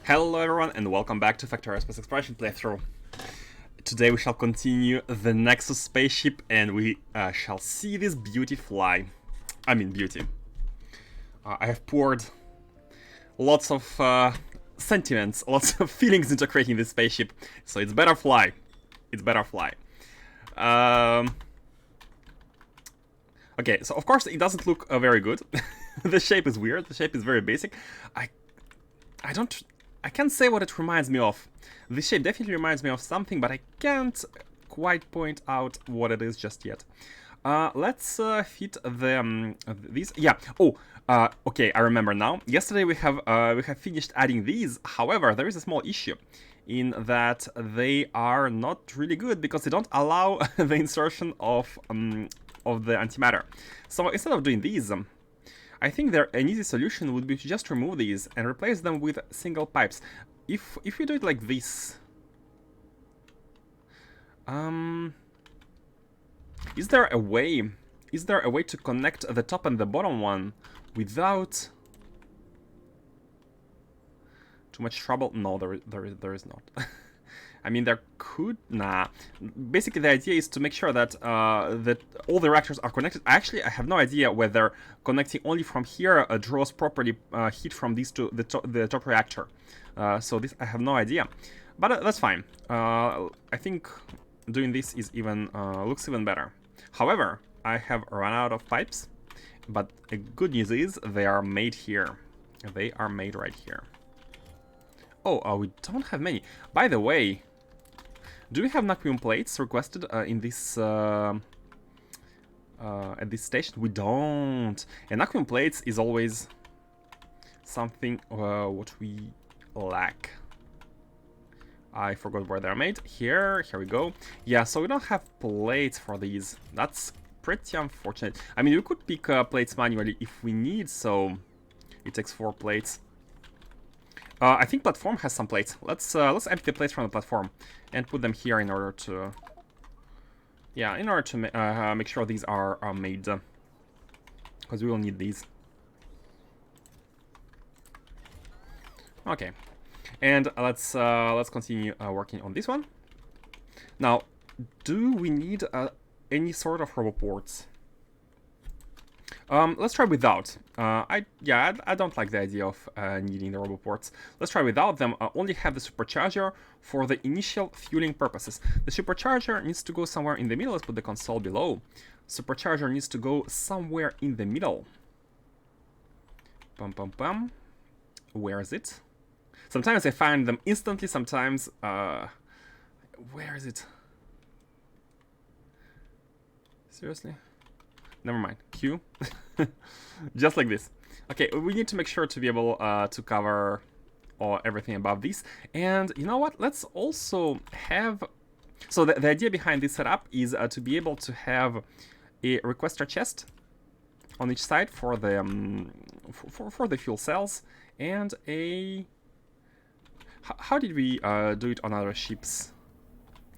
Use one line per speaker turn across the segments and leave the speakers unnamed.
Hello everyone and welcome back to Factorio Space Exploration playthrough. Today we shall continue the Nexus spaceship and we shall see this beauty fly. I mean beauty. I have poured lots of sentiments, lots of feelings into creating this spaceship, so it's better fly. It's better fly. Okay, so of course it doesn't look very good. The shape is weird, the shape is very basic. I can't say what it reminds me of. This shape definitely reminds me of something, but I can't quite point out what it is just yet. Let's fit the these. Yeah. Oh. Okay. I remember now. Yesterday we have finished adding these. However, there is a small issue in that they are not really good because they don't allow the insertion of the antimatter. So instead of doing these. I think an easy solution would be to just remove these and replace them with single pipes. If we do it like this, is there a way? Is there a way to connect the top and the bottom one without too much trouble? No, there is not. I mean, there could... Nah. Basically, the idea is to make sure that that all the reactors are connected. Actually, I have no idea whether connecting only from here draws properly heat from these to the top reactor. So this, I have no idea. But that's fine. I think doing this is even looks even better. However, I have run out of pipes. But the good news is they are made here. They are made right here. Oh, we don't have many. By the way... Do we have vacuum plates requested in this at this station? We don't. And vacuum plates is always something what we lack. I forgot where they're made. Here we go. Yeah, so we don't have plates for these. That's pretty unfortunate. I mean, we could pick plates manually if we need. So it takes 4 plates. I think platform has some plates. Let's empty the plates from the platform and put them here in order to, yeah, in order to make sure these are made, because we will need these. Okay, and let's continue working on this one. Now, do we need any sort of roboports? Let's try without. I don't like the idea of needing the roboports. Let's try without them. Only have the supercharger for the initial fueling purposes. The supercharger needs to go somewhere in the middle. Let's put the console below. Supercharger needs to go somewhere in the middle. Pum pum pum. Where is it? Sometimes I find them instantly. Sometimes, where is it? Seriously? Never mind. Q. Just like this. Okay, we need to make sure to be able to cover everything above this. And you know what? Let's also have... So the idea behind this setup is to be able to have a requester chest on each side for the for the fuel cells and a... How did we do it on other ships?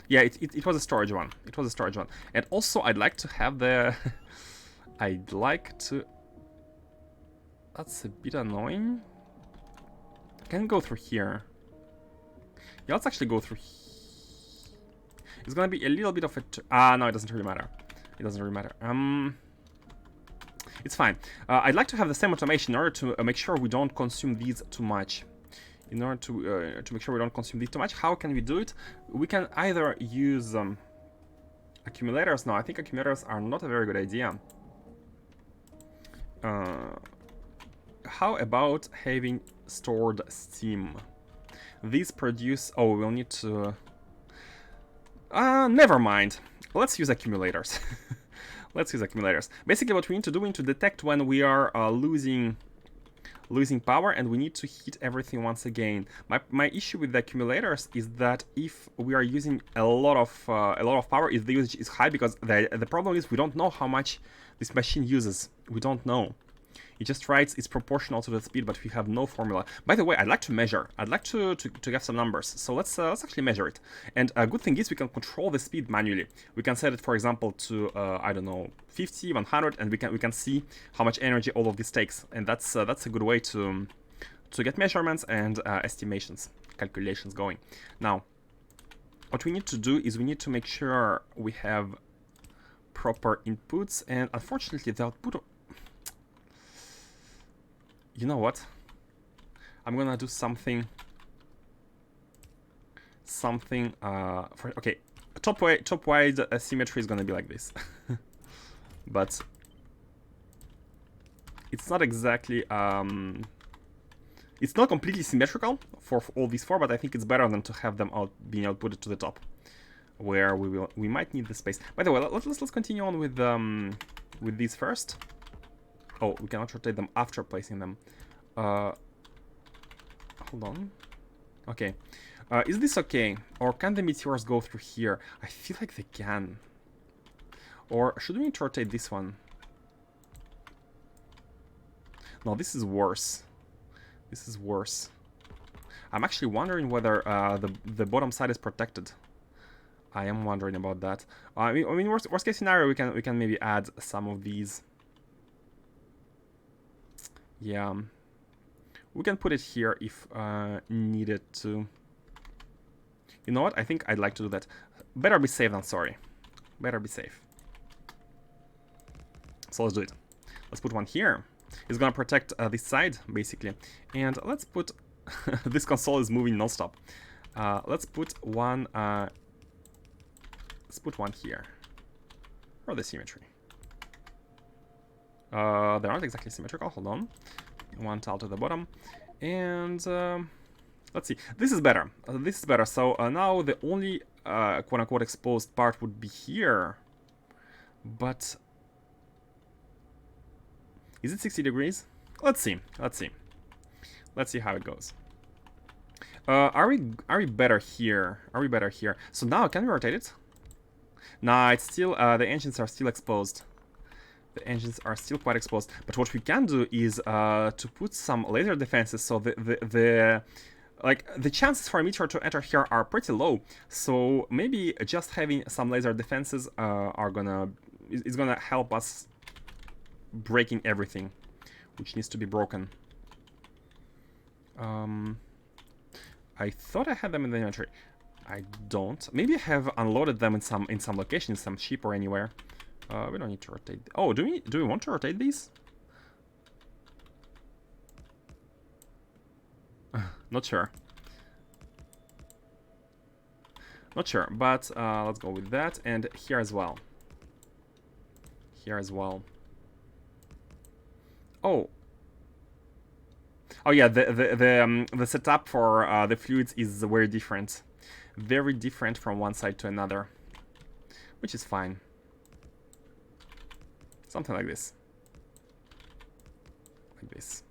Yeah, it was a storage one. It was a storage one. And also, I'd like to have the... I'd like to... That's a bit annoying. Can it go through here? Yeah, let's actually go through here. It's gonna be a little bit of a... no, it doesn't really matter. It doesn't really matter. It's fine. I'd like to have the same automation in order to make sure we don't consume these too much. In order to make sure we don't consume these too much, how can we do it? We can either use accumulators. No, I think accumulators are not a very good idea. How about having stored steam? These produce... Oh, we'll need to... never mind. Let's use accumulators. Let's use accumulators. Basically, what we need to do, we need to detect when we are losing power, and we need to heat everything once again. My issue with the accumulators is that if we are using a lot of power, if the usage is high, because the problem is we don't know how much this machine uses. We don't know. It just writes it's proportional to the speed, but we have no formula. By the way, I'd like to measure. I'd like to get some numbers. So let's actually measure it. And a good thing is we can control the speed manually. We can set it, for example, to I don't know, 50, 100, and we can see how much energy all of this takes. And that's a good way to to get measurements and estimations, calculations going. Now, what we need to do is we need to make sure we have proper inputs, and unfortunately the output... You know what? I'm gonna do something... for... Okay, top wide symmetry is gonna be like this. But it's not exactly... it's not completely symmetrical for all these four, but I think it's better than to have them being outputted to the top, where we might need the space. By the way, let's continue on with these first. Oh, we cannot rotate them after placing them. Hold on. Okay. Is this okay? Or can the meteors go through here? I feel like they can. Or should we need to rotate this one? No, this is worse. This is worse. I'm actually wondering whether the bottom side is protected. I am wondering about that. I mean, worst case scenario, we can maybe add some of these. Yeah, we can put it here if needed to. You know what? I think I'd like to do that. Better be safe than sorry. Better be safe. So let's do it. Let's put one here. It's gonna protect this side basically, and let's put this console is moving non-stop. Let's put one. Let's put one here for the symmetry. They aren't exactly symmetrical. Hold on. One tile to the bottom, and let's see. This is better. This is better. So now the only quote-unquote exposed part would be here, but. Is it 60 degrees? Let's see. Let's see. Let's see how it goes. Are we better here? Are we better here? So now, can we rotate it? Nah, it's still the engines are still exposed. The engines are still quite exposed. But what we can do is to put some laser defenses. So the chances for a meteor to enter here are pretty low. So maybe just having some laser defenses is gonna help us breaking everything which needs to be broken. I thought I had them in the inventory. I don't. Maybe I have unloaded them in some location, in some ship or anywhere. We don't need to rotate. Oh, do we want to rotate these? Not sure. Not sure, but let's go with that, and here as well. Here as well. Oh yeah, the setup for the fluids is very different from one side to another, which is fine. Something like this. Like this.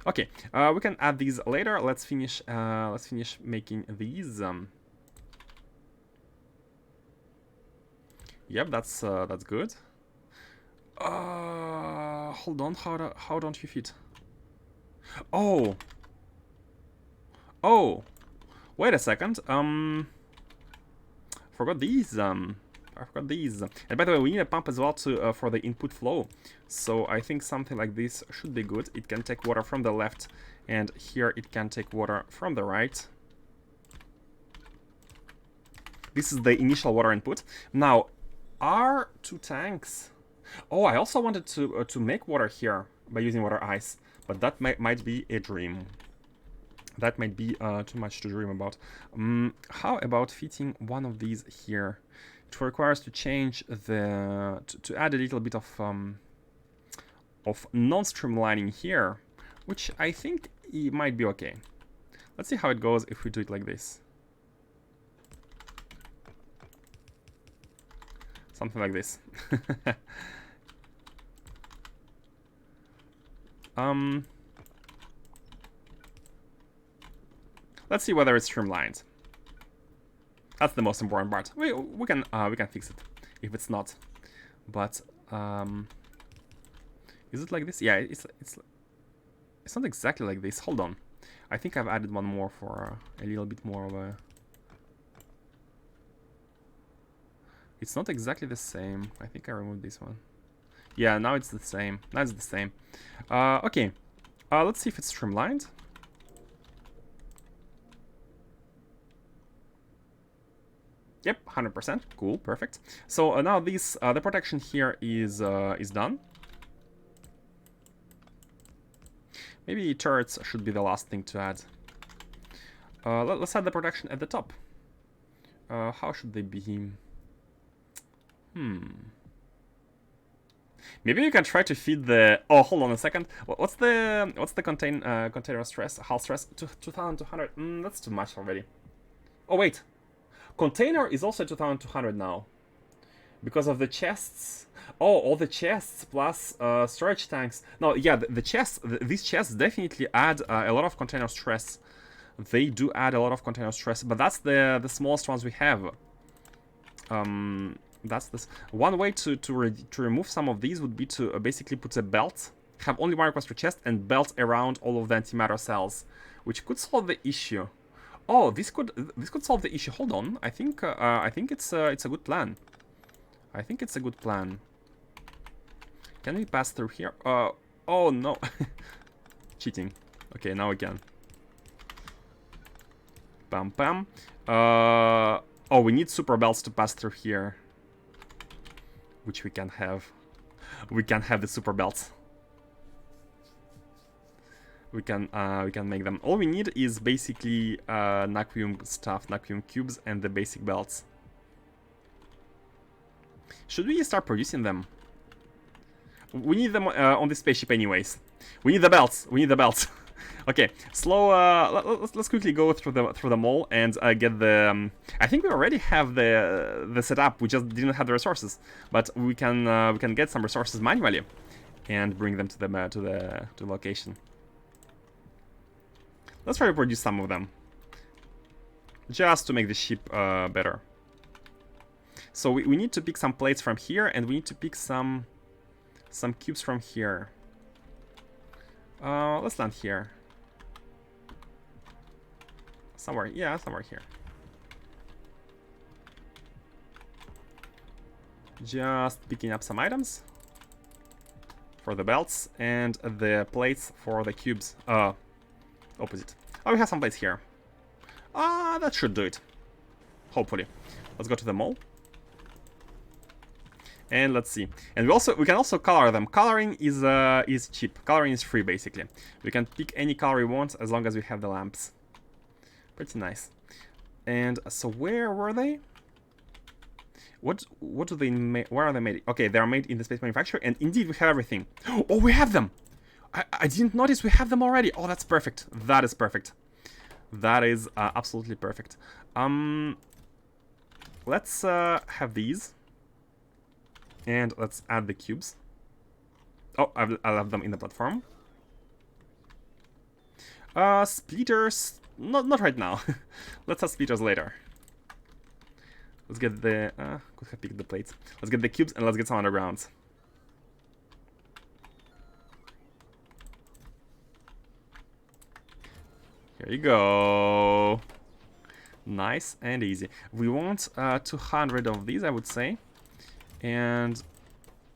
Okay, we can add these later. Let's finish making these. Yep, that's good. Hold on, how don't you fit? Oh, wait a second. Forgot these. I forgot these. And by the way, we need a pump as well to for the input flow. So I think something like this should be good. It can take water from the left, and here it can take water from the right. This is the initial water input. Now, are two tanks? Oh, I also wanted to make water here by using water ice, but that might be a dream. That might be too much to dream about. How about fitting one of these here? It requires to change the to add a little bit of non-streamlining here, which I think it might be okay. Let's see how it goes if we do it like this. Something like this. Let's see whether it's streamlined. That's the most important part. We can fix it if it's not. But is it like this? Yeah, it's not exactly like this. Hold on. I think I've added one more for a little bit more of a. It's not exactly the same. I think I removed this one. Yeah, now it's the same. Now it's the same. Okay. Let's see if it's streamlined. Yep, 100%. Cool, perfect. So now this the protection here is done. Maybe turrets should be the last thing to add. Let's add the protection at the top. How should they be? Maybe you can try to feed the. Oh, hold on a second. What's the container stress? Hull stress? 2200. That's too much already. Oh wait, container is also 2200 now because of the chests. Oh, all the chests plus storage tanks. No, yeah, the chests. These chests definitely add a lot of container stress. They do add a lot of container stress, but that's the smallest ones we have. That's this. One way to remove some of these would be to basically put a belt, have only one request per chest, and belt around all of the antimatter cells, which could solve the issue. Oh, this could solve the issue. Hold on, I think it's a good plan. I think it's a good plan. Can we pass through here? Oh no, cheating. Okay, now we can. Bam bam. Oh, we need super belts to pass through here, which we can have. We can have the super belts. We can make them. All we need is basically Naquium stuff, Naquium cubes, and the basic belts. Should we start producing them? We need them on the spaceship anyways. We need the belts. We need the belts. Okay, slow. Let's quickly go through them all and get the. I think we already have the setup. We just didn't have the resources, but we can get some resources manually, and bring them to the location. Let's try to produce some of them, just to make the ship better. So we need to pick some plates from here, and we need to pick some cubes from here. Let's land here. Somewhere, yeah, somewhere here. Just picking up some items for the belts and the plates for the cubes. Opposite. Oh, we have some plates here. That should do it. Hopefully. Let's go to the mall. And let's see. And we can also color them. Coloring is cheap. Coloring is free, basically. We can pick any color we want as long as we have the lamps. Pretty nice. And so where were they? What do they make? Where are they made? Okay, they are made in the space manufacturer, and indeed we have everything. Oh, we have them. I didn't notice we have them already. Oh, that's perfect. That is perfect. That is absolutely perfect. Let's have these. And let's add the cubes. Oh, I'll have them in the platform. Splitters. Not right now. Let's have splitters later. Let's get the... could have picked the plates. Let's get the cubes and let's get some undergrounds. Here you go. Nice and easy. We want 200 of these, I would say. And...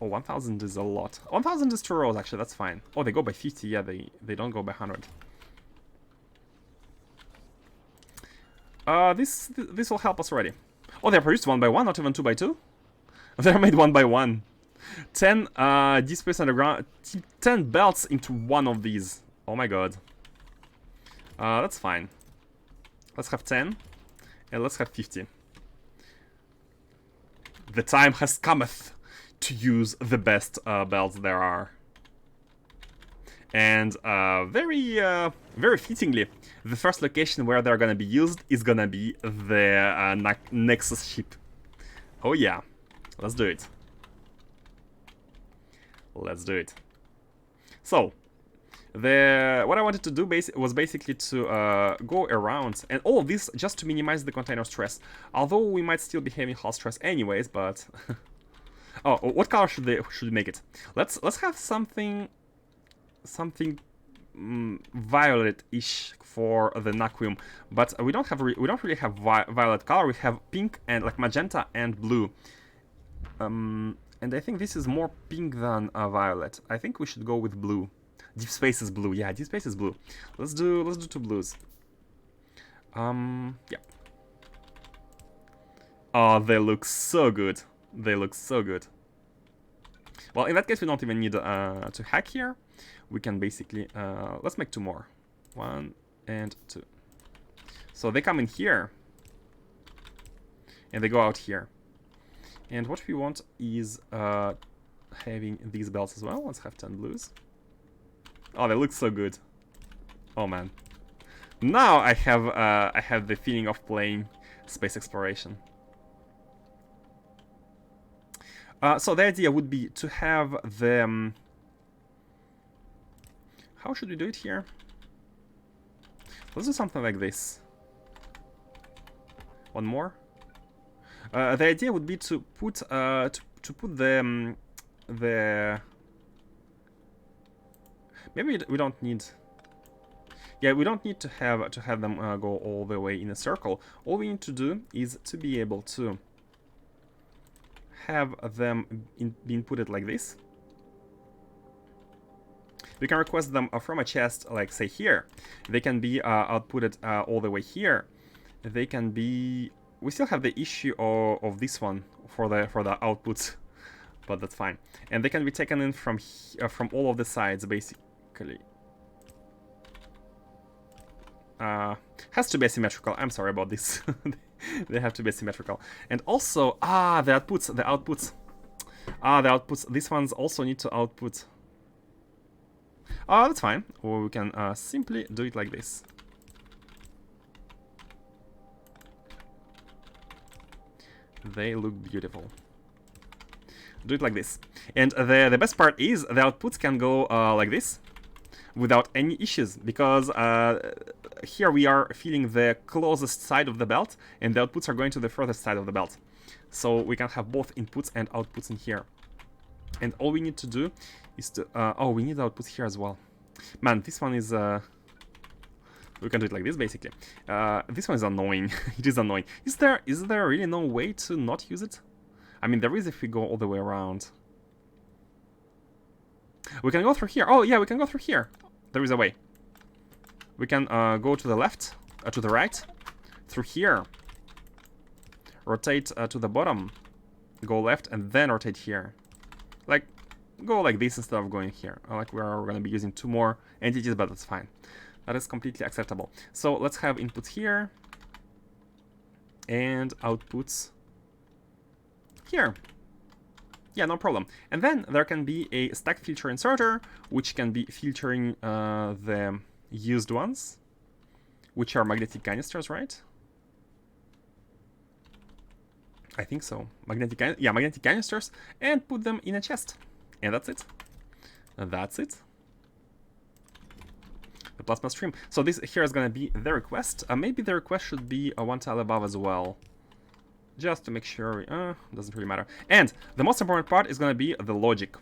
oh, 1,000 is a lot. 1,000 is 2 rows, actually, that's fine. Oh, they go by 50, yeah, they don't go by 100. This will help us already. Oh, they're produced 1 by 1, not even 2 by 2? They're made 1 by 1. 10 displays underground, 10 belts into one of these. Oh my god. That's fine. Let's have 10, and let's have 50. The time has cometh to use the best belts there are. And very fittingly, the first location where they're gonna be used is gonna be the Nexus ship. Oh yeah, let's do it. Let's do it. So, what I wanted to do was basically to go around, and all of this just to minimize the container stress. Although we might still be having hull stress anyways, but oh, what color should we make it? Let's have something violet-ish for the Naquium, but we don't really have violet color. We have pink and like magenta and blue. And I think this is more pink than violet. I think we should go with blue, Deep space is blue. Yeah, deep space is blue. Let's do 2 blues. Yeah. Oh, they look so good. They look so good. Well, in that case, we don't even need to hack here. We can basically let's make 2 more. 1 and 2. So they come in here, and they go out here. And what we want is having these belts as well. Let's have 10 blues. Oh, they look so good. Oh man. Now I have the feeling of playing space exploration. So the idea would be to have the... how should we do it here? Let's do something like this. One more. The idea would be to put the maybe we don't need. Yeah, we don't need to have them go all the way in a circle. All we need to do is to be able to have them be inputted like this. We can request them from a chest, like say here. They can be outputted all the way here. They can be. We still have the issue of this one for the outputs, but that's fine. And they can be taken in from all of the sides, basically. Has to be asymmetrical. I'm sorry about this. They have to be asymmetrical. And also, the outputs. The outputs. These ones also need to output. That's fine. Or we can simply do it like this. They look beautiful. Do it like this. And the best part is the outputs can go like this without any issues, because here we are feeling the closest side of the belt, and the outputs are going to the furthest side of the belt. So we can have both inputs and outputs in here. And all we need to do is to... oh, we need outputs here as well. Man, this one is... we can do it like this, basically. This one is annoying. It is annoying. Is there really no way to not use it? I mean, there is if we go all the way around. We can go through here. Oh, yeah, we can go through here. There is a way. We can go to the left, to the right, through here. Rotate to the bottom. Go left, and then rotate here. Like, go like this instead of going here. Like we're going to be using 2 more entities, but that's fine. That is completely acceptable. So let's have inputs here and outputs here. Yeah, no problem. And then there can be a stack filter inserter, which can be filtering the used ones, which are magnetic canisters, right? I think so. Magnetic canisters, and put them in a chest. And that's it. That's it. The plasma stream. So this here is going to be the request. Maybe the request should be a 1 tile above as well. Just to make sure, doesn't really matter. And the most important part is going to be the logic.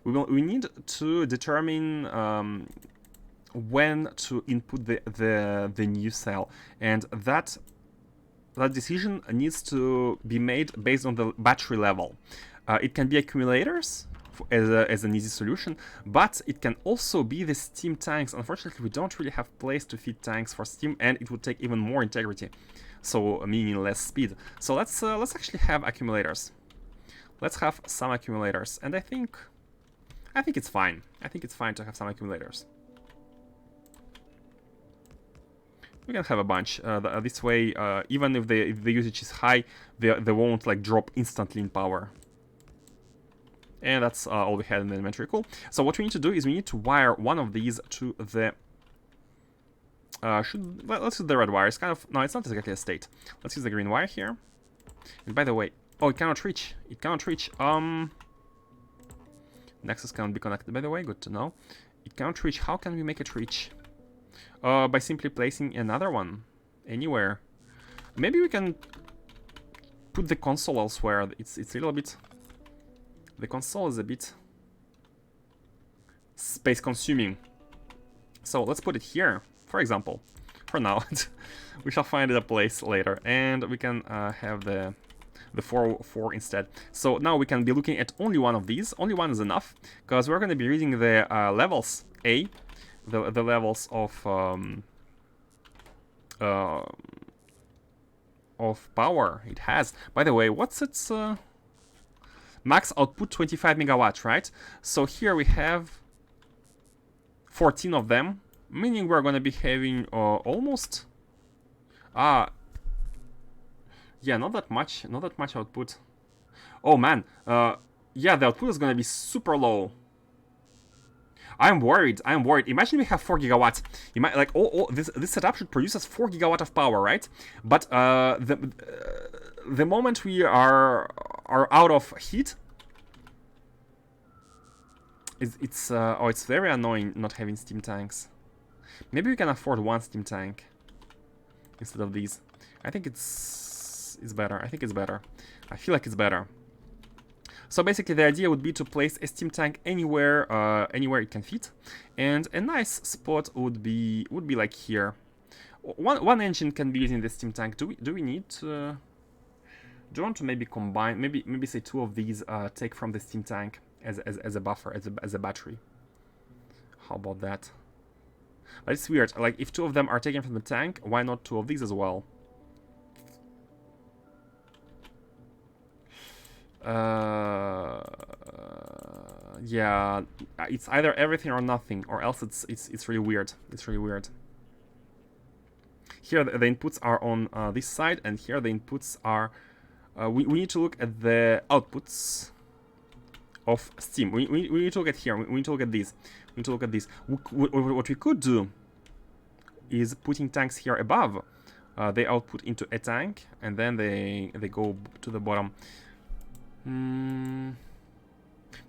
We need to determine when to input the new cell, and that decision needs to be made based on the battery level. It can be accumulators as an easy solution, but it can also be the steam tanks. Unfortunately, we don't really have place to feed tanks for steam, and it would take even more integrity, so meaning less speed. So let's actually have accumulators. Let's have some accumulators, and I think it's fine. I think it's fine to have some accumulators. We can have a bunch. This way, even if the usage is high, they won't like drop instantly in power. And that's all we had in the inventory. Cool. So what we need to do is we need to wire one of these to the... let's use the red wire. It's kind of... No, it's not exactly a state. Let's use the green wire here. And by the way... Oh, it cannot reach. It cannot reach. Nexus cannot be connected, by the way. Good to know. It cannot reach. How can we make it reach? By simply placing another one. Anywhere. Maybe we can put the console elsewhere. It's a little bit... The console is a bit space consuming. So let's put it here, for example. For now, we shall find a place later, and we can have the 4 instead. So now we can be looking at only one of these. Only one is enough, because we're going to be reading the levels A the levels of power it has. By the way, what's its max output? 25 megawatts, right? So here we have 14 of them, meaning we're gonna be having almost yeah, not that much output. Oh man, yeah, the output is gonna be super low. I'm worried. Imagine we have 4 gigawatts. You might like this setup should produce us 4 gigawatt of power, right? But the moment we are out of heat, it's very annoying not having steam tanks. Maybe we can afford one steam tank instead of these. I think it's better. I think it's better. I feel like it's better. So basically, the idea would be to place a steam tank anywhere it can fit, and a nice spot would be like here. One engine can be using the steam tank. Do we need to? Do you want to maybe combine? Maybe say 2 of these take from the steam tank as a buffer, as a battery. How about that? But it's weird. Like if 2 of them are taken from the tank, why not 2 of these as well? Yeah, it's either everything or nothing, or else it's really weird. It's really weird. Here the inputs are on this side, and here the inputs are. We need to look at the outputs of steam. We need to look at here. We need to look at these. We need to look at these. What we could do is putting tanks here above. They output into a tank, and then they go to the bottom.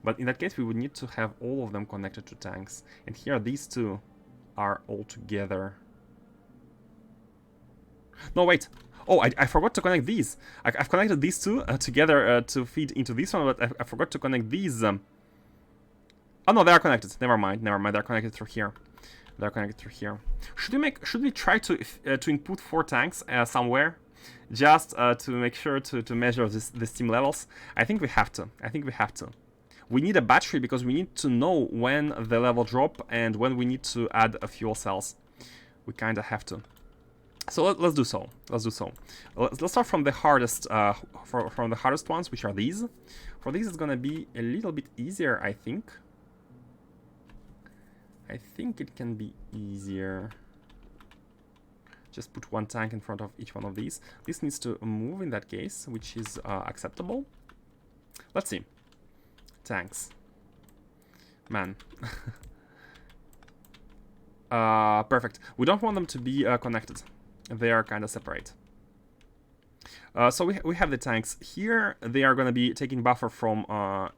But in that case, we would need to have all of them connected to tanks. And here, these 2 are all together. No, wait. Oh, I forgot to connect these. I've connected these 2 together to feed into this one, but I forgot to connect these. Oh no, they are connected. Never mind. They're connected through here. They're connected through here. Should we try to input 4 tanks somewhere? Just to make sure to measure the steam levels. I think we have to. We need a battery because we need to know when the level drop and when we need to add a fuel cells. We kind of have to. So let's do so. Let's start from the hardest from the hardest ones, which are these. For these, it's gonna be a little bit easier, I think. I think it can be easier. Just put 1 tank in front of each one of these. This needs to move in that case, which is acceptable. Let's see. Tanks. Man. Perfect. We don't want them to be connected. They are kind of separate. So we have the tanks here. They are going to be taking buffer from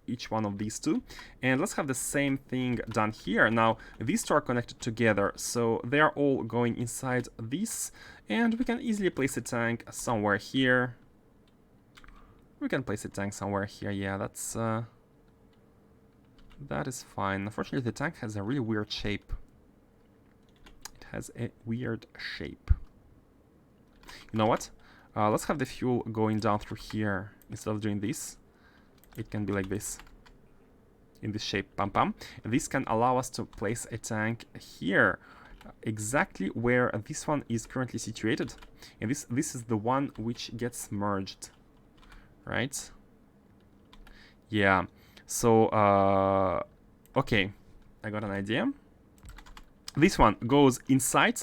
each one of these 2. And let's have the same thing done here. Now, these 2 are connected together, so they are all going inside this. And we can easily place a tank somewhere here. Yeah, that is fine. Unfortunately, the tank has a really weird shape. You know what? Let's have the fuel going down through here. Instead of doing this, it can be like this. In this shape, pam pam. And this can allow us to place a tank here. Exactly where this one is currently situated. And this is the one which gets merged. Right? Yeah. So, okay. I got an idea. This one goes inside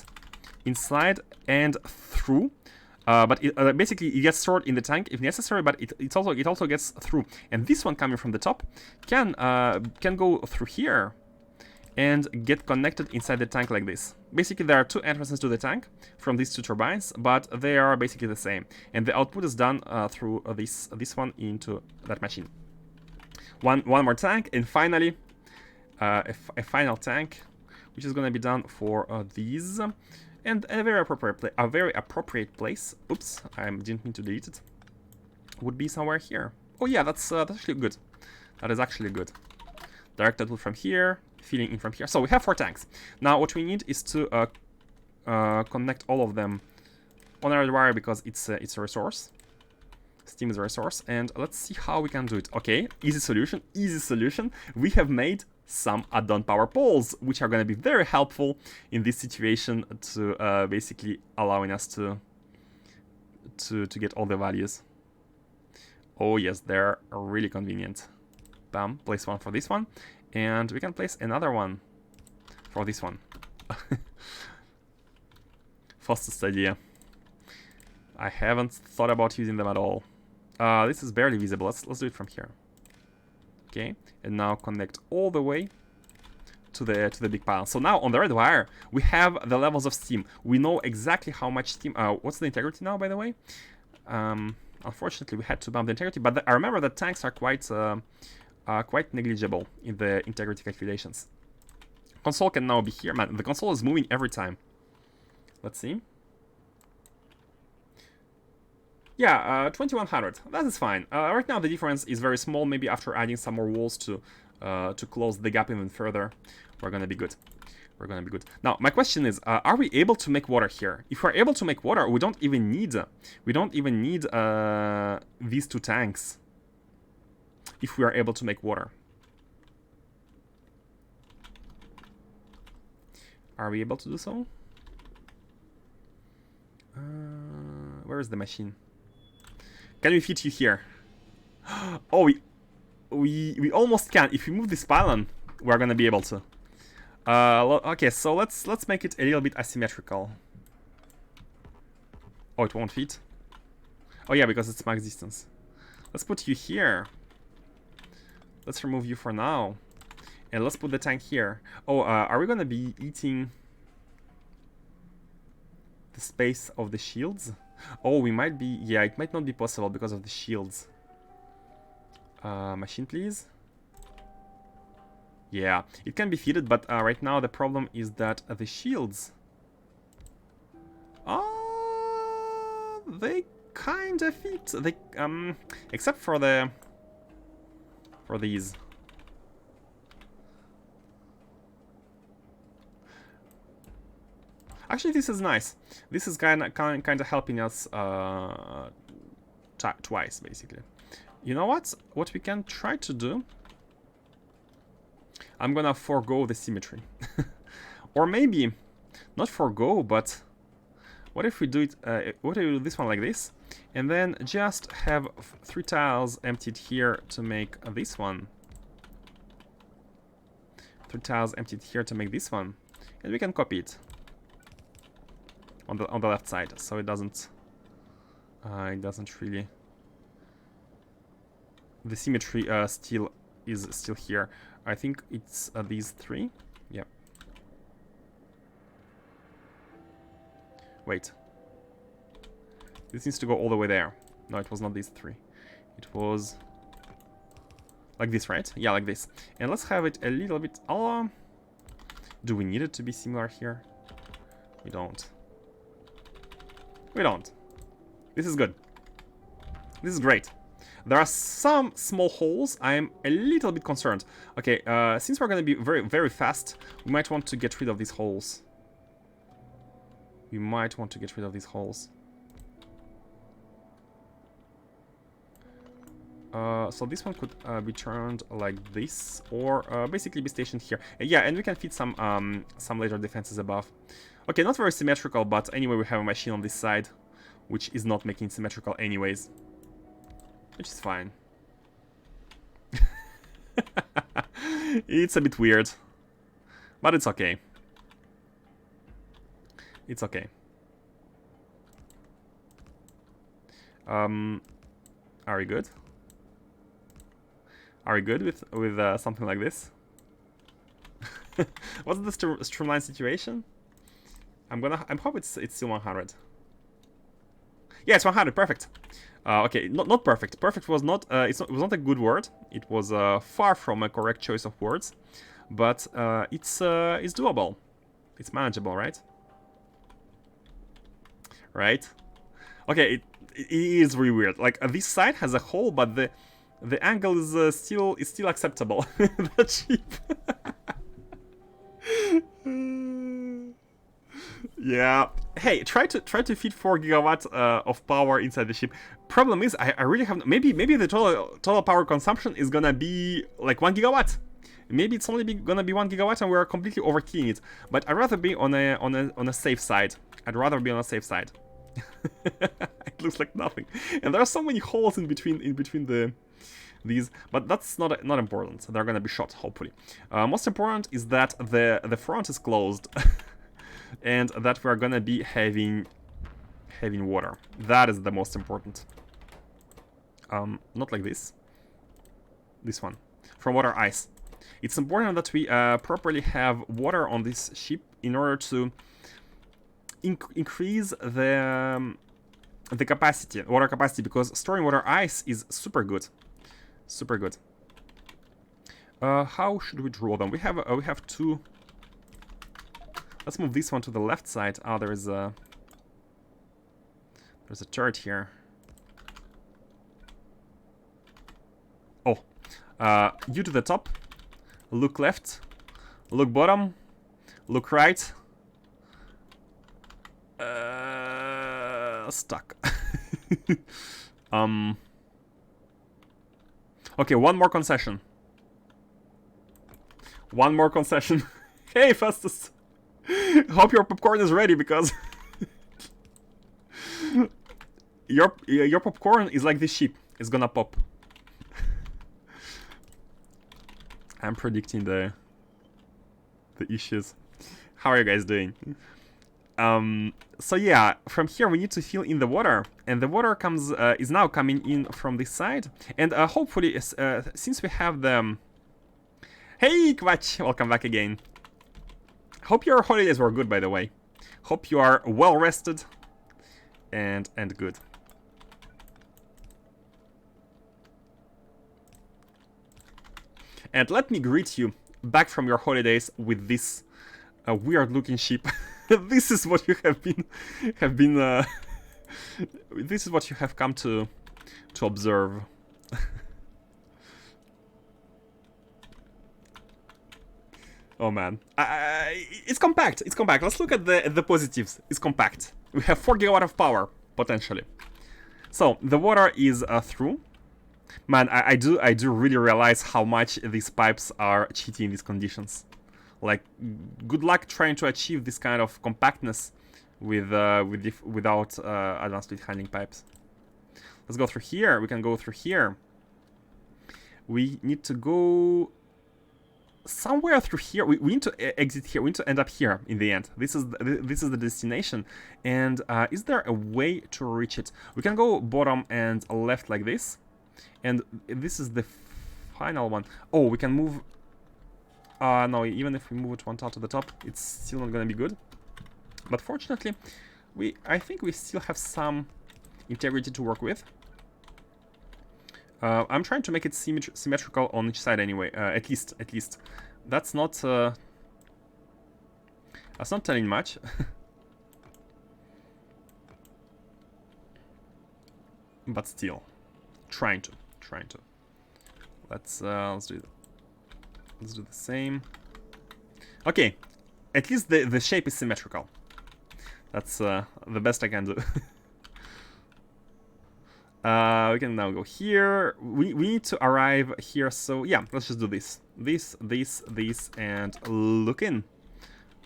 and through. But basically it gets stored in the tank if necessary, but it also gets through. And this one coming from the top can go through here and get connected inside the tank like this. Basically, there are 2 entrances to the tank from these 2 turbines, but they are basically the same. And the output is done through this one into that machine. One more tank, and finally a final tank, which is going to be done for these. And a very appropriate place. Oops, I didn't mean to delete it. Would be somewhere here. Oh yeah, that's actually good. That is actually good. Direct output from here, feeding in from here. So we have 4 tanks. Now what we need is to connect all of them on a red wire because it's a resource. Steam is a resource, and let's see how we can do it. Okay, easy solution. We have made some add-on power poles, which are going to be very helpful in this situation to basically allowing us to get all the values. Oh yes, they're really convenient. Bam, place one for this one, and we can place another one for this one. Fastest idea. I haven't thought about using them at all. This is barely visible. Let's do it from here. Okay, and now connect all the way to the big pile. So now on the red wire we have the levels of steam. We know exactly how much steam. What's the integrity now, by the way? Unfortunately, we had to bump the integrity, but I remember that tanks are quite negligible in the integrity calculations. Console can now be here. Man, the console is moving every time. Let's see. Yeah, 2100. That is fine. Right now the difference is very small. Maybe after adding some more walls to close the gap even further, we're gonna be good. We're gonna be good. Now, my question is, are we able to make water here? If we're able to make water, we don't even need these two tanks. If we are able to make water, are we able to do so? Where is the machine? Can we fit you here? Oh, we almost can. If we move this pylon, we're gonna be able to. Okay, so let's make it a little bit asymmetrical. Oh, it won't fit. Oh yeah, because it's max distance. Let's put you here. Let's remove you for now, and let's put the tank here. Oh, are we gonna be eating the space of the shields? Oh, we might be. Yeah, it might not be possible because of the shields. Machine, please. Yeah, it can be fitted, but right now the problem is that the shields... they kind of fit. They except for these. Actually, this is nice. This is kind of helping us twice, basically. You know what? What we can try to do... I'm gonna forego the symmetry. Or maybe not forego, but what if we do it? What if we do this one like this, and then just have 3 tiles emptied here to make this one. 3 tiles emptied here to make this one, and we can copy it on the left side, so it doesn't really. The symmetry still is here. I think it's these 3. Yeah. Wait. This needs to go all the way there. No, it was not these 3. It was like this, right? Yeah, like this. And let's have it a little bit... do we need it to be similar here? We don't. We don't. This is good. This is great. There are some small holes. I am a little bit concerned. Okay, since we're going to be very, very fast, we might want to get rid of these holes. We might want to get rid of these holes. So this one could be turned like this, or basically be stationed here. Yeah, and we can fit some laser defenses above. Okay, not very symmetrical, but anyway, we have a machine on this side, which is not making it symmetrical anyways. Which is fine. It's a bit weird, but it's okay. It's okay. Are we good? Are we good with something like this? What's the streamline situation? I'm hope it's still 100. Yeah, it's 100. Perfect. Okay, not perfect. Perfect was not. It was not a good word. It was far from a correct choice of words, but it's doable. It's manageable, right? Right. Okay, it is really weird. Like this side has a hole, but the angle is still acceptable. That's cheap. Yeah. Hey, try to fit 4 gigawatts of power inside the ship. Problem is, I really have maybe the total power consumption is gonna be like 1 gigawatt. Maybe it's only gonna be 1 gigawatt and we're completely overkeying it. But I'd rather be on a safe side. I'd rather be on a safe side. It looks like nothing, and there are so many holes in between these, but that's not important. They're gonna be shot, hopefully. Most important is that the front is closed, and that we're gonna be having water. That is the most important. Not like this. This one, from water ice. It's important that we properly have water on this ship in order to increase the capacity, water capacity, because storing water ice is super good. Super good. How should we draw them? We have two. Let's move this one to the left side. Oh, there's a turret here. Oh, you to the top. Look left. Look bottom. Look right. Stuck. Okay, one more concession. One more concession. Hey, Festus. Hope your popcorn is ready, because your popcorn is like this sheep. It's gonna pop. I'm predicting the issues. How are you guys doing? So yeah, from here we need to fill in the water, and the water is now coming in from this side, and hopefully, since we have the... Hey, Kvach, welcome back again. Hope your holidays were good, by the way. Hope you are well rested and good. And let me greet you back from your holidays with this weird-looking ship. This is what you have been this is what you have come to observe. Oh man, it's compact. It's compact. Let's look at the positives. It's compact. We have 4 gigawatt of power potentially. So the water is through. Man, I do really realize how much these pipes are cheating in these conditions. Like, good luck trying to achieve this kind of compactness without advanced fluid handling pipes. Let's go through here. We can go through here. We need to go somewhere through here. We need to exit here. We need to end up here in the end. This is the destination. And is there a way to reach it? We can go bottom and left like this. And this is the final one. Oh, we can move... no, even if we move it one tile to the top, it's still not gonna be good. But fortunately, I think we still have some integrity to work with. I'm trying to make it symmetrical on each side anyway. At least. That's not telling much. But still, trying to. Let's do that. Let's do the same. Okay, at least the shape is symmetrical. That's the best I can do. We can now go here. We need to arrive here, so yeah, let's just do this. This, and look in.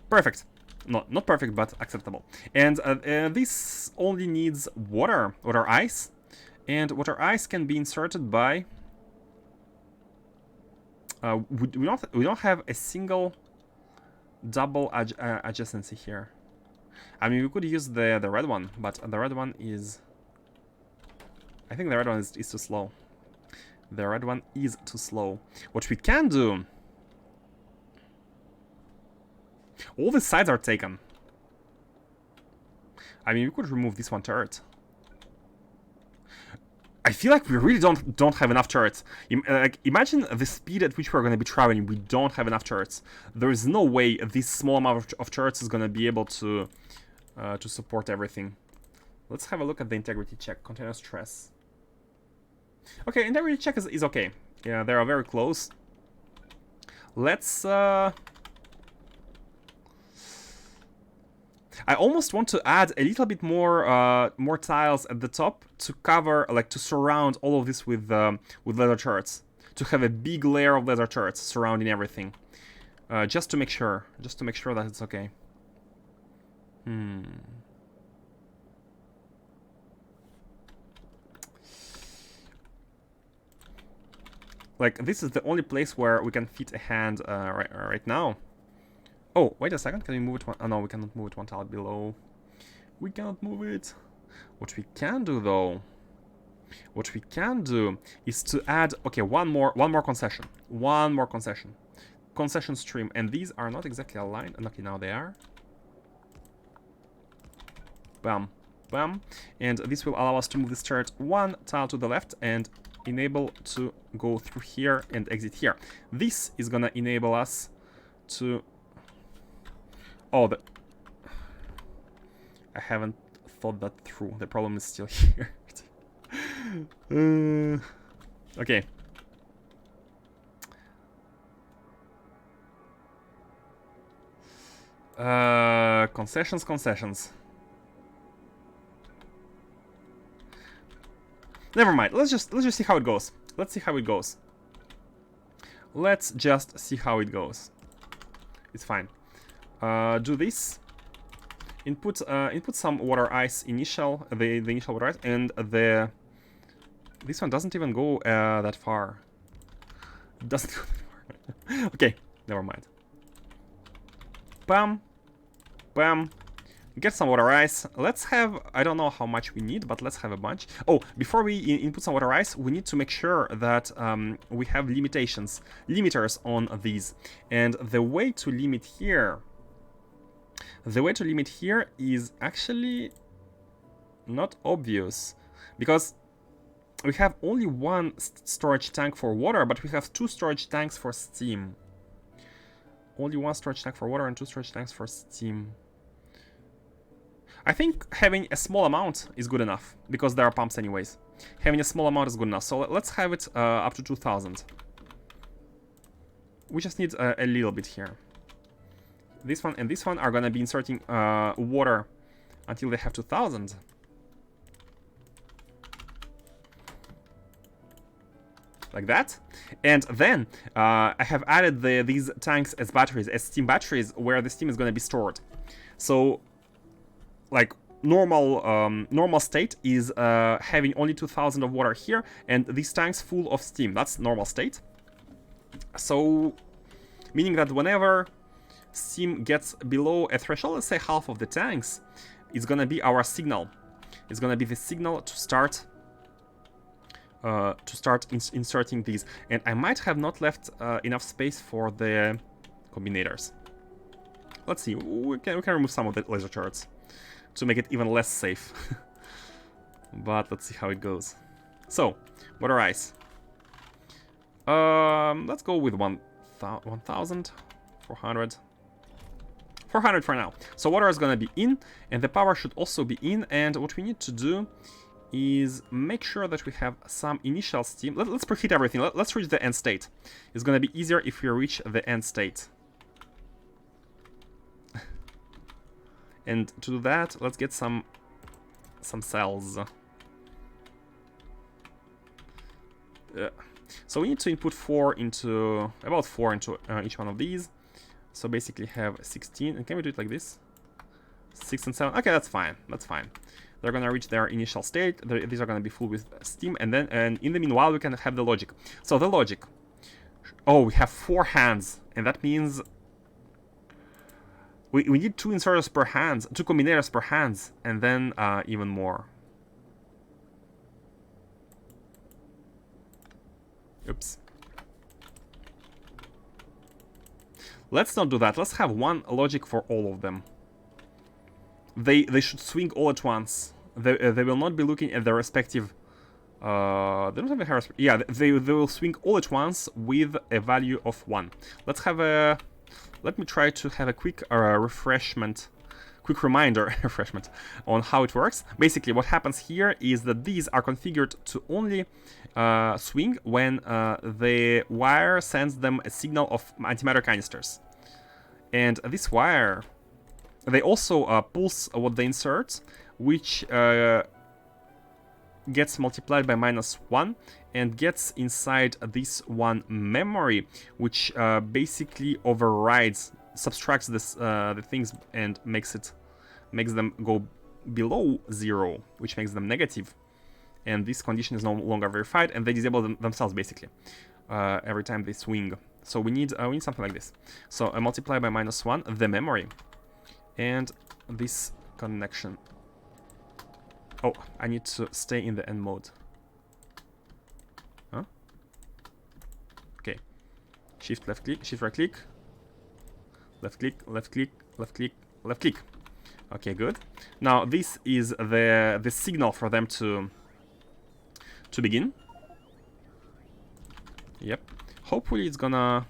Perfect. Not perfect, but acceptable. And this only needs water ice. And water ice can be inserted by... we don't have a single double adjacency here. I mean, we could use the red one, but the red one is... I think the red one is too slow. The red one is too slow. What we can do... All the sides are taken. I mean, we could remove this one turret. I feel like we really don't have enough turrets. Like, imagine the speed at which we're going to be traveling. We don't have enough turrets. There is no way this small amount of turrets is going to be able to support everything. Let's have a look at the integrity check. Container stress. Okay, integrity check is okay. Yeah, they are very close. Let's... I almost want to add a little bit more tiles at the top to cover, like, to surround all of this with leather turrets, to have a big layer of laser turrets surrounding everything. Just to make sure that it's okay. Like, this is the only place where we can fit a hand right now. Oh, wait a second, can we move it one? Oh, no, we cannot move it one tile below. We cannot move it. What we can do, though, is to add, okay, one more concession. One more concession. Concession stream, and these are not exactly aligned. Okay, now they are. Bam, bam. And this will allow us to move this turret one tile to the left and enable to go through here and exit here. This is gonna enable us to... Oh, I haven't thought that through. The problem is still here. Okay. Concessions. Never mind. Let's just see how it goes. Let's just see how it goes. It's fine. Do this. Input some water ice initial, the initial water ice, and this one doesn't even go that far. It doesn't go that far. Okay, never mind. Bam, bam. Get some water ice. Let's have, I don't know how much we need, but let's have a bunch. Oh, before we input some water ice, we need to make sure that we have limiters on these. And the way to limit here is actually not obvious, because we have only one storage tank for water, but we have 2 storage tanks for steam. Only 1 storage tank for water and 2 storage tanks for steam. I think having a small amount is good enough, because there are pumps anyways. Having a small amount is good enough, so let's have it up to 2000. We just need a little bit here. This one and this one are gonna be inserting water until they have 2000. Like that. And then I have added these tanks as batteries, as steam batteries, where the steam is gonna be stored. So, like, normal state is having only 2000 of water here, and these tanks full of steam. That's normal state. So, meaning that whenever steam gets below a threshold, let's say half of the tanks, it's gonna be our signal. It's gonna be the signal to start inserting these. And I might have not left enough space for the combinators. Let's see. We can remove some of the laser turrets to make it even less safe. But let's see how it goes. So, water ice. Let's go with 1,400. 400 for now. So water is gonna be in, and the power should also be in. And what we need to do is make sure that we have some initial steam. Let's preheat everything. Let's reach the end state. It's gonna be easier if we reach the end state. And to do that, let's get some cells. So we need to input about 4 into each one of these. So basically have 16. And can we do it like this? 6 and 7. Okay, that's fine. That's fine. They're gonna reach their initial state. These are gonna be full with steam, and in the meanwhile we can have the logic. So the logic. Oh, we have 4 hands, and that means we need 2 inserters per hands, 2 combinators per hands, and then even more. Oops. Let's not do that. Let's have 1 logic for all of them. They should swing all at once. They will not be looking at their respective. They don't have a hair. Yeah, they will swing all at once with a value of 1. Let's have a. Let me try to have a quick quick reminder refreshment on how it works. Basically, what happens here is that these are configured to only swing when the wire sends them a signal of antimatter canisters. And this wire, they also pulse what they insert, which gets multiplied by -1 and gets inside this one memory, which basically overrides, subtracts this the things and makes them go below 0, which makes them negative. And this condition is no longer verified, and they disable themselves basically every time they swing. So we need something like this. So I multiply by -1 the memory and this connection. Oh, I need to stay in the end mode. Huh? Okay. Shift left click, shift right click. Left click, left click, left click, left click. Okay, good. Now this is the signal for them to begin. Yep. Hopefully it's gonna...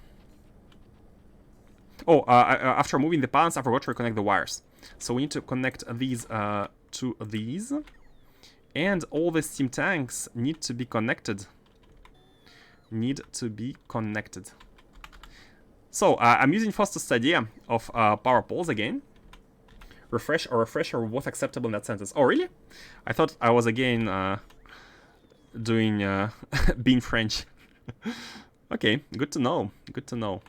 Oh, after moving the pans, I forgot to reconnect the wires. So we need to connect these to these. And all the steam tanks need to be connected. So I'm using fastest idea of power poles again. Refresh or refresher were both acceptable in that sentence. Oh, really? I thought I was again doing being French. Okay, good to know. Good to know.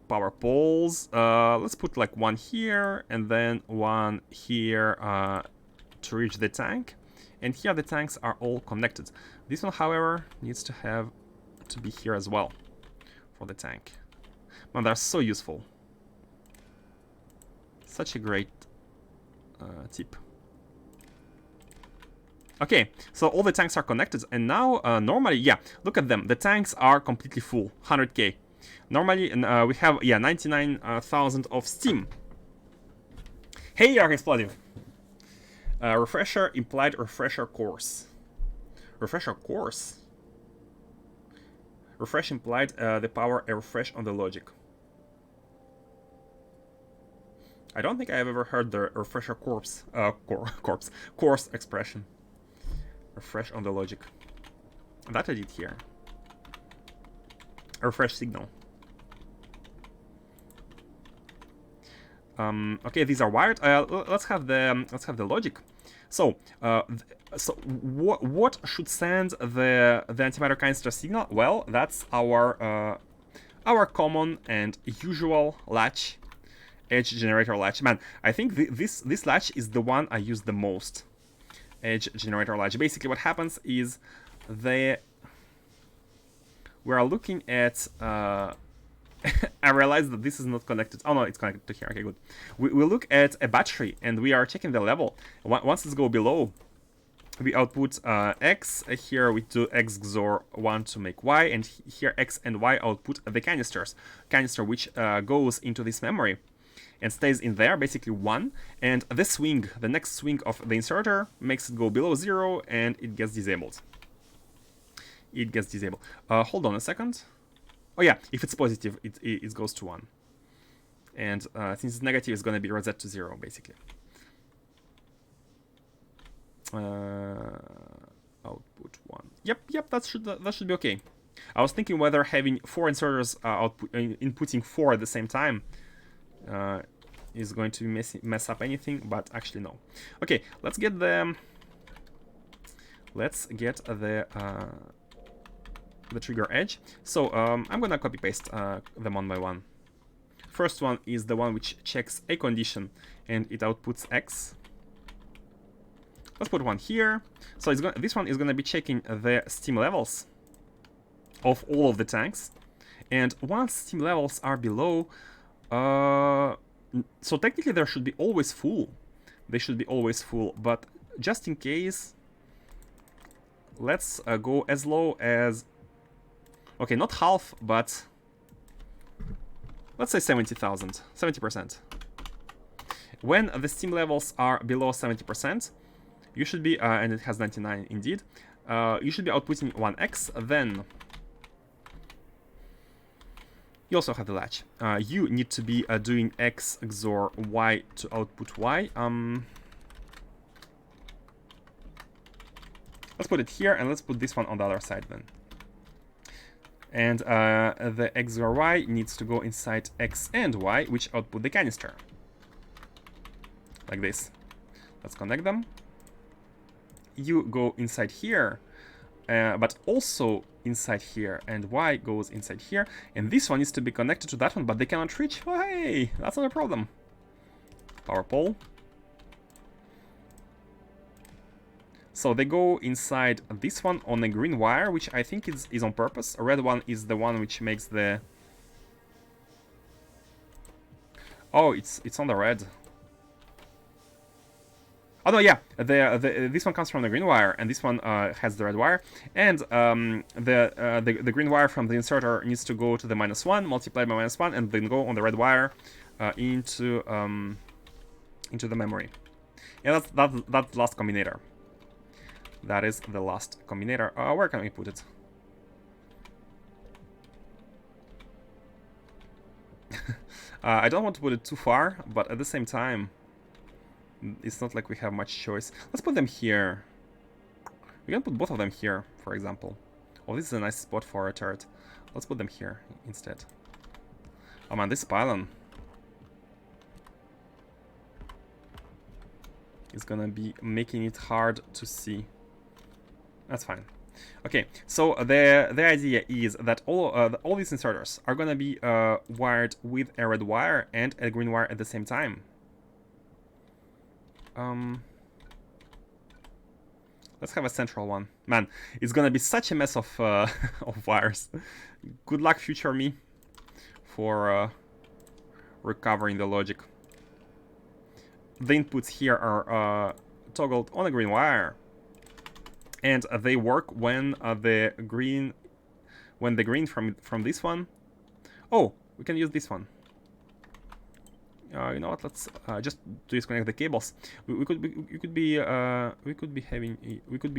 Power poles. Let's put like one here and then one here to reach the tank. And here the tanks are all connected. This one, however, needs to be here as well for the tank. Man, they're so useful. Such a great tip. Okay, so all the tanks are connected, and now normally, yeah, look at them. The tanks are completely full, 100k. Normally, we have 99,000 of steam. Hey, Arc Explosive. Refresher implied refresher course. Refresher course. Refresh implied the power a refresh on the logic. I don't think I've ever heard the refresher course expression. Refresh on the logic. That I did here. A refresh signal. Okay, these are wired. Let's have the logic. So, what should send the antimatter canister signal? Well, that's our common and usual latch, edge generator latch. Man, I think this latch is the one I use the most. Edge generator latch. Basically, what happens is we are looking at. I realized that this is not connected. Oh no, it's connected to here. Okay, good. We look at a battery and we are checking the level. Once it's go below, we output X. Here we do X XOR 1 to make Y, and here X and Y output the canister which goes into this memory and stays in there, basically 1. And the next swing of the inserter makes it go below 0 and it gets disabled. Hold on a second. Oh yeah, if it's positive, it goes to 1. And since it's negative, it's going to be reset to 0, basically. Output 1. Yep, that should be okay. I was thinking whether having 4 inserters inputting 4 at the same time is going to mess up anything, but actually no. Okay, let's get the trigger edge. So I'm gonna copy paste them one by one. First one is the one which checks a condition and it outputs X. Let's put one here. So this one is gonna be checking the steam levels of all of the tanks, and once steam levels are below, so technically they should be always full. But just in case, let's go as low as, okay, not half, but let's say 70%. When the steam levels are below 70%, you should be, and it has 99 indeed, you should be outputting 1x, then you also have the latch. You need to be doing X XOR Y to output Y. Let's put it here, and let's put this one on the other side then. And the X or Y needs to go inside X and Y, which output the canister. Like this. Let's connect them. U go inside here, but also inside here, and Y goes inside here, and this one needs to be connected to that one, but they cannot reach. Oh, hey, that's not a problem. Power pole. So they go inside this one on a green wire, which I think is on purpose. A red one is the one which makes the... Oh, it's on the red. Oh no, yeah, this one comes from the green wire, and this one has the red wire, and the green wire from the inserter needs to go to the -1, multiplied by -1, and then go on the red wire into the memory. And that's the last combinator. That is the last combinator. Where can we put it? I don't want to put it too far, but at the same time, it's not like we have much choice. Let's put them here. We can put both of them here, for example. Oh, this is a nice spot for a turret. Let's put them here instead. Oh man, this pylon is gonna be making it hard to see. That's fine. Okay, so the idea is that all these inserters are gonna be wired with a red wire and a green wire at the same time. Let's have a central one. Man, it's gonna be such a mess of of wires. Good luck, future me, for recovering the logic. The inputs here are toggled on a green wire, and they work when the green from this one. Oh, we can use this one. You know what? Let's just disconnect the cables. We could be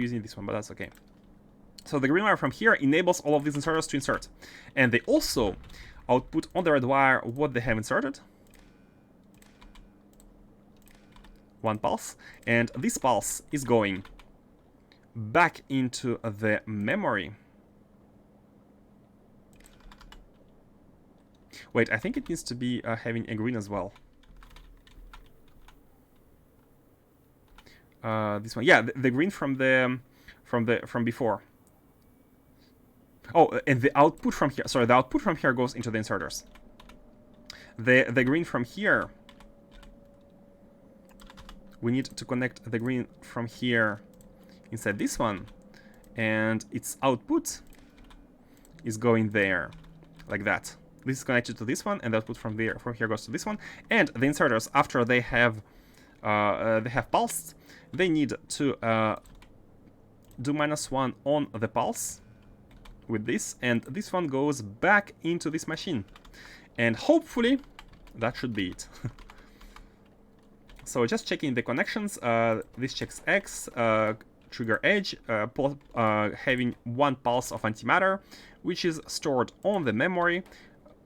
using this one, but that's okay. So the green wire from here enables all of these inserters to insert, and they also output on the red wire what they have inserted. One pulse, and this pulse is going back into the memory. Wait, I think it needs to be having a green as well. This one, yeah, the green from before. Oh, and the output from here. Sorry, the output from here goes into the inserters. The green from here. We need to connect the green from here inside this one, and its output is going there, like that. This is connected to this one, and the output from here goes to this one. And the inserters, after they have pulsed, they need to do -1 on the pulse with this, and this one goes back into this machine. And hopefully, that should be it. So just checking the connections. This checks X, trigger edge, having 1 pulse of antimatter, which is stored on the memory.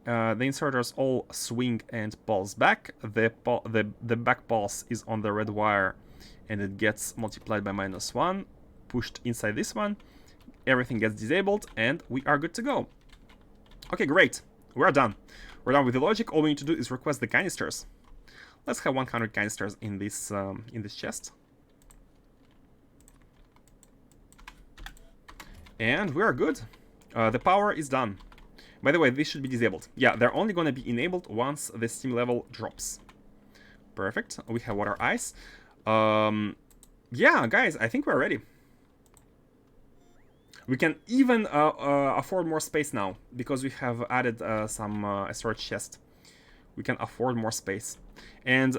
The inserters all swing and pulse back. The back pulse is on the red wire, and it gets multiplied by -1, pushed inside this one. Everything gets disabled, and we are good to go. Okay, great. We're done. We're done with the logic. All we need to do is request the canisters. Let's have 100 canisters in this chest. And we are good. The power is done. By the way, this should be disabled. Yeah, they're only going to be enabled once the steam level drops. Perfect. We have water ice. Yeah, guys, I think we're ready. We can even afford more space now, because we have added some storage chest. We can afford more space. And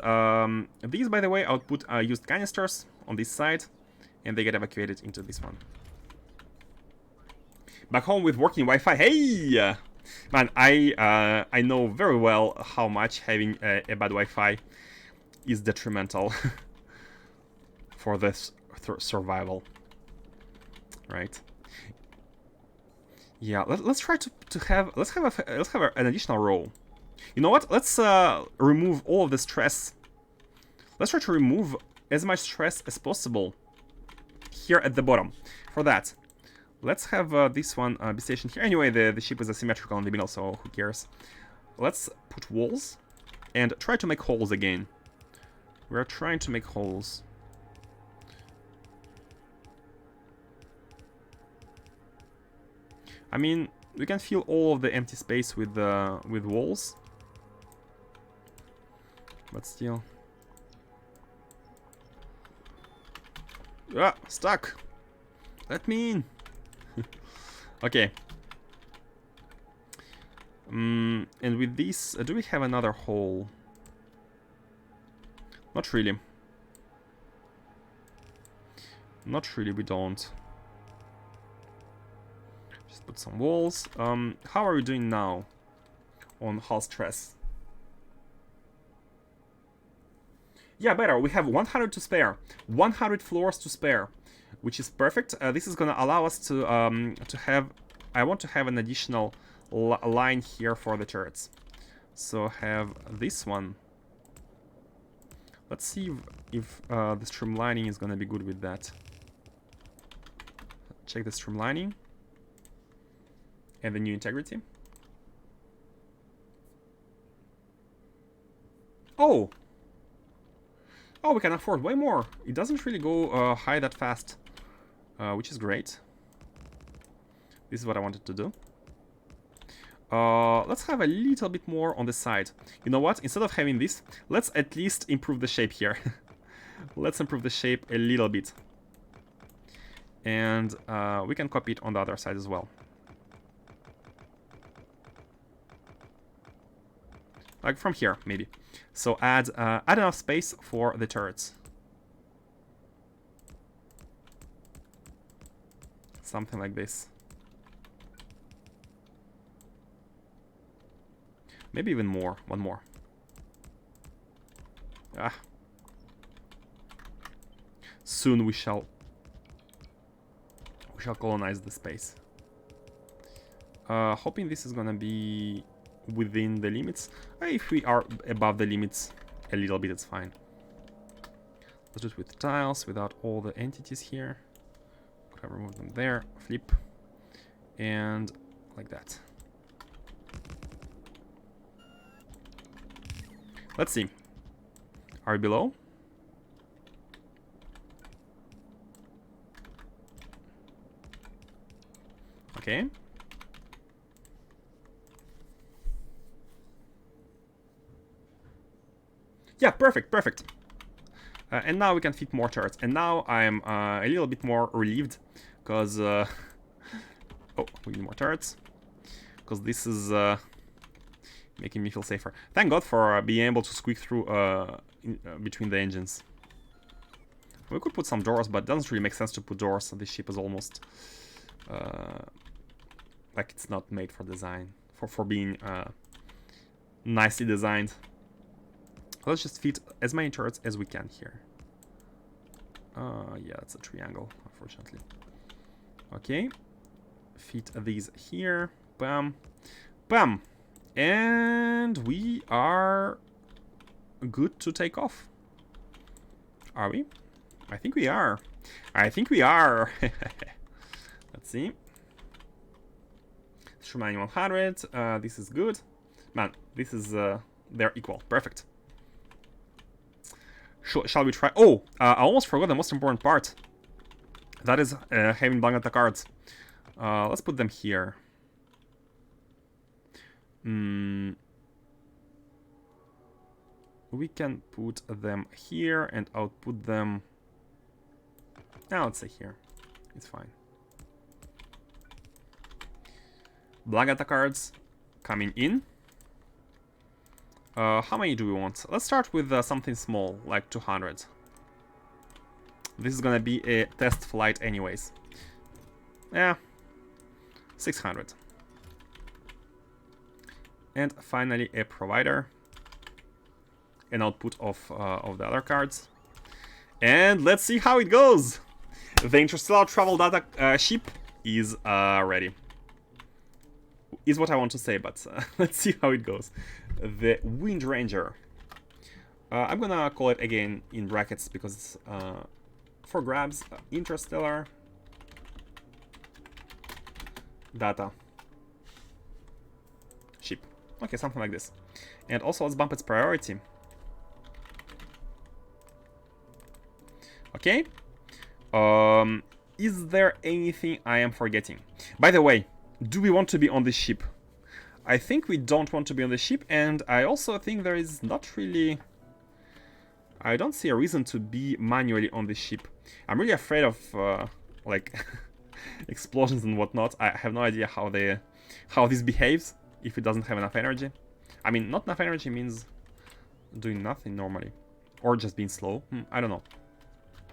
these, by the way, output used canisters on this side, and they get evacuated into this one. Back home with working Wi-Fi. Hey! Man, I know very well how much having a bad Wi-Fi is detrimental for this survival, right? Yeah, let's try to have an additional row. You know what? Let's remove all of the stress. Let's try to remove as much stress as possible here at the bottom. For that, Let's have this one be stationed here. Anyway, the ship is asymmetrical in the middle, so who cares? Let's put walls and try to make holes again. We're trying to make holes. I mean, we can fill all of the empty space with walls, but still. Ah, stuck. Let me in. Okay. And with this, do we have another hole? Not really. Not really, we don't. Just put some walls. How are we doing now on hull stress? Yeah, better. We have 100 to spare. 100 floors to spare, which is perfect. This is gonna allow us to have... I want to have an additional line here for the turrets. So have this one. Let's see if the streamlining is gonna be good with that. Check the streamlining. And the new integrity. Oh! Oh, we can afford way more. It doesn't really go high that fast, which is great. This is what I wanted to do. Let's have a little bit more on the side. You know what? Instead of having this, let's at least improve the shape here. Let's improve the shape a little bit. And we can copy it on the other side as well. Like from here, maybe. So add enough space for the turrets. Something like this. Maybe even more. One more. Ah. Soon we shall colonize the space. Hoping this is gonna be within the limits. If we are above the limits a little bit, it's fine. Let's do it with tiles, without all the entities here. Could have removed them there. Flip. And like that. Let's see. Are we below? Okay. Yeah, perfect, perfect. And now we can fit more turrets. And now I'm a little bit more relieved, because... oh, we need more turrets. Because this is making me feel safer. Thank God for being able to squeak through between the engines. We could put some doors, but it doesn't really make sense to put doors. This ship is almost... like it's not made for design. For being nicely designed. Let's just fit as many turrets as we can here. Yeah, it's a triangle, unfortunately. Okay. Fit these here. Bam. Bam. And we are good to take off. Are we? I think we are. I think we are. Let's see. Streamlining 100. This is good. Man, this is... they're equal. Perfect. Shall we try? Oh, I almost forgot the most important part. That is having blank attack cards. Let's put them here. We can put them here and output them. Now let's say here. It's fine. Blank attack cards coming in. How many do we want? Let's start with something small, like 200. This is gonna be a test flight anyways. Yeah, 600. And finally a provider. An output of the other cards. And let's see how it goes! The Interstellar Travel Data ship is ready. Is what I want to say, but let's see how it goes. The Wind Ranger. I'm gonna call it again in brackets because for grabs, Interstellar Data Ship. Okay, something like this. And also let's bump its priority. Okay. Is there anything I am forgetting? By the way, do we want to be on this ship? I think we don't want to be on the ship, and I also think there is not really... I don't see a reason to be manually on this ship. I'm really afraid of, like, explosions and whatnot. I have no idea how this behaves if it doesn't have enough energy. I mean, not enough energy means doing nothing normally. Or just being slow. I don't know.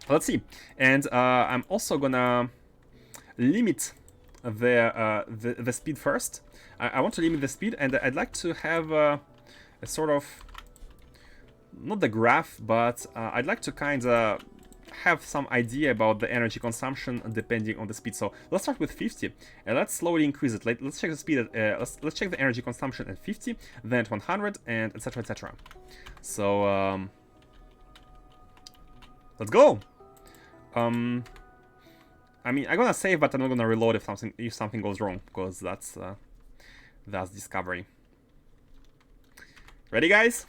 Let's see. And I'm also gonna limit the speed first. I want to limit the speed, and I'd like to have a sort of, not the graph, but I'd like to kind of have some idea about the energy consumption depending on the speed. So let's start with 50 and let's slowly increase it. Let's check the speed at, let's check the energy consumption at 50, then at 100, and etc, etc. So let's go. I mean, I'm gonna save, but I'm not gonna reload if something goes wrong, because that's discovery. Ready, guys?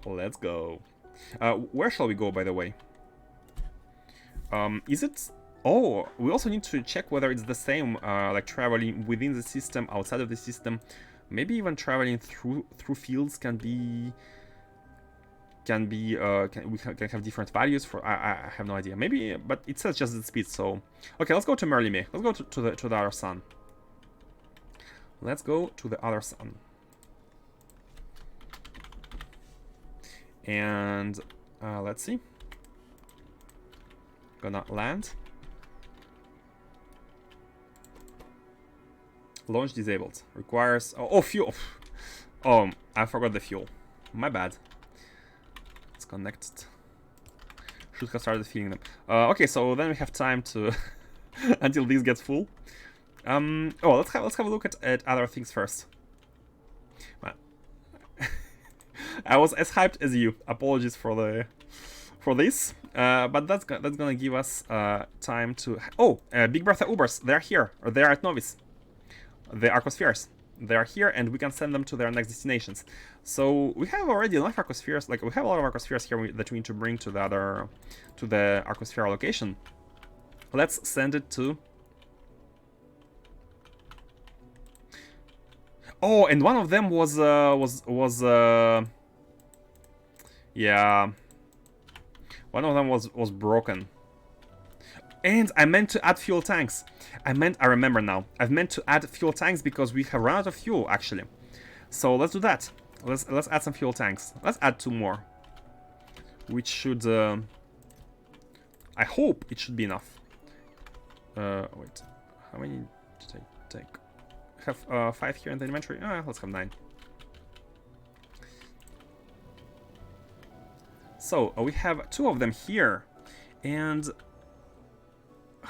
Let's go. Where shall we go, by the way? Is it... Oh, we also need to check whether it's the same, like traveling within the system, outside of the system. Maybe even traveling through fields can have different values for... I have no idea. Maybe, but it says just the speed, so... Okay, let's go to Merlime. Let's go to the other sun. Let's go to the other sun. And let's see. Gonna land. Launch disabled. Requires... Oh, fuel! Oh, I forgot the fuel. My bad. It's connected. Should have started filling them. Okay, so then we have time to... until this gets full. Oh, let's have a look at other things first. I was as hyped as you. Apologies for this, but that's gonna give us time to... Oh, Big Bertha Ubers, they're here, or they're at Novice. The Arcospheres, they are here, and we can send them to their next destinations. So we have already enough Arcospheres, like we have a lot of Arcospheres here that we need to bring to the Arcosphere location. Let's send it to... Oh, and one of them was yeah, one of them was broken. And I meant to add fuel tanks. I remember now. I've meant to add fuel tanks because we have run out of fuel, actually. So let's do that. Let's add some fuel tanks. Let's add 2 more. Which should... I hope it should be enough. Wait. How many did I take? Have 5 here in the inventory. Let's have 9. So we have 2 of them here, and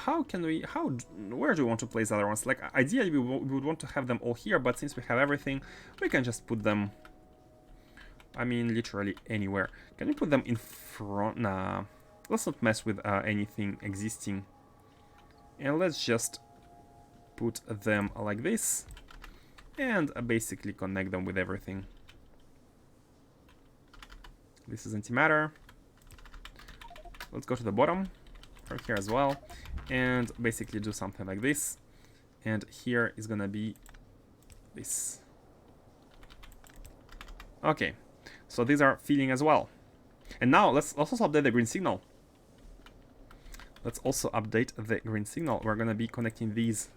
where do we want to place the other ones? Like, ideally we would want to have them all here, but since we have everything, we can just put them, I mean, literally anywhere. Can we put them in front? Nah, let's not mess with anything existing, and let's just put them like this and basically connect them with everything. This is antimatter. Let's go to the bottom from here as well and basically do something like this, and here is gonna be this. Okay, so these are filling as well, and now let's also update the green signal. Let's also update the green signal. We're gonna be connecting these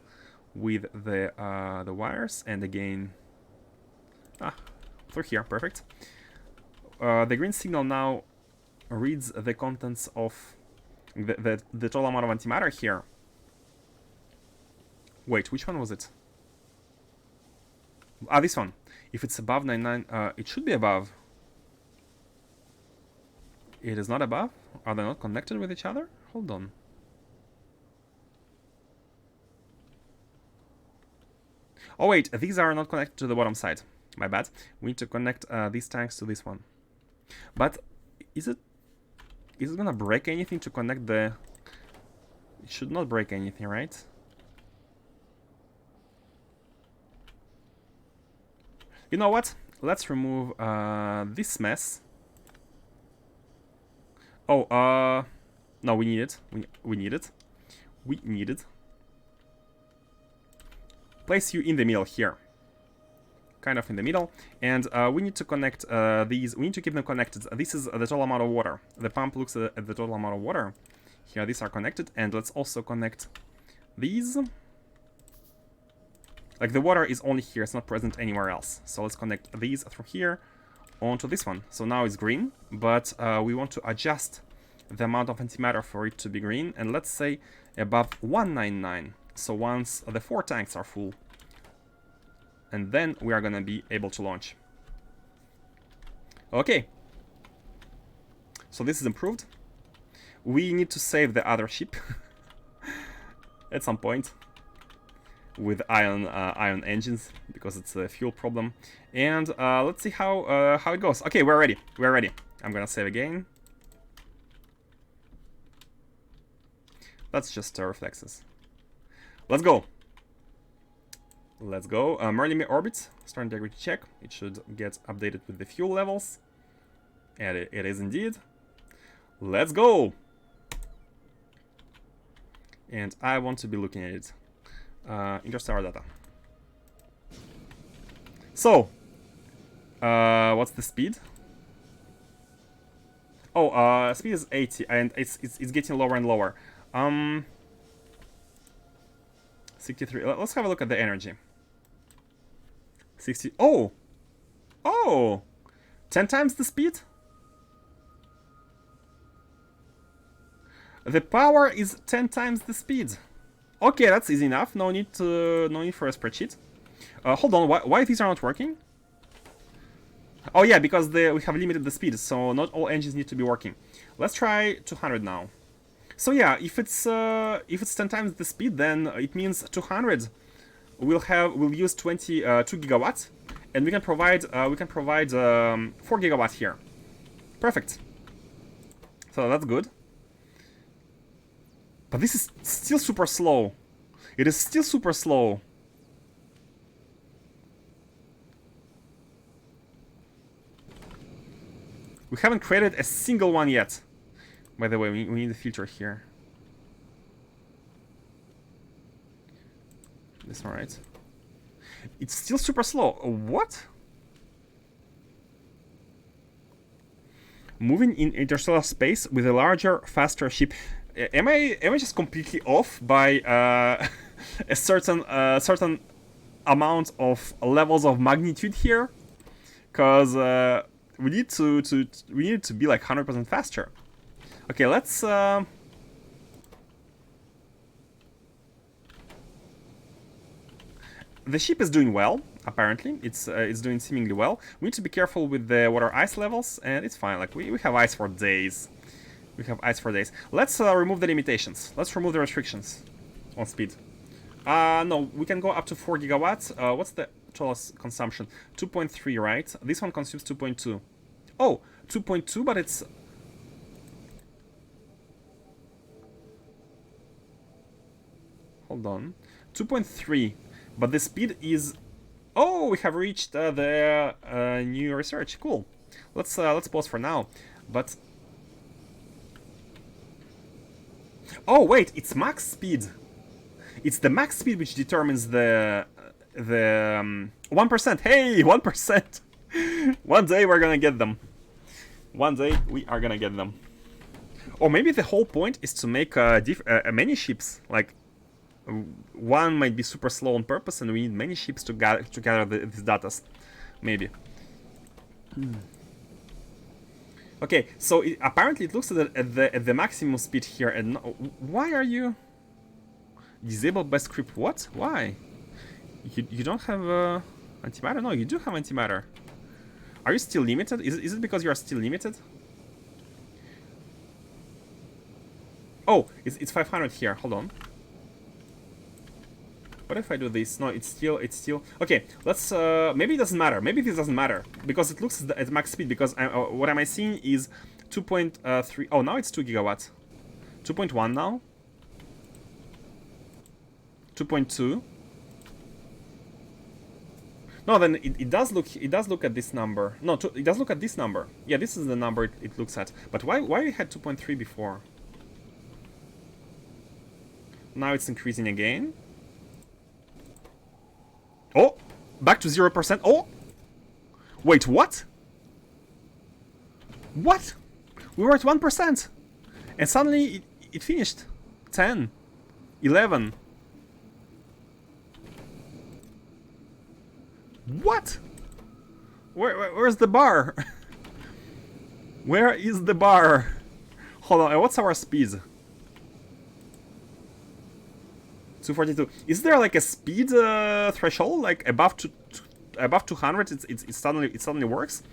with the wires, and again through here. Perfect. The green signal now reads the contents of the total amount of antimatter here. Wait, which one was it? This one. If it's above 99, it should be above. It is not above? Are they not connected with each other? Hold on. Oh wait, these are not connected to the bottom side. My bad. We need to connect these tanks to this one. But is it gonna break anything to connect the... It should not break anything, right? You know what? Let's remove this mess. Oh, no, we need it. We need it. We need it. Place you in the middle here. Kind of in the middle. And we need to connect these. We need to keep them connected. This is the total amount of water. The pump looks at the total amount of water. Here, these are connected. And let's also connect these. Like, the water is only here. It's not present anywhere else. So let's connect these from here onto this one. So now it's green. But we want to adjust the amount of antimatter for it to be green. And let's say above 199. So once the 4 tanks are full. And then we are gonna be able to launch. Okay. So this is improved. We need to save the other ship at some point with ion engines because it's a fuel problem. And let's see how it goes. Okay, we're ready. We're ready. I'm gonna save again. That's just reflexes. Let's go. Let's go. Merlin orbit. Star integrity check. It should get updated with the fuel levels. And it is indeed. Let's go. And I want to be looking at it. Interstellar data. So, what's the speed? Oh, speed is 80, and it's getting lower and lower. 63. Let's have a look at the energy. 60. Oh! Oh! 10 times the speed? The power is 10 times the speed. Okay, that's easy enough. No need for a spreadsheet. Hold on. Why these are not working? Oh yeah, because we have limited the speed, so not all engines need to be working. Let's try 200 now. So yeah, if it's 10 times the speed, then it means 200 we'll use 2 gigawatts, and we can provide 4 gigawatts here. Perfect. So that's good. But this is still super slow. It is still super slow. We haven't created a single one yet. By the way, we need a filter here. This one, right? It's still super slow. What? Moving in interstellar space with a larger, faster ship. Am I just completely off by a certain amount of levels of magnitude here? Because we need to be like 100% faster. Okay, let's. The ship is doing well. Apparently, it's doing seemingly well. We need to be careful with the water ice levels, and it's fine. Like we have ice for days. We have ice for days. Let's remove the limitations. Let's remove the restrictions on speed. No, we can go up to 4 gigawatts. What's the total consumption? 2.3, right? This one consumes 2.2. Oh, 2.2, but it's... Hold on. 2.3, but the speed is... Oh, we have reached the new research. Cool. Let's pause for now. But... Oh, wait, it's max speed. It's the max speed which determines the 1%. Hey, 1%. One day we're gonna get them. One day we are gonna get them. Or maybe the whole point is to make many ships. Like, one might be super slow on purpose, and we need many ships to gather these data. Maybe. Okay, so apparently it looks at the maximum speed here. And no, why are you disabled by script? What? Why? You don't have antimatter? No, you do have antimatter. Are you still limited? Is it because you are still limited? Oh, it's 500 here. Hold on. What if I do this? No, it's still... Okay, let's... maybe it doesn't matter. Maybe this doesn't matter. Because it looks at max speed. Because what am I seeing is 2.3... Oh, now it's 2 gigawatts. 2.1 now. 2.2. No, then it does look at this number. No, it does look at this number. Yeah, this is the number it looks at. But why we had 2.3 before? Now it's increasing again. Oh, back to 0%. Oh, wait, what? What? We were at 1%, and suddenly it finished. 10, 11. What? Where's the bar? Where is the bar? Hold on, what's our speed? 242. Is there like a speed threshold, like above 200? It suddenly works,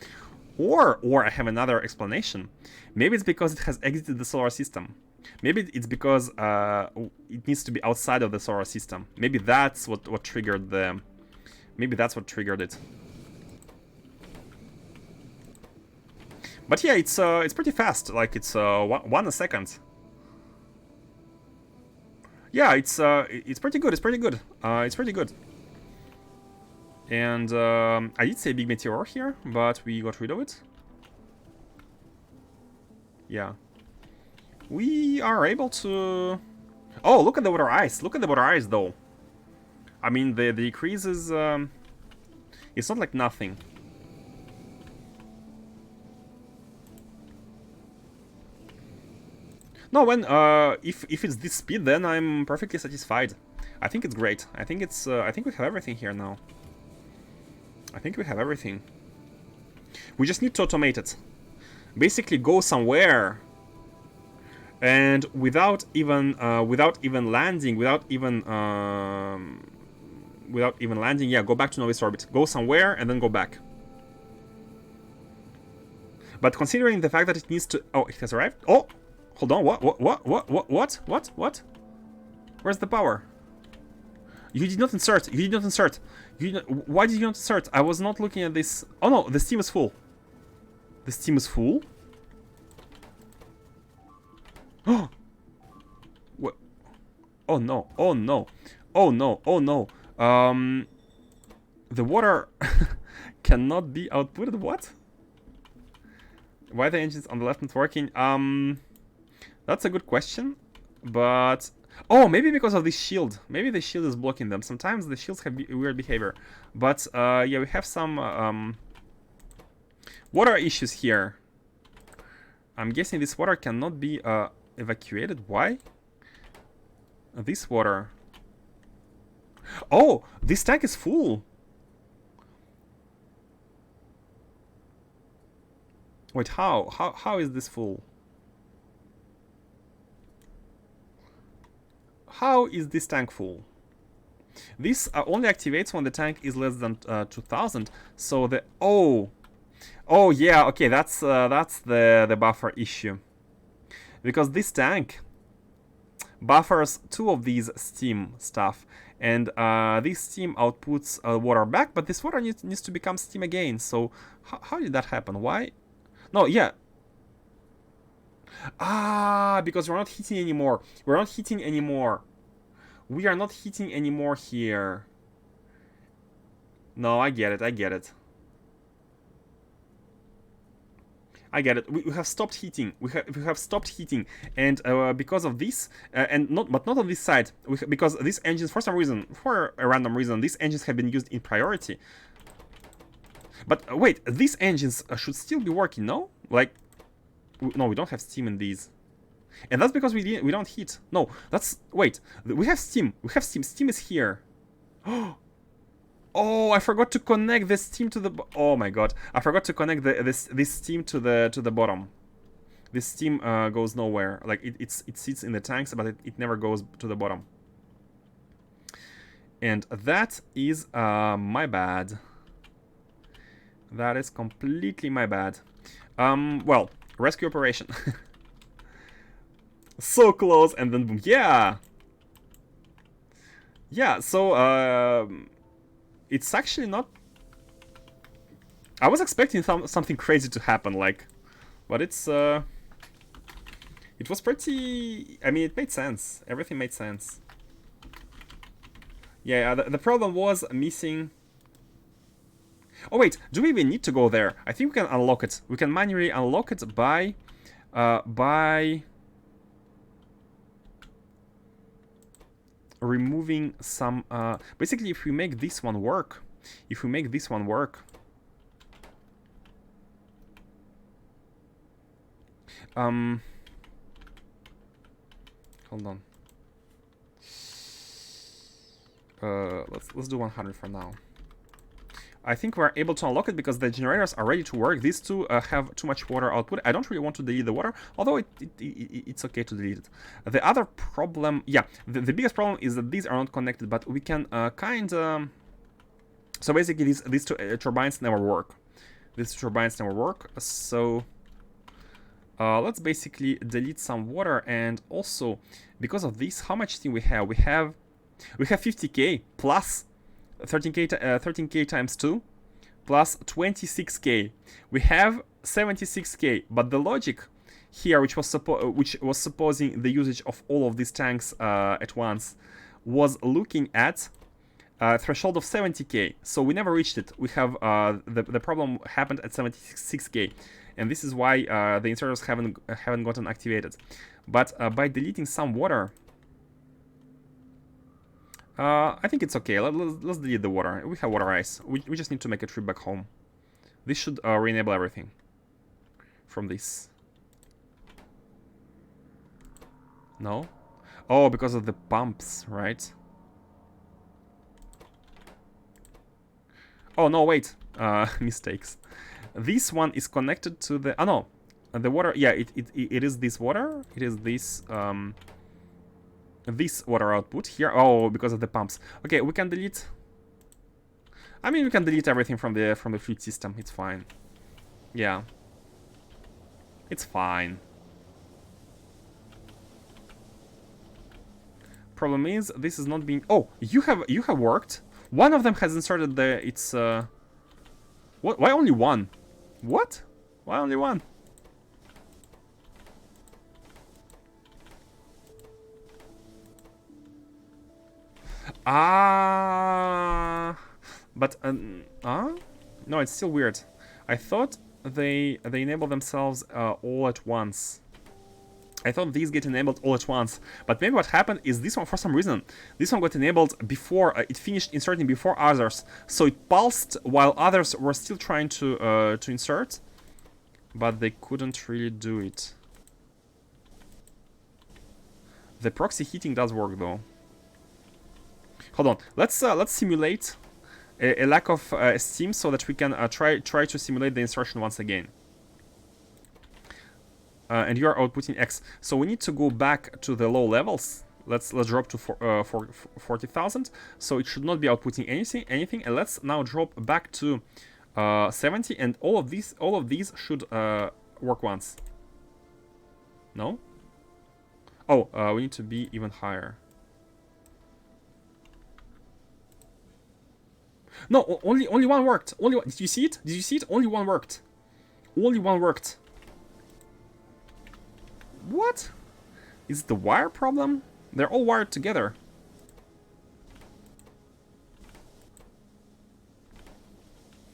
or I have another explanation. Maybe it's because it has exited the solar system. Maybe it's because it needs to be outside of the solar system. Maybe that's what triggered the. Maybe that's what triggered it. But yeah, it's pretty fast. Like it's 1 a second. Yeah, it's pretty good. It's pretty good. It's pretty good. And I did say big meteor here, but we got rid of it. Yeah, we are able to. Oh, look at the water ice. Look at the water ice, though. I mean, the decrease is. It's not like nothing. No, when if it's this speed, then I'm perfectly satisfied. I think it's great. I think it's. I think we have everything here now. I think we have everything. We just need to automate it. Basically, go somewhere, and without even landing, yeah, go back to novice orbit. Go somewhere and then go back. But considering the fact that it needs to, oh, it has arrived. Oh, hold on. What? Where's the power? You did not insert. You did not insert. Why did you not insert? I was not looking at this. Oh no, the steam is full. The steam is full. Oh. What? Oh no. Oh no. Oh no. Oh no. The water cannot be outputted. What? Why the engines on the left not working? That's a good question, but. Oh, maybe because of this shield. Maybe the shield is blocking them. Sometimes the shields have weird behavior. But, yeah, we have some, water issues here. I'm guessing this water cannot be, evacuated. Why? This water. Oh, this tank is full. Wait, how is this full? How is this tank full? This only activates when the tank is less than 2000. So the oh yeah, okay, that's the buffer issue, because this tank buffers 2 of these steam stuff, and this steam outputs water back, but this water needs to become steam again. So how did that happen? Why? No, yeah. Because we're not heating anymore. We're not heating anymore. We are not heating anymore here. No, I get it. I get it. I get it. We have stopped heating. We have stopped heating, and because of this, and not on this side, because these engines, for some reason, for a random reason, these engines have been used in priority. But wait, these engines should still be working, no? Like. No, we don't have steam in these, and that's because we don't heat. No, that's wait. We have steam. We have steam. Steam is here. Oh, I forgot to connect the steam to the. Oh my god, I forgot to connect this steam to the bottom. This steam goes nowhere. Like it sits in the tanks, but it never goes to the bottom. And that is my bad. That is completely my bad. Well. Rescue operation. So close, and then boom. Yeah. Yeah, so it's actually not. I was expecting something crazy to happen, like, but it's it was pretty. I mean, it made sense. Everything made sense. Yeah, the problem was missing. Oh wait, do we even need to go there? I think we can unlock it. We can manually unlock it by removing some. Basically, if we make this one work, hold on. Let's do 100 for now. I think we're able to unlock it because the generators are ready to work. These two have too much water output. I don't really want to delete the water, although it's okay to delete it. The other problem, yeah, the biggest problem is that these are not connected, but we can so basically these two turbines never work. So let's basically delete some water, and also because of this, how much steam we have? We have 50k plus 13k times 2 plus 26k. We have 76k, but the logic here, which was supposing the usage of all of these tanks at once, was looking at threshold of 70k. So we never reached it. We have the problem happened at 76k, and this is why the inserters haven't gotten activated. But by deleting some water, I think it's okay. Let's delete the water. We have water ice. We just need to make a trip back home. This should re-enable everything from this. No? Oh, because of the pumps, right? Oh, no, wait. Mistakes. This one is connected to the... Oh, no. The water... Yeah, it is this water. It is this... this water output here. Oh, because of the pumps. Okay, we can delete... I mean, we can delete everything from the fluid system. It's fine. Yeah. It's fine. Problem is, this is not being... Oh, you have worked. One of them has inserted the... It's... What? Why only one? What? Why only one? But no, it's still weird. I thought they enable themselves all at once. I thought these get enabled all at once, but maybe what happened is this one, for some reason, this one got enabled before it finished inserting before others, so it pulsed while others were still trying to insert, but they couldn't really do it. The proxy heating does work though. Hold on, let's simulate a lack of steam so that we can try to simulate the insertion once again. And you are outputting X, so we need to go back to the low levels. Let's drop to 40,000. So it should not be outputting anything. And let's now drop back to 70, and all of these should work once. No? Oh, we need to be even higher. No, only one worked. Only one. Did you see it? Did you see it? Only one worked. Only one worked. What? Is it the wire problem? They're all wired together.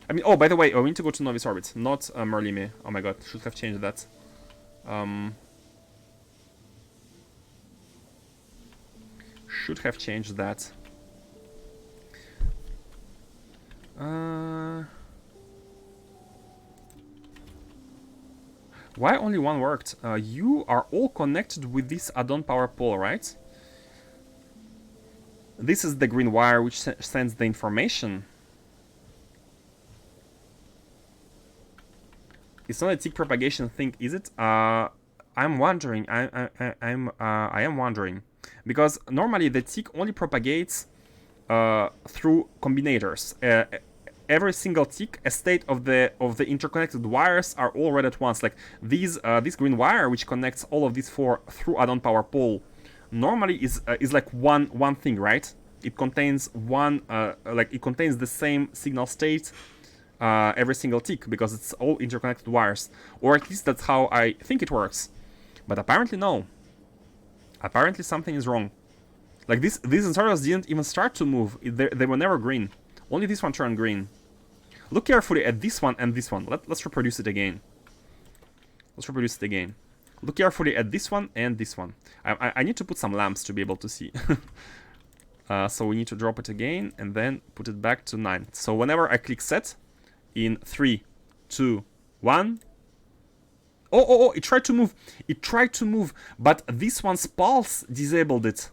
I mean, oh, by the way, we need to go to Novice Orbit, not Merlime. Oh my god, should have changed that. Should have changed that. Why only one worked? You are all connected with this add-on power pole, right? This is the green wire which sends the information. It's not a tick propagation thing, is it? I'm wondering. I am wondering, because normally the tick only propagates through combinators. Every single tick, a state of the interconnected wires are all read at once. Like this green wire, which connects all of these four through add-on power pole, normally is like one thing, right? It contains one it contains the same signal state every single tick, because it's all interconnected wires, or at least that's how I think it works. But apparently no. Apparently something is wrong. Like these inserters didn't even start to move. They were never green. Only this one turned green. Look carefully at this one and this one. Let's reproduce it again. Let's reproduce it again. Look carefully at this one and this one. I need to put some lamps to be able to see. So we need to drop it again and then put it back to 9. So whenever I click set, in 3, 2, 1. Oh, it tried to move. It tried to move, but this one's pulse disabled it.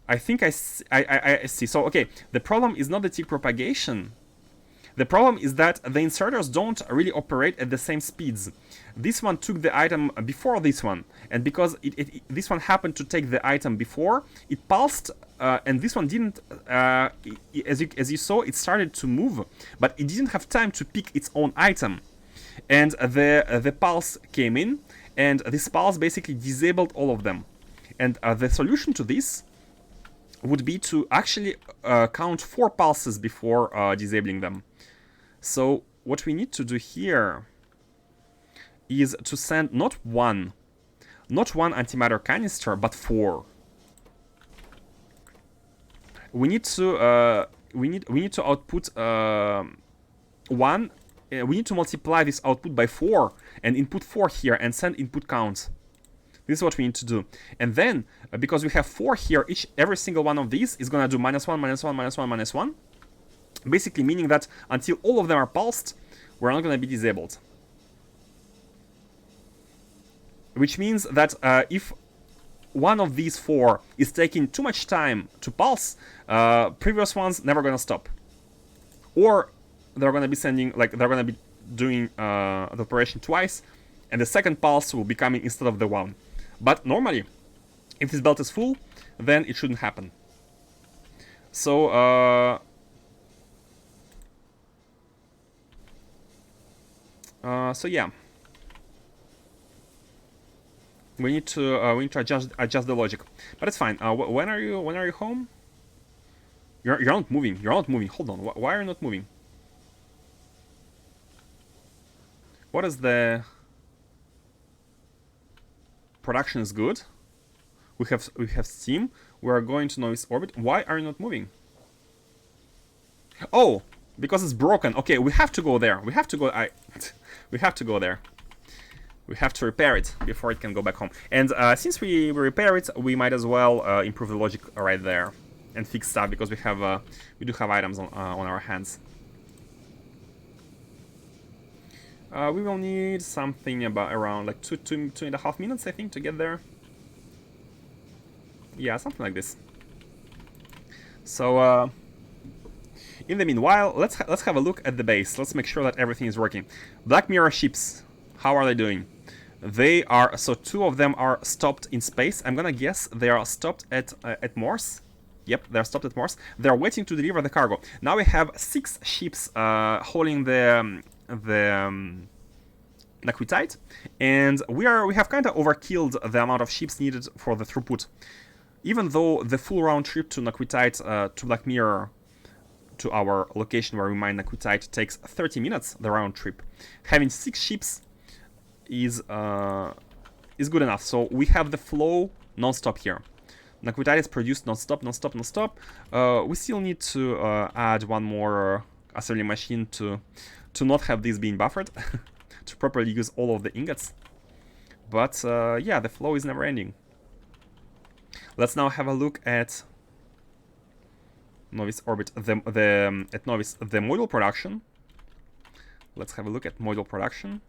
I think I see. So, okay, the problem is not the tick propagation. The problem is that the inserters don't really operate at the same speeds. This one took the item before this one, and because this one happened to take the item before, it pulsed, and this one didn't. As you saw, it started to move, but it didn't have time to pick its own item. And the pulse came in, and this pulse basically disabled all of them. And the solution to this would be to actually count 4 pulses before disabling them. So what we need to do here is to send not one antimatter canister, but 4. We need to output 1. We need to multiply this output by 4 and input 4 here and send input count. This is what we need to do. And then, because we have 4 here, every single one of these is gonna do -1, -1, -1, -1. Basically meaning that until all of them are pulsed, we're not gonna be disabled. Which means that if one of these 4 is taking too much time to pulse, previous ones never gonna stop. Or they're gonna be sending, like, they're gonna be doing the operation twice, and the second pulse will be coming instead of the one. But normally, if this belt is full, then it shouldn't happen. So so yeah, we need to adjust the logic, but it's fine. When are you home? You're not moving. You're not moving. Hold on. Why are you not moving? What is the production is good. We have steam. We are going to noise orbit. Why are you not moving? Oh, because it's broken. Okay, we have to go there. We have to go. We have to go there. We have to repair it before it can go back home. And since we repair it, we might as well improve the logic right there and fix stuff, because we do have items on our hands. We will need something about around like 2.5 minutes, I think, to get there. Yeah, something like this. So in the meanwhile, let's have a look at the base. Let's make sure that everything is working. Black Mirror ships, how are they doing? They are, so 2 of them are stopped in space. I'm gonna guess they are stopped at Morse. Yep, they're stopped at Morse. They're waiting to deliver the cargo. Now we have 6 ships hauling the Naquitite, and we have kind of overkilled the amount of ships needed for the throughput. Even though the full round trip to Naquitite, to Black Mirror, to our location where we mine Naquitite, takes 30 minutes, the round trip. Having 6 ships is good enough. So we have the flow non-stop here. Naquitite is produced non-stop, non-stop, non-stop. We still need to add one more assembly machine to not have this being buffered, to properly use all of the ingots. But yeah, the flow is never ending. Let's now have a look at Novice Orbit, at Novice, the module production. Let's have a look at module production.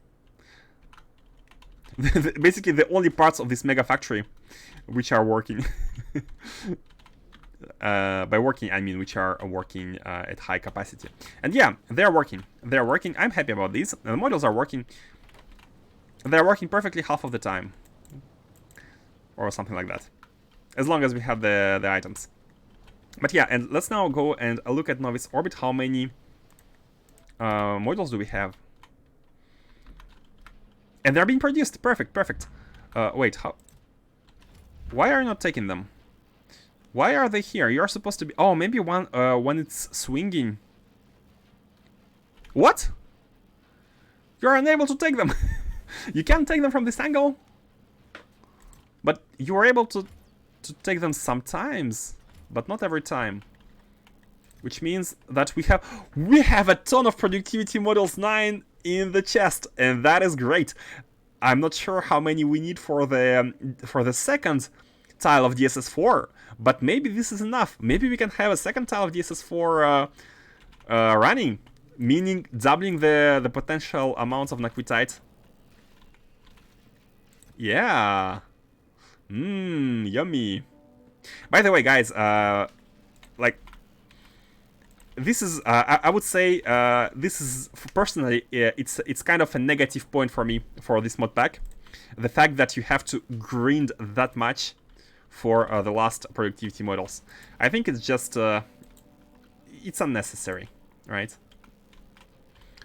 Basically the only parts of this mega factory which are working. By working, I mean which are working at high capacity. And yeah, they're working. They're working. I'm happy about these. The modules are working. They're working perfectly half of the time. Or something like that. As long as we have the items. But yeah, and let's now go and look at Novice Orbit. How many modules do we have? And they're being produced. Perfect, perfect. Wait, how? Why are you not taking them? Why are they here? You're supposed to be... Oh, maybe one when it's swinging. What? You're unable to take them. You can't take them from this angle. But you were able to take them sometimes. But not every time. which means that we have a ton of productivity models 9 in the chest, and that is great. I'm not sure how many we need for the second tile of DSS4, but maybe this is enough. Maybe we can have a second tile of DSS4 running, meaning doubling the potential amounts of naquitite. Yeah. Yummy. By the way, guys, like, this is, I would say, this is, personally, it's kind of a negative point for me for this mod pack. The fact that you have to grind that much for the last productivity models. I think it's just, it's unnecessary, right?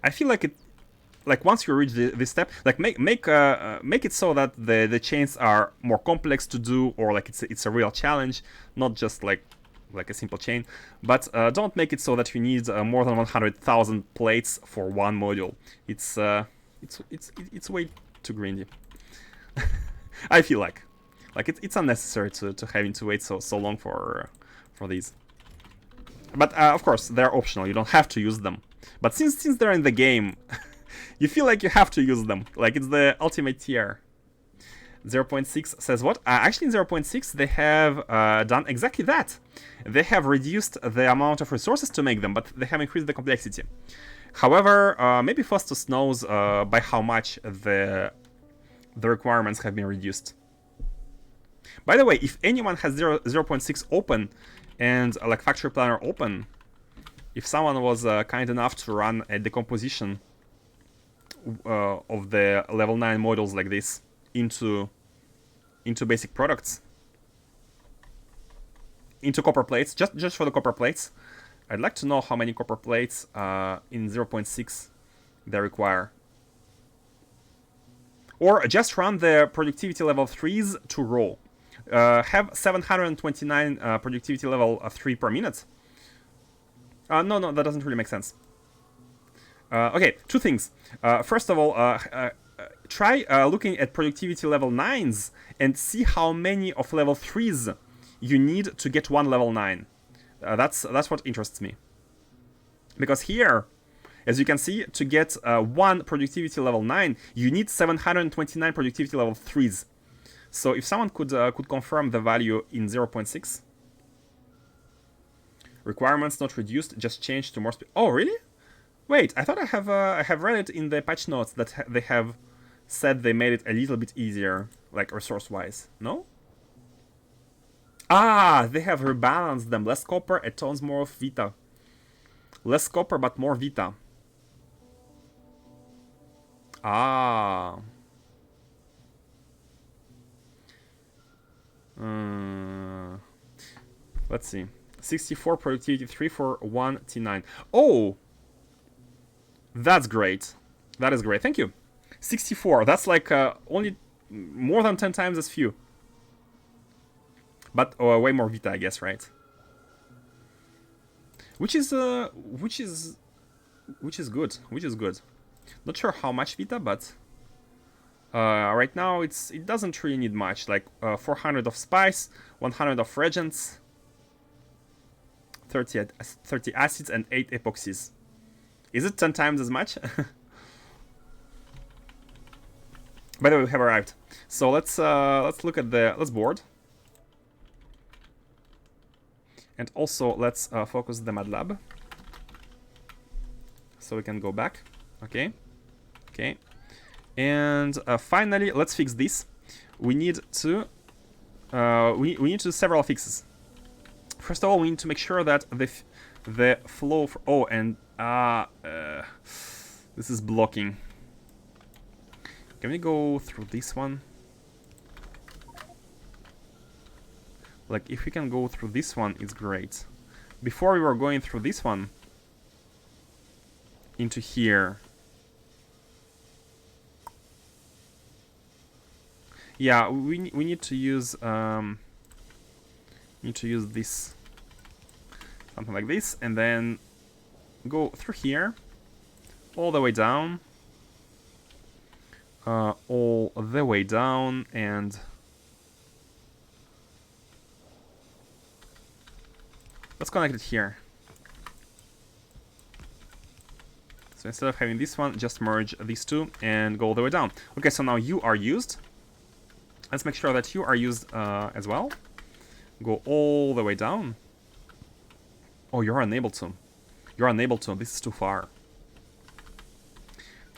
I feel like once you reach this step, like make it so that the chains are more complex to do, or like it's a real challenge, not just like a simple chain. But don't make it so that you need more than 100,000 plates for one module. It's way too grindy. I feel like it's unnecessary to having to wait so long for these. But of course they're optional. You don't have to use them. But since they're in the game, you feel like you have to use them. Like it's the ultimate tier. 0.6 says what? Actually in 0.6 they have done exactly that. They have reduced the amount of resources to make them, but they have increased the complexity. However, maybe Faustus knows by how much the requirements have been reduced. By the way, if anyone has 0.6 open and like Factory Planner open, if someone was kind enough to run a decomposition of the level 9 models like this into basic products, into copper plates, just for the copper plates, I'd like to know how many copper plates in 0.6 they require. Or just run the productivity level 3s to raw. Have 729 productivity level 3 per minute. No, that doesn't really make sense. Okay, two things. First of all, try looking at productivity level 9s and see how many of level 3s you need to get one level 9. That's what interests me. Because here, as you can see, to get one productivity level 9, you need 729 productivity level 3s. So if someone could confirm the value in 0.6. Requirements not reduced, just changed to more speed. Oh, really? Wait, I thought I have read it in the patch notes that they have said they made it a little bit easier, like resource-wise. No? Ah, they have rebalanced them. Less copper, a tons more of Vita. Less copper, but more Vita. Ah. Let's see. 64 productivity 3 for 1 T9. Oh! That's great. That is great. Thank you. 64. That's like only more than 10 times as few. But way more Vita, I guess, right? Which is good. Which is good. Not sure how much Vita, but right now it doesn't really need much. Like 400 of spice, 100 of regents, 30 acids, and 8 epoxies. Is it 10 times as much? By the way, we have arrived. So let's look at let's board. And also let's focus the Mad Lab. So we can go back. Okay. Okay. And finally, let's fix this. We need to we need to do several fixes. First of all, we need to make sure that the flow for, oh, and this is blocking. Can we go through this one? Like, if we can go through this one, it's great. Before we were going through this one into here. Yeah, we need to use this, something like this, and then go through here, all the way down, all the way down, and let's connect it here. So instead of having this one, just merge these two and go all the way down. Okay, so now you are used. Let's make sure that you are used as well. Go all the way down. Oh, you're unable to. You're unable to. This is too far.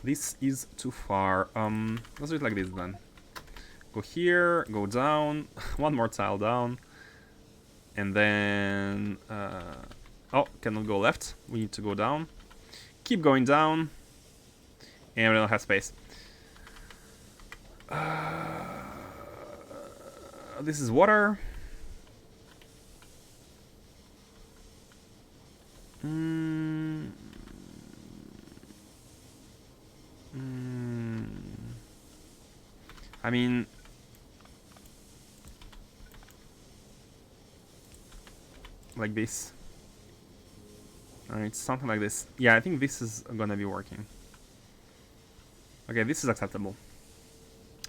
This is too far. Let's do it like this then. Go here, go down, one more tile down. And then... oh, cannot go left. We need to go down. Keep going down. And we don't have space. This is water. I mean... like this. Alright, something like this. Yeah, I think this is gonna be working. Okay, this is acceptable.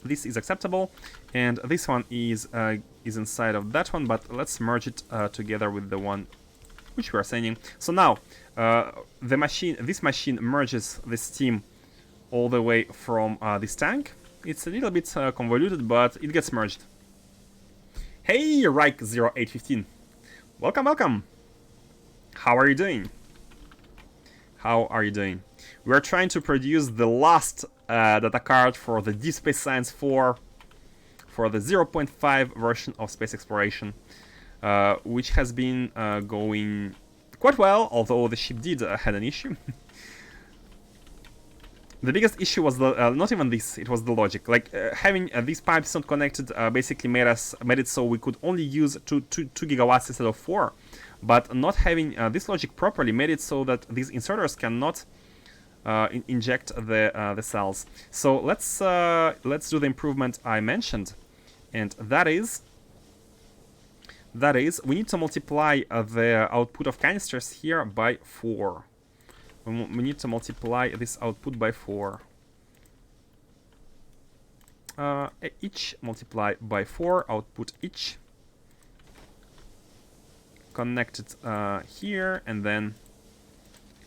This is acceptable, and this one is inside of that one, but let's merge it together with the one which we are sending. So now, this machine merges the steam all the way from this tank. It's a little bit convoluted, but it gets merged. Hey, Reich0815. Welcome, welcome. How are you doing? How are you doing? We are trying to produce the last data card for the Deep Space Science 4 for the 0.5 version of space exploration, which has been going quite well, although the ship did had an issue. The biggest issue was the not even this; it was the logic. Like having these pipes not connected basically made it so we could only use 2 gigawatts instead of 4. But not having this logic properly made it so that these inserters cannot inject the cells. So let's do the improvement I mentioned, and that is we need to multiply the output of canisters here by 4. We need to multiply this output by 4. Each multiply by 4, output each. Connect it here, and then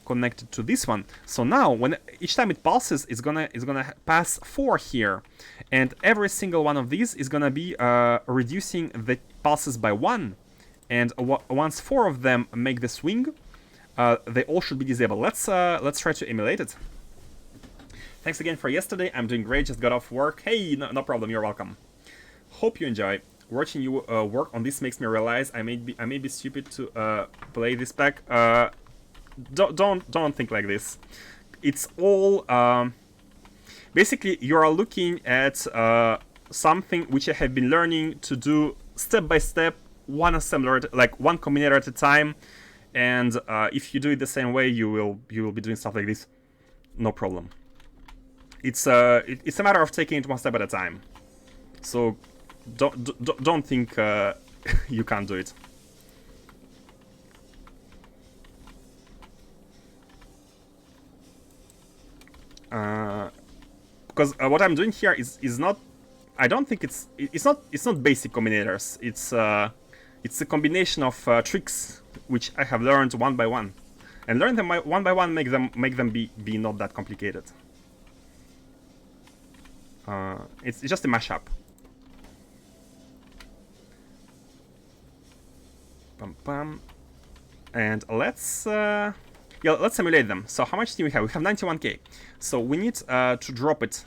connect it to this one. So now, when each time it pulses, it's gonna pass 4 here, and every single one of these is gonna be reducing the pulses by 1. And once 4 of them make the swing, they all should be disabled. Let's try to emulate it. Thanks again for yesterday. I'm doing great. Just got off work. Hey, no problem. You're welcome. Hope you enjoy. Watching you work on this makes me realize I may be stupid to play this pack. Don't think like this. It's all basically you are looking at something which I have been learning to do step by step, one assembler, like one combinator at a time. And if you do it the same way, you will be doing stuff like this, no problem. It's a matter of taking it one step at a time. So don't think you can't do it. Because what I'm doing here is not. I don't think it's not basic combinators. It's a combination of tricks which I have learned one by one, and learn them one by one make them be not that complicated. It's just a mashup. Pam pam, and let's simulate them. So how much do we have? We have 91k. So we need to drop it.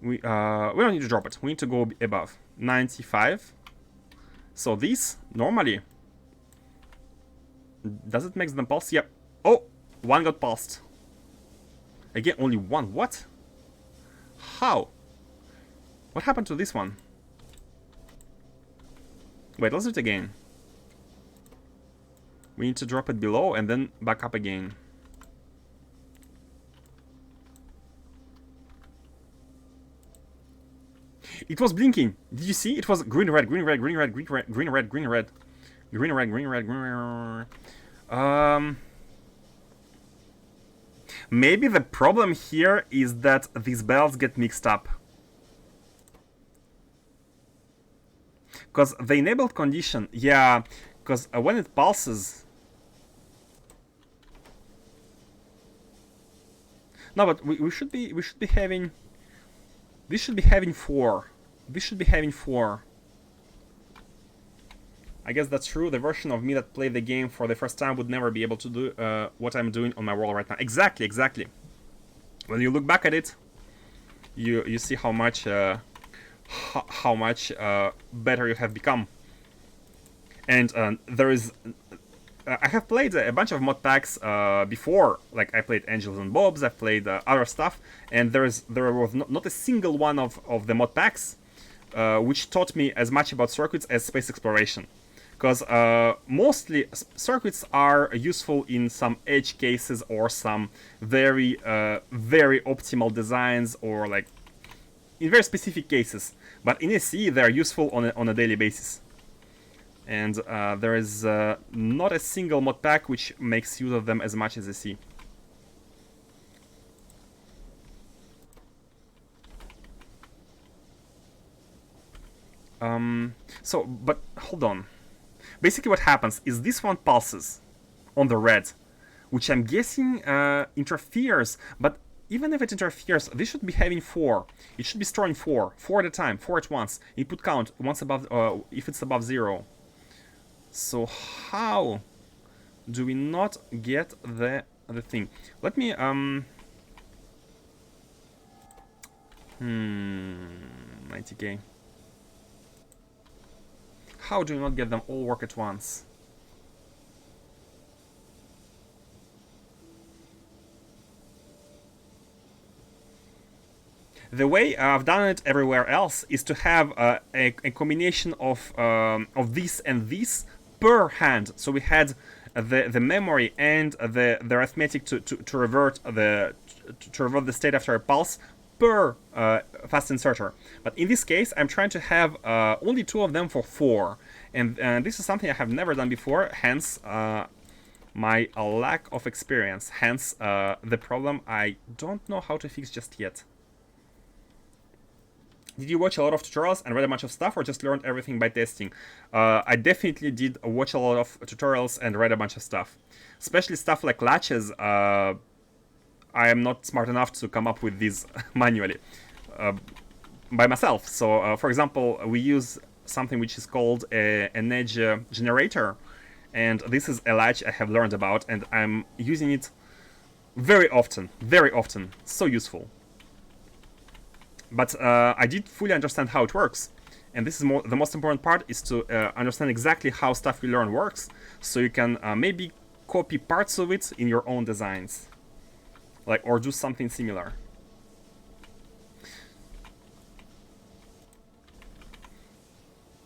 We don't need to drop it. We need to go above 95. So these normally. Does it make them pulse? Yep. Oh, one got pulsed. Again, only one. What? How? What happened to this one? Wait, let's do it again. We need to drop it below and then back up again. It was blinking. Did you see? It was green, red, green, red, green, red, green, red, green, red, green, red. Green, red, green, red, green, red. Maybe the problem here is that these bells get mixed up. Because the enabled condition, yeah, because when it pulses... No, but we should be having. This should be having 4. This should be having 4. I guess that's true. The version of me that played the game for the first time would never be able to do what I'm doing on my wall right now. Exactly, exactly. When you look back at it, you see how much better you have become. And there is. I have played a bunch of mod packs before. Like I played Angels and Bobs. I've played other stuff, and there was not a single one of the mod packs which taught me as much about circuits as space exploration. Because mostly circuits are useful in some edge cases or some very very optimal designs, or like in very specific cases. But in SE, they are useful on a daily basis. And there is not a single mod pack which makes use of them as much as SE. But hold on. Basically what happens is this one pulses on the red, which I'm guessing interferes, but even if it interferes, this should be having 4. It should be storing 4 at a time, 4 at once. Input count once above, if it's above 0. So how do we not get the thing? Let me 90k. How do you not get them all work at once? The way I've done it everywhere else is to have a combination of this and this per hand. So we had the memory and the arithmetic to revert the state after a pulse per fast inserter. But in this case, I'm trying to have only 2 of them for 4, and this is something I have never done before. Hence my lack of experience. Hence the problem I don't know how to fix just yet. Did you watch a lot of tutorials and read a bunch of stuff, or just learned everything by testing? I definitely did watch a lot of tutorials and read a bunch of stuff. Especially stuff like latches. I am not smart enough to come up with these manually by myself. So, for example, we use something which is called an edge generator. And this is a latch I have learned about, and I'm using it very often. Very often. So useful. But I did fully understand how it works, and this is the most important part, is to understand exactly how stuff you learn works, so you can maybe copy parts of it in your own designs, like, or do something similar.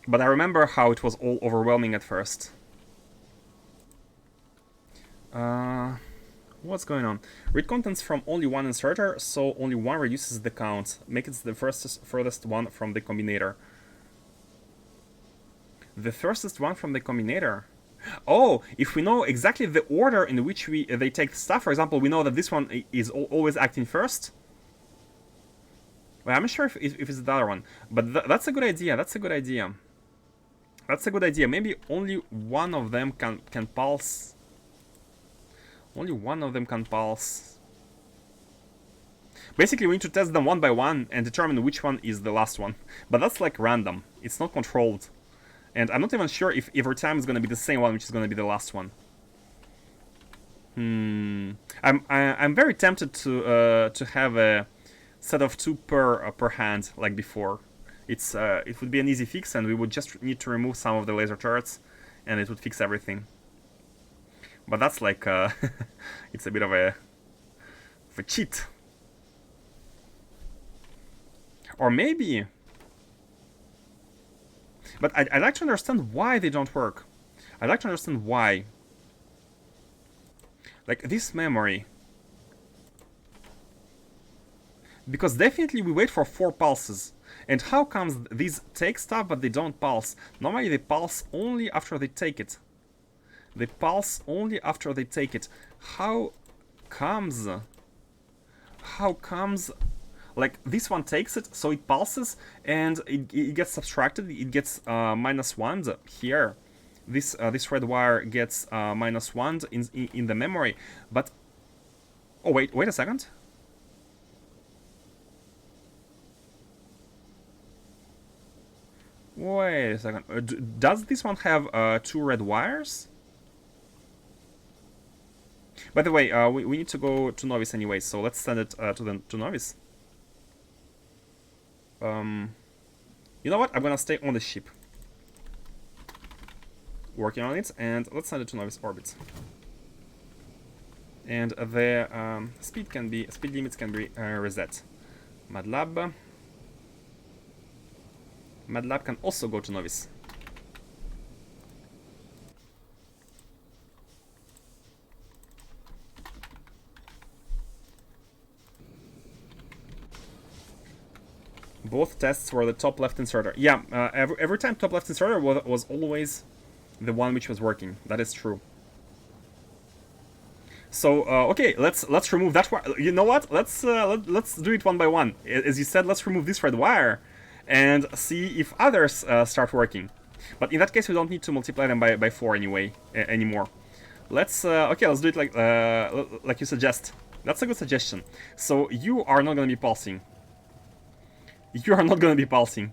But I remember how it was all overwhelming at first. What's going on? Read contents from only one inserter, so only one reduces the count. Make it the furthest one from the combinator. The furthest one from the combinator? Oh, if we know exactly the order in which they take stuff, for example, we know that this one is always acting first. Well, I'm not sure if it's the other one, but that's a good idea. That's a good idea. That's a good idea. Maybe only one of them can pulse. Only one of them can pulse. Basically, we need to test them one by one and determine which one is the last one. But that's like random. It's not controlled. And I'm not even sure if every time it's going to be the same one which is going to be the last one. I'm very tempted to have a set of 2 per hand like before. It would be an easy fix, and we would just need to remove some of the laser turrets, and it would fix everything. But that's like, it's a bit of a cheat. Or maybe... But I'd like to understand why they don't work. I'd like to understand why. Like, this memory. Because definitely we wait for 4 pulses. And how comes these take stuff but they don't pulse? Normally they pulse only after they take it. They pulse only after they take it. How comes? Like, this one takes it, so it pulses, and it gets subtracted. It gets -1 here. This red wire gets -1 in the memory. But oh, wait a second. Wait a second. Does this one have 2 red wires? By the way, we need to go to Novice anyway, so let's send it to Novice. You know what? I'm gonna stay on the ship, working on it, and let's send it to Novice orbit. And the speed limits can be reset. MATLAB can also go to Novice. Both tests were the top left inserter. Yeah, every time top left inserter was always the one which was working. That is true. So okay, let's remove that wire. You know what? Let's do it one by one. As you said, let's remove this red wire and see if others start working. But in that case, we don't need to multiply them by 4 anyway anymore. Let's okay, let's do it like you suggest. That's a good suggestion. So you are not going to be pulsing. You are not going to be pulsing.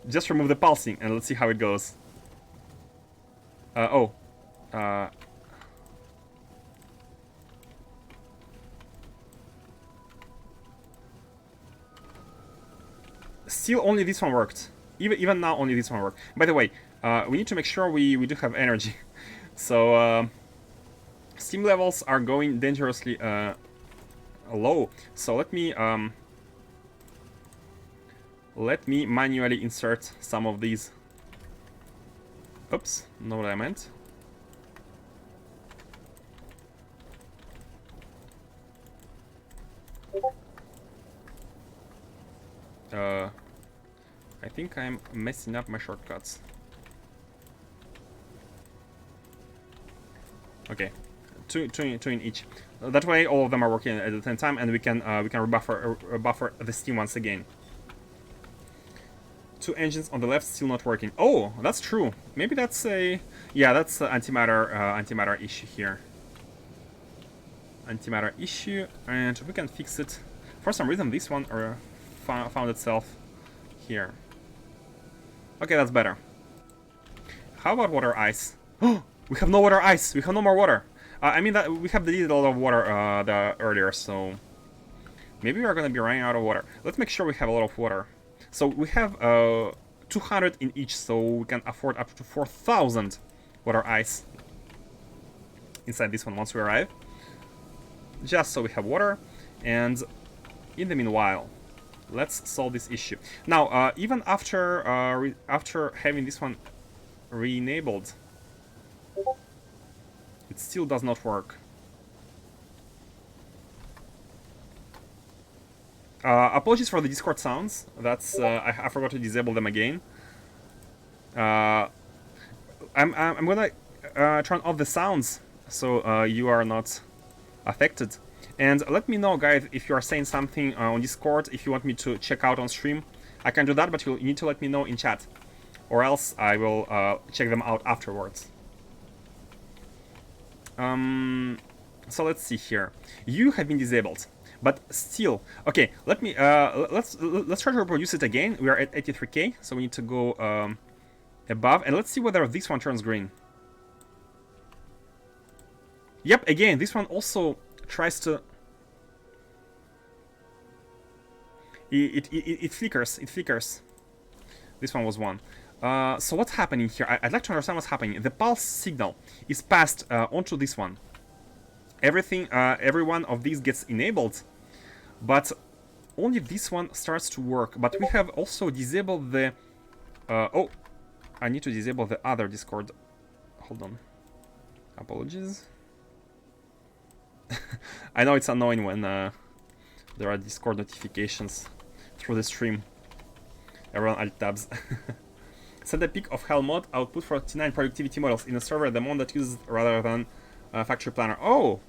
Just remove the pulsing and let's see how it goes. Still only this one worked. Even now only this one worked. By the way, we need to make sure we do have energy. So steam levels are going dangerously low. So let me manually insert some of these. Oops, not what I meant. I think I'm messing up my shortcuts. Okay, two in each. That way, all of them are working at the same time, and we can buffer the steam once again. 2 engines on the left still not working. Oh, that's true. Maybe that's a that's an antimatter issue here. Antimatter issue, and we can fix it. For some reason, this one found itself here. Okay, that's better. How about water ice? Oh, we have no water ice. We have no more water. I mean that we have deleted a lot of water earlier, so maybe we are gonna be running out of water. Let's make sure we have a lot of water. So we have 200 in each, so we can afford up to 4,000 water ice inside this one once we arrive. Just so we have water, and in the meanwhile, let's solve this issue. Now, even after having this one re-enabled, it still does not work. Apologies for the Discord sounds. That's I forgot to disable them again. I'm gonna turn off the sounds so you are not affected. And let me know, guys, if you are saying something on Discord. If you want me to check out on stream, I can do that, but you need to let me know in chat, or else I will check them out afterwards. So let's see here. You have been disabled. But still, okay. Let me let's try to reproduce it again. We are at 83k, so we need to go above, and let's see whether this one turns green. Yep, again, this one also tries to. It flickers. It flickers. This one was one. So what's happening here? I'd like to understand what's happening. The pulse signal is passed onto this one. Every one of these gets enabled, but only this one starts to work. But we have also disabled the. Oh, I need to disable the other Discord. Hold on. Apologies. I know it's annoying when there are Discord notifications through the stream. Everyone alt tabs. Set a peak of hell mod output for T9 productivity models in a server the mod that uses rather than factory planner. Oh,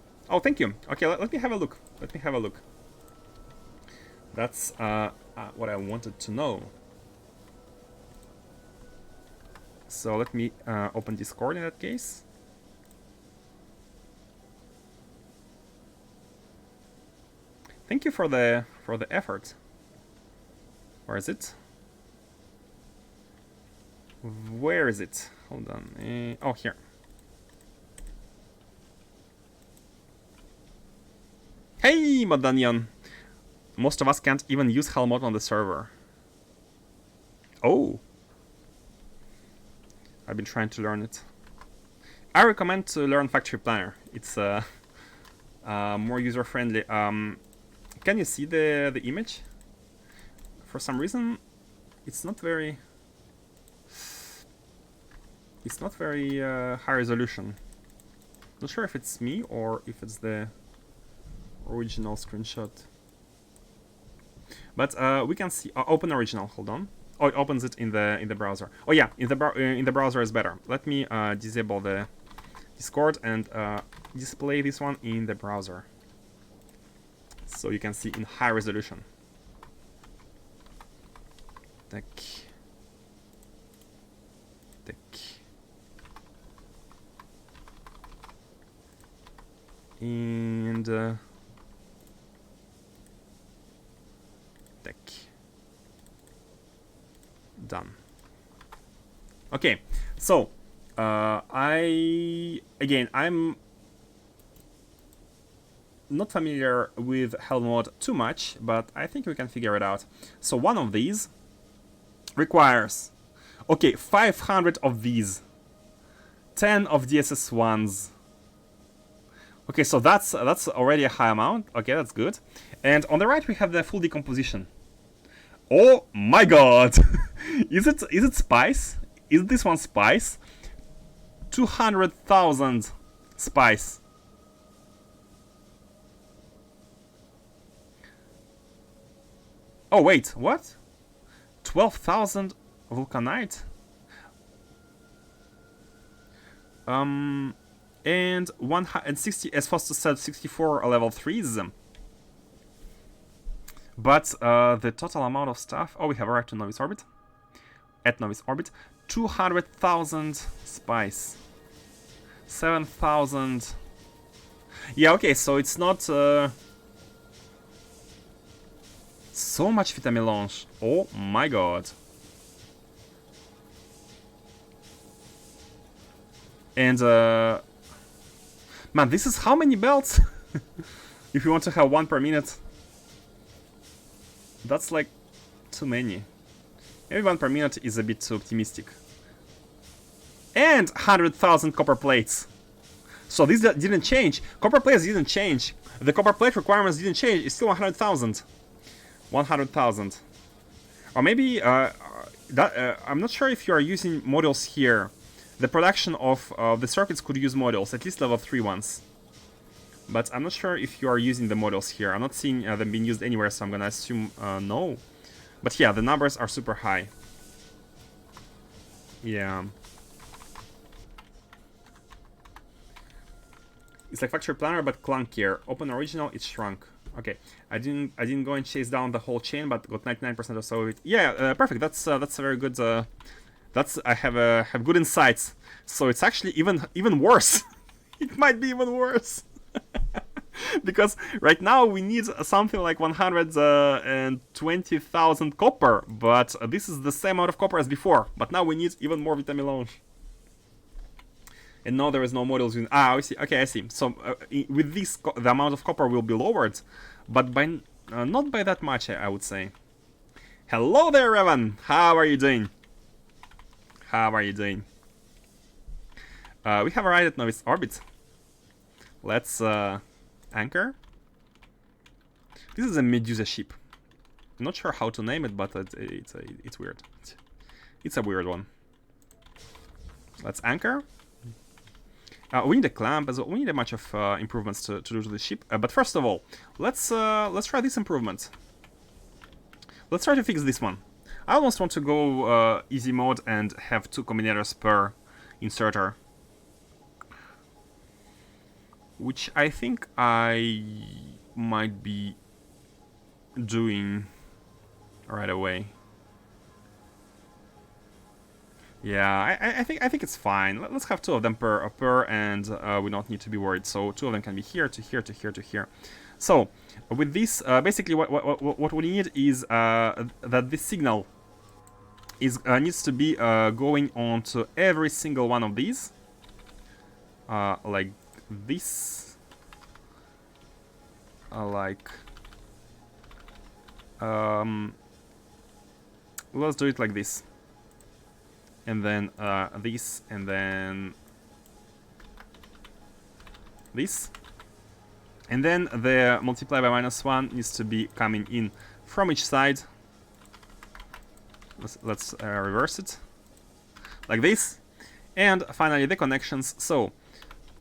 thank you. Okay, let me have a look. Let me have a look. That's what I wanted to know. So let me open Discord in that case. Thank you for the effort. Where is it? Where is it? Hold on. Oh, here. Hey, Modanion! Most of us can't even use Hell mode on the server. Oh! I've been trying to learn it. I recommend to learn Factory Planner. It's more user-friendly. Can you see the image? For some reason, it's not very high resolution. Not sure if it's me or if it's the original screenshot. But we can see open original. Hold on. Oh, it opens it in the browser. Oh yeah, in the browser is better. Let me disable the Discord and display this one in the browser, so you can see in high resolution. Tack. And tack. Done. Okay, so I'm not familiar with Hell mode too much, but I think we can figure it out. So one of these requires, okay, 500 of these, 10 of DSS1s. Okay, so that's already a high amount. Okay, that's good. And on the right we have the full decomposition. Oh my god! Is it spice? Is this one spice? 200,000 spice. Oh wait, what? 12,000 vulcanite? And 160, as Foster said, 64 level 3s. But the total amount of stuff... Oh, we have arrived to Novice Orbit. At Novice Orbit. 200,000 spice. 7,000... Yeah, okay, so it's not... so much Vitamelange. Oh my god. And, man, this is how many belts? If you want to have one per minute. That's like too many. Maybe one per minute is a bit too optimistic. And 100,000 copper plates. So this didn't change. Copper plates didn't change. The copper plate requirements didn't change. It's still 100,000. 100,000. Or maybe I'm not sure if you are using modules here. The production of the circuits could use modules, at least level 3 ones. But I'm not sure if you are using the models here. I'm not seeing them being used anywhere, so I'm gonna assume no. But yeah, the numbers are super high. Yeah. It's like Factory Planner, but clunkier. Open original, it shrunk. Okay, I didn't go and chase down the whole chain, but got 99% or so of it. Yeah, perfect. That's a very good. I have good insights. So it's actually even worse. It might be even worse. Because right now we need something like 120,000 copper, but this is the same amount of copper as before. But now we need even more Vitamelange. And now there is no models in... I see. Okay, I see. So with this, the amount of copper will be lowered, but by not by that much, I would say. Hello there, Evan. How are you doing? How are you doing? We have arrived at Novice Orbit. Let's anchor. This is a Medusa ship. I'm not sure how to name it, but it's weird. It's a weird one. Let's anchor. We need a clamp as well. We need a bunch of improvements to do to the ship. But first of all, let's try this improvement. Let's try to fix this one. I almost want to go easy mode and have 2 combinators per inserter, which I think I might be doing right away. Yeah, I think it's fine. Let's have two of them per, and we don't need to be worried. So two of them can be here to here to here to here. So with this, basically what we need is that this signal is needs to be going on to every single one of these, like this, like let's do it like this, and then this, and then this, and then the multiply by -1 needs to be coming in from each side. Let's reverse it like this, and finally the connections. So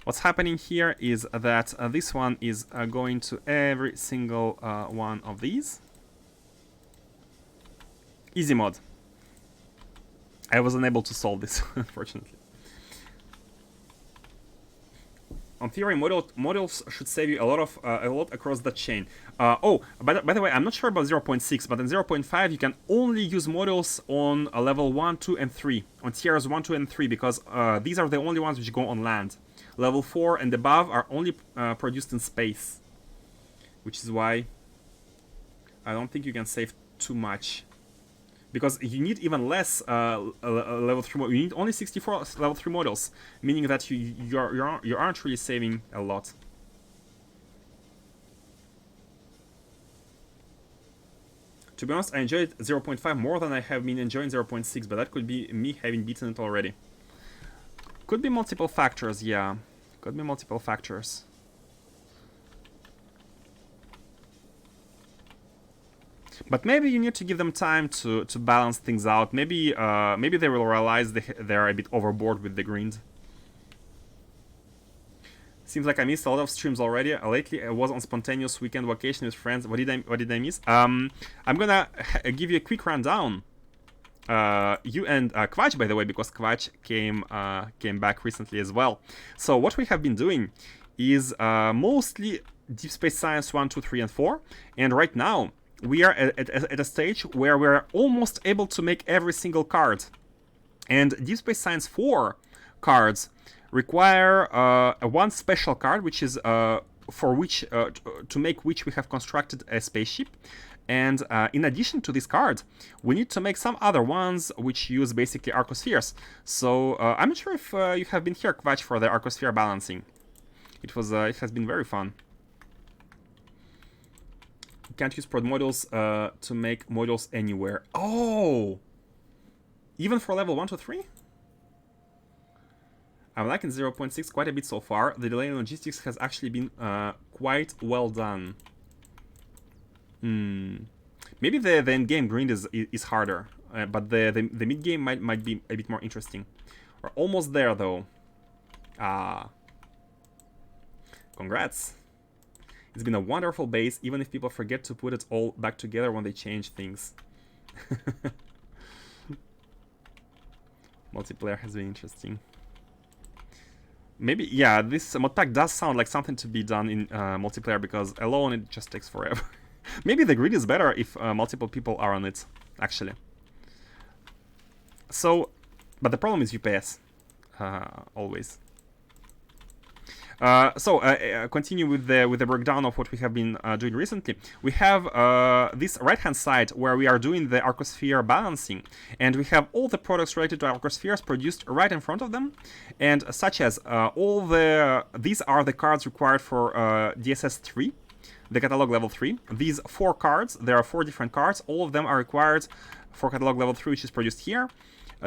what's happening here is that this one is going to every single one of these. Easy mod. I was unable to solve this, unfortunately. On theory, models should save you a lot across the chain. Oh, by the way, I'm not sure about 0.6, but in 0.5 you can only use models on level 1, 2, and 3, on tiers 1, 2, and 3, because these are the only ones which go on land. Level 4 and above are only produced in space, which is why I don't think you can save too much. Because you need even less level 3 models. You need only 64 level 3 models, meaning that you aren't really saving a lot. To be honest, I enjoyed 0.5 more than I have been enjoying 0.6, but that could be me having beaten it already. Could be multiple factors, yeah. Could be multiple factors. But maybe you need to give them time to balance things out. Maybe maybe they will realize they're a bit overboard with the grind. Seems like I missed a lot of streams already. Lately, I was on spontaneous weekend vacation with friends. What did I miss? I'm gonna give you a quick rundown. You and Kvach, by the way, because Kvach came back recently as well. So what we have been doing is mostly Deep Space Science 1, 2, 3, and 4, and right now we are at a stage where we're almost able to make every single card. And Deep Space Science 4 cards require one special card, which is for which to make which we have constructed a spaceship. And in addition to this card, we need to make some other ones which use basically arcospheres. So I'm not sure if you have been here, Kvach, for the arcosphere balancing. It has been very fun. Can't use prod models to make models anywhere. Oh! Even for level 1 to 3? I'm liking 0.6 quite a bit so far. The delay in logistics has actually been quite well done. Maybe the end-game grind is harder, but the mid-game might be a bit more interesting. We're almost there, though. Congrats. It's been a wonderful base, even if people forget to put it all back together when they change things. Multiplayer has been interesting. Maybe, yeah, this mod pack does sound like something to be done in multiplayer, because alone it just takes forever. Maybe the grid is better if multiple people are on it, actually. So, but the problem is UPS, always. Continue with the breakdown of what we have been doing recently. We have this right-hand side where we are doing the arcosphere balancing, and we have all the products related to arcospheres produced right in front of them, and such as these are the cards required for DSS 3, the catalog level 3. These 4 cards, there are 4 different cards, all of them are required for catalog level 3, which is produced here.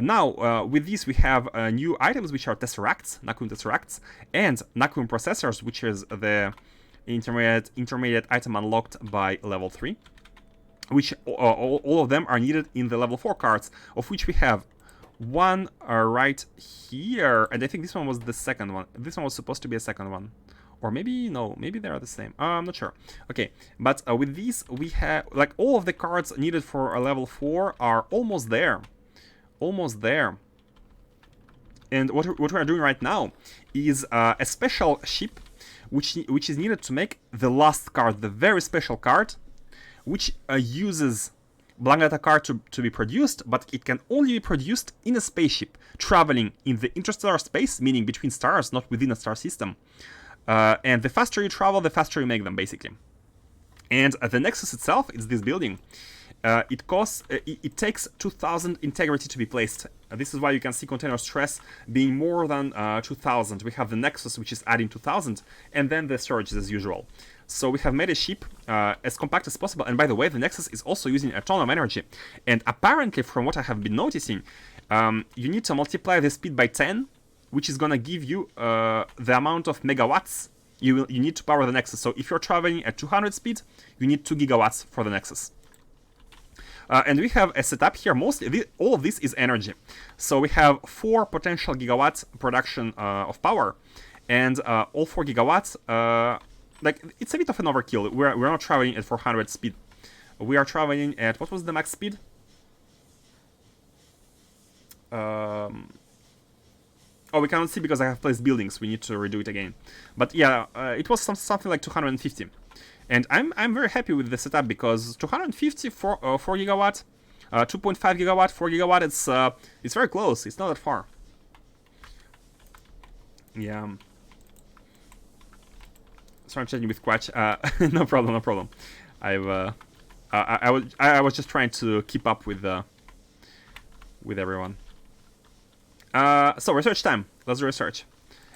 Now, with these, we have new items, which are tesseracts, Nakum tesseracts, and Nakum processors, which is the intermediate item unlocked by level 3, which all of them are needed in the level 4 cards, of which we have one right here, and I think this one was the second one. This one was supposed to be a second one. Or maybe, no, maybe they are the same. I'm not sure. Okay, but with these, we have, like, all of the cards needed for a level 4 are almost there. Almost there. And what we are doing right now is a special ship which is needed to make the last card, the very special card, which uses blank data card to be produced, but it can only be produced in a spaceship traveling in the interstellar space, meaning between stars, not within a star system. And the faster you travel, the faster you make them, basically. And the Nexus itself is this building. It takes 2000 integrity to be placed. This is why you can see container stress being more than 2000. We have the Nexus, which is adding 2000, and then the storage as usual. So we have made a ship as compact as possible. And by the way, the Nexus is also using a ton of energy. And apparently, from what I have been noticing, you need to multiply the speed by 10, which is going to give you the amount of megawatts you need to power the Nexus. So if you're traveling at 200 speed, you need 2 gigawatts for the Nexus. And we have a setup here. Mostly, all of this is energy. So we have 4 potential gigawatts production of power, and all 4 gigawatts. Like, it's a bit of an overkill. We're not traveling at 400 speed. We are traveling at, what was the max speed? Oh, we cannot see because I have placed buildings. We need to redo it again. But yeah, it was something like 250. And I'm very happy with the setup because 250 for 4 gigawatt, 2.5 gigawatt, 4 gigawatt. It's very close. It's not that far. Yeah. Sorry, I'm chatting with Quatch. No problem, no problem. I was just trying to keep up with everyone. So research time. Let's do research.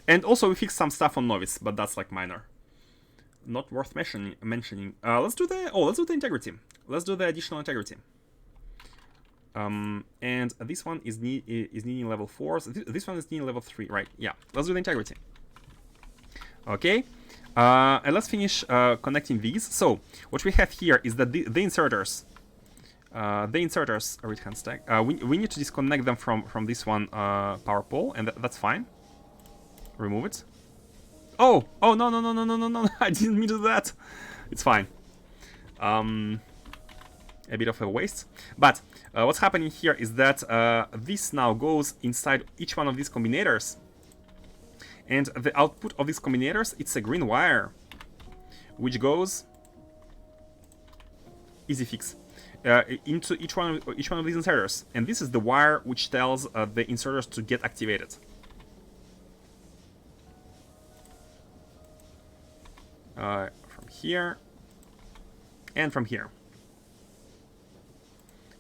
And also we fixed some stuff on Novice, but that's like minor. Not worth mentioning. Let's do the integrity. Let's do the additional integrity. And this one is needing level 4. So this one is needing level 3, right? Yeah. Let's do the integrity. Okay. And let's finish connecting these. So what we have here is that the inserters. The inserters are right-hand stack. We need to disconnect them from this one power pole, and that's fine. Remove it. Oh, no. I didn't mean to do that. It's fine. A bit of a waste. But what's happening here is that this now goes inside each one of these combinators. And the output of these combinators, it's a green wire, which goes, easy fix, into each one of these inserters. And this is the wire which tells the inserters to get activated. From here and from here.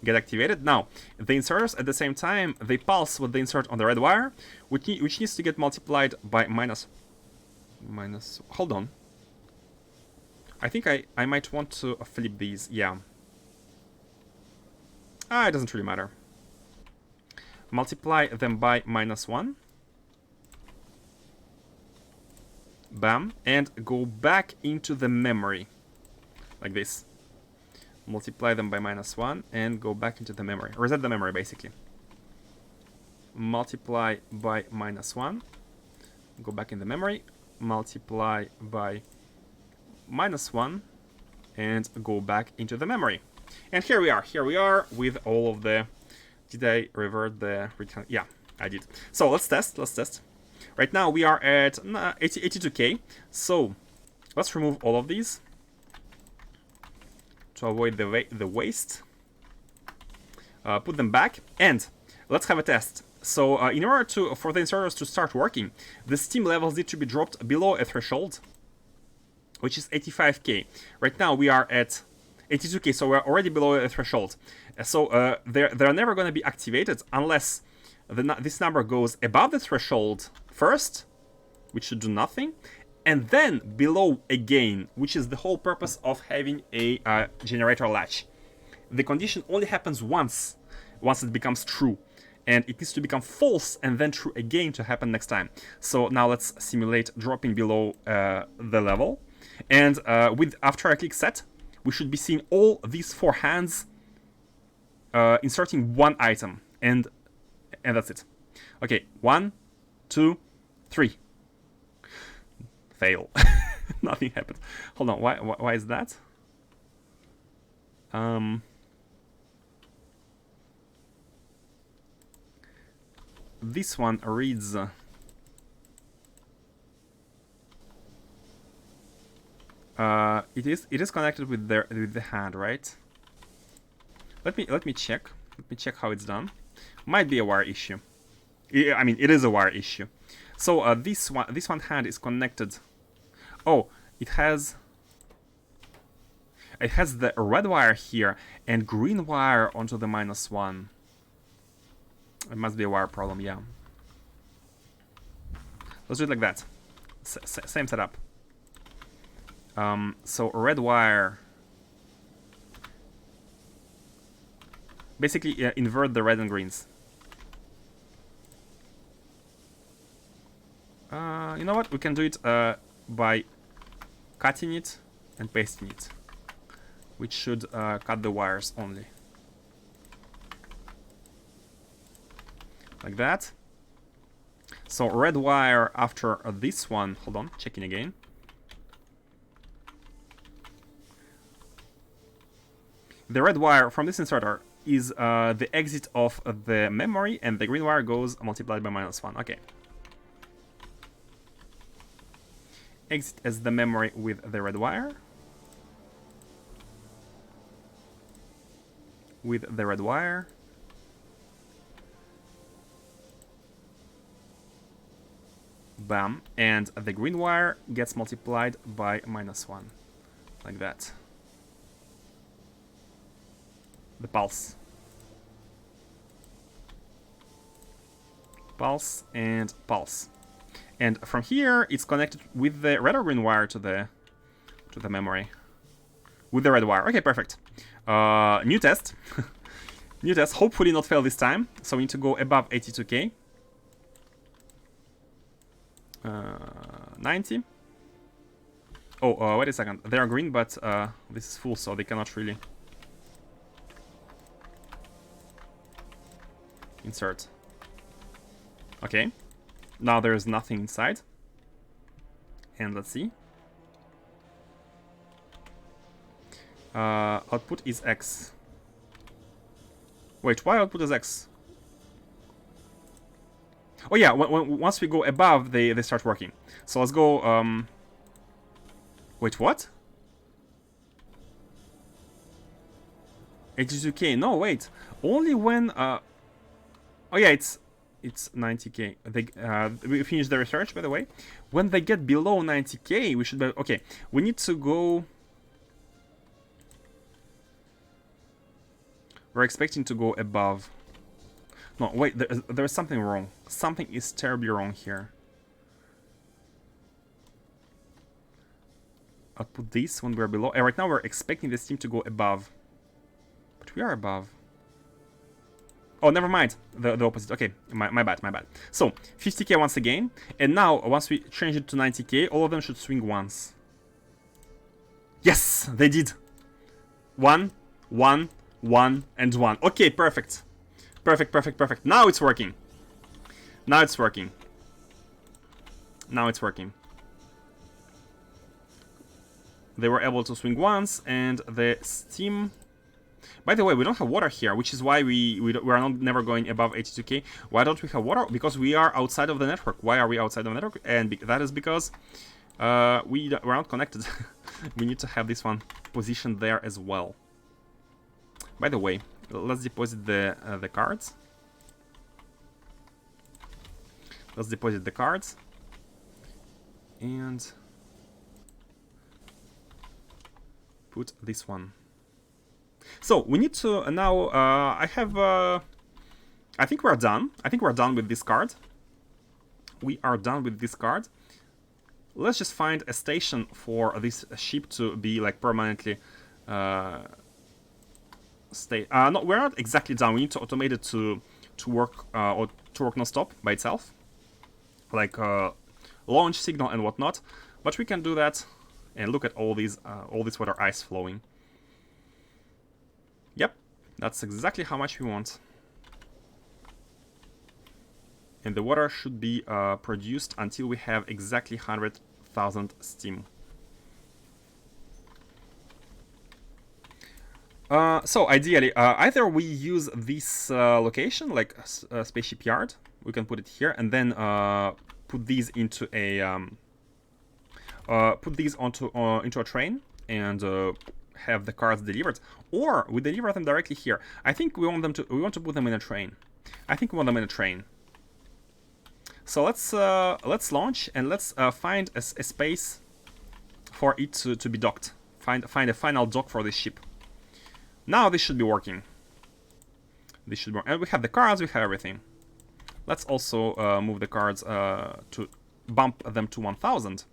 Get activated. Now, the inserters at the same time, they pulse what they insert on the red wire, which needs to get multiplied by minus. Hold on. I think I might want to flip these. Yeah. It doesn't really matter. Multiply them by -1. Bam. And go back into the memory. Like this. Multiply them by -1 and go back into the memory. Reset the memory, basically. Multiply by -1. Go back in the memory. Multiply by -1 and go back into the memory. And here we are. Here we are with all of the... Did I revert the... Yeah, I did. So let's test. Let's test. Right now we are at 82k. So let's remove all of these to avoid the waste. Put them back and let's have a test. So in order for the inserters to start working, the steam levels need to be dropped below a threshold, which is 85k. Right now we are at 82k, so we're already below a threshold. So they're never going to be activated unless this number goes above the threshold first, which should do nothing, and then below again, which is the whole purpose of having a generator latch. The condition only happens once it becomes true, and it needs to become false and then true again to happen next time. So now let's simulate dropping below the level, and after I click set, we should be seeing all these 4 hands inserting one item, and that's it. Okay, 1, 2, 3. Fail. Nothing happened. Hold on. Why is that? This one reads. It is connected with the hand, right? Let me check. Let me check how it's done. Might be a wire issue. I mean, it is a wire issue. So this one hand is connected. Oh, it has the red wire here and green wire onto the -1. It must be a wire problem, yeah. Let's do it like that. Same setup. So red wire. Basically, invert the red and greens. You know what? We can do it by cutting it and pasting it, which should cut the wires only. Like that. So red wire after this one. Hold on, checking again. The red wire from this inserter is the exit of the memory, and the green wire goes multiplied by -1. Okay. Exit as the memory with the red wire. With the red wire. Bam. And the green wire gets multiplied by -1. Like that. The pulse. Pulse and pulse. And from here, it's connected with the red or green wire to the memory. With the red wire. Okay, perfect. New test. New test. Hopefully not fail this time. So we need to go above 82K. 90. Oh, wait a second. They are green, but this is full, so they cannot really insert. Okay. Now there's nothing inside. And let's see. Output is X. Wait, why output is X? Oh yeah, once we go above, they start working. So let's go, wait, what? 82K, no, wait. Only when, oh yeah, it's 90K. We finished the research, by the way. When they get below 90K, we should be, okay, we need to go, we're expecting to go above. No, wait, there's something wrong. Something is terribly wrong here. I'll put this when we're below. And right now we're expecting this team to go above. But we are above. Oh, never mind. The opposite. Okay, my bad, my bad. So, 50K once again. And now, once we change it to 90K, all of them should swing once. Yes, they did. 1, 1, 1, and 1. Okay, perfect. Perfect, perfect, perfect. Now it's working. Now it's working. Now it's working. They were able to swing once, and the steam... By the way, we don't have water here, which is why we are not never going above 82K. Why don't we have water? Because we are outside of the network. Why are we outside of the network? And that is because we're not connected. We need to have this one positioned there as well. By the way, let's deposit the cards. Let's deposit the cards. And put this one. So we need to now. I think we're done. I think we're done with this card. We are done with this card. Let's just find a station for this ship to be like permanently. No, we're not exactly done. We need to automate it to work or to work non-stop by itself, like launch signal and whatnot. But we can do that. And look at all this water ice flowing. Yep, that's exactly how much we want. And the water should be produced until we have exactly 100,000 steam. So ideally, either we use this location, like a spaceship yard, we can put it here, and then put these into a into a train and have the cards delivered, or we deliver them directly here. I think we want to put them in a train. I think we want them in a train. So let's launch and let's find a space for it to be docked. Find a final dock for this ship. Now this should be working. This should work, and we have the cards. We have everything. Let's also move the cards to bump them to 1,000.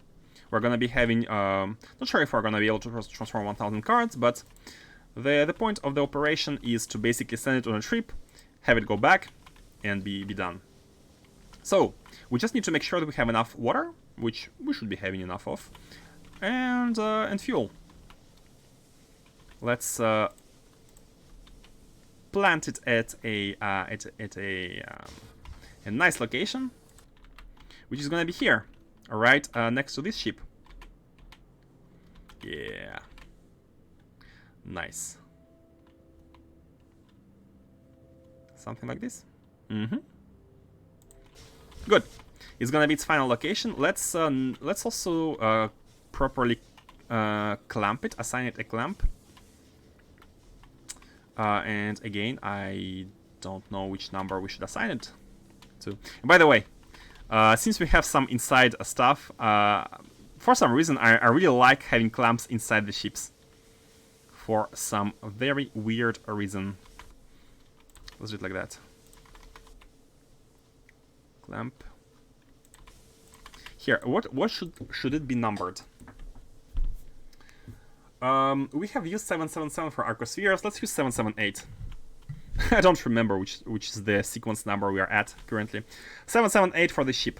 We're gonna be having, not sure if we're gonna be able to transform 1,000 cards, but the point of the operation is to basically send it on a trip, have it go back, and be done. So we just need to make sure that we have enough water, which we should be having enough of, and fuel. Let's plant it at a nice location, which is gonna be here. Right next to this ship. Yeah. Nice. Something like this. Good. It's gonna be its final location. Let's also properly clamp it. Assign it a clamp. And again, I don't know which number we should assign it to. And by the way, since we have some inside stuff, for some reason I really like having clamps inside the ships. For some very weird reason. Let's do it like that. Clamp. Here, what should it be numbered? We have used 777 for Arcospheres. Let's use 778. I don't remember which is the sequence number we are at currently. 778 for the ship.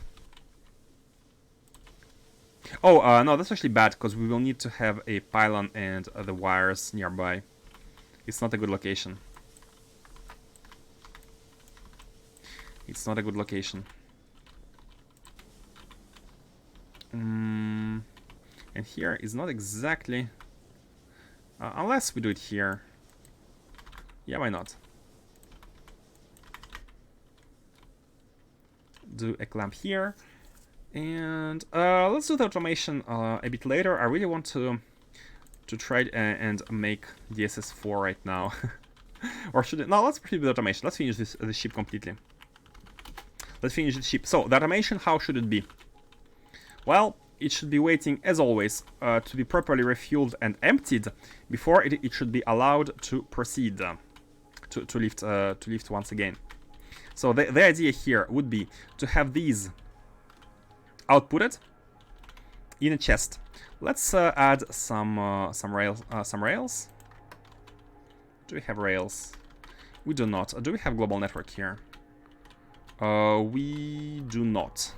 Oh, no, that's actually bad, because we will need to have a pylon and the wires nearby. It's not a good location. It's not a good location. And here is not exactly... unless we do it here. Yeah, why not? Do a clamp here, and let's do the automation a bit later. I really want to try and make DSS4 right now. Or should it? No, let's proceed with automation. Let's finish the ship completely. Let's finish the ship. So the automation, how should it be? Well, it should be waiting, as always, to be properly refueled and emptied before it should be allowed to proceed to lift once again. So the idea here would be to have these outputted in a chest. Let's add some rails. Do we have rails? We do not. Do we have global network here? We do not.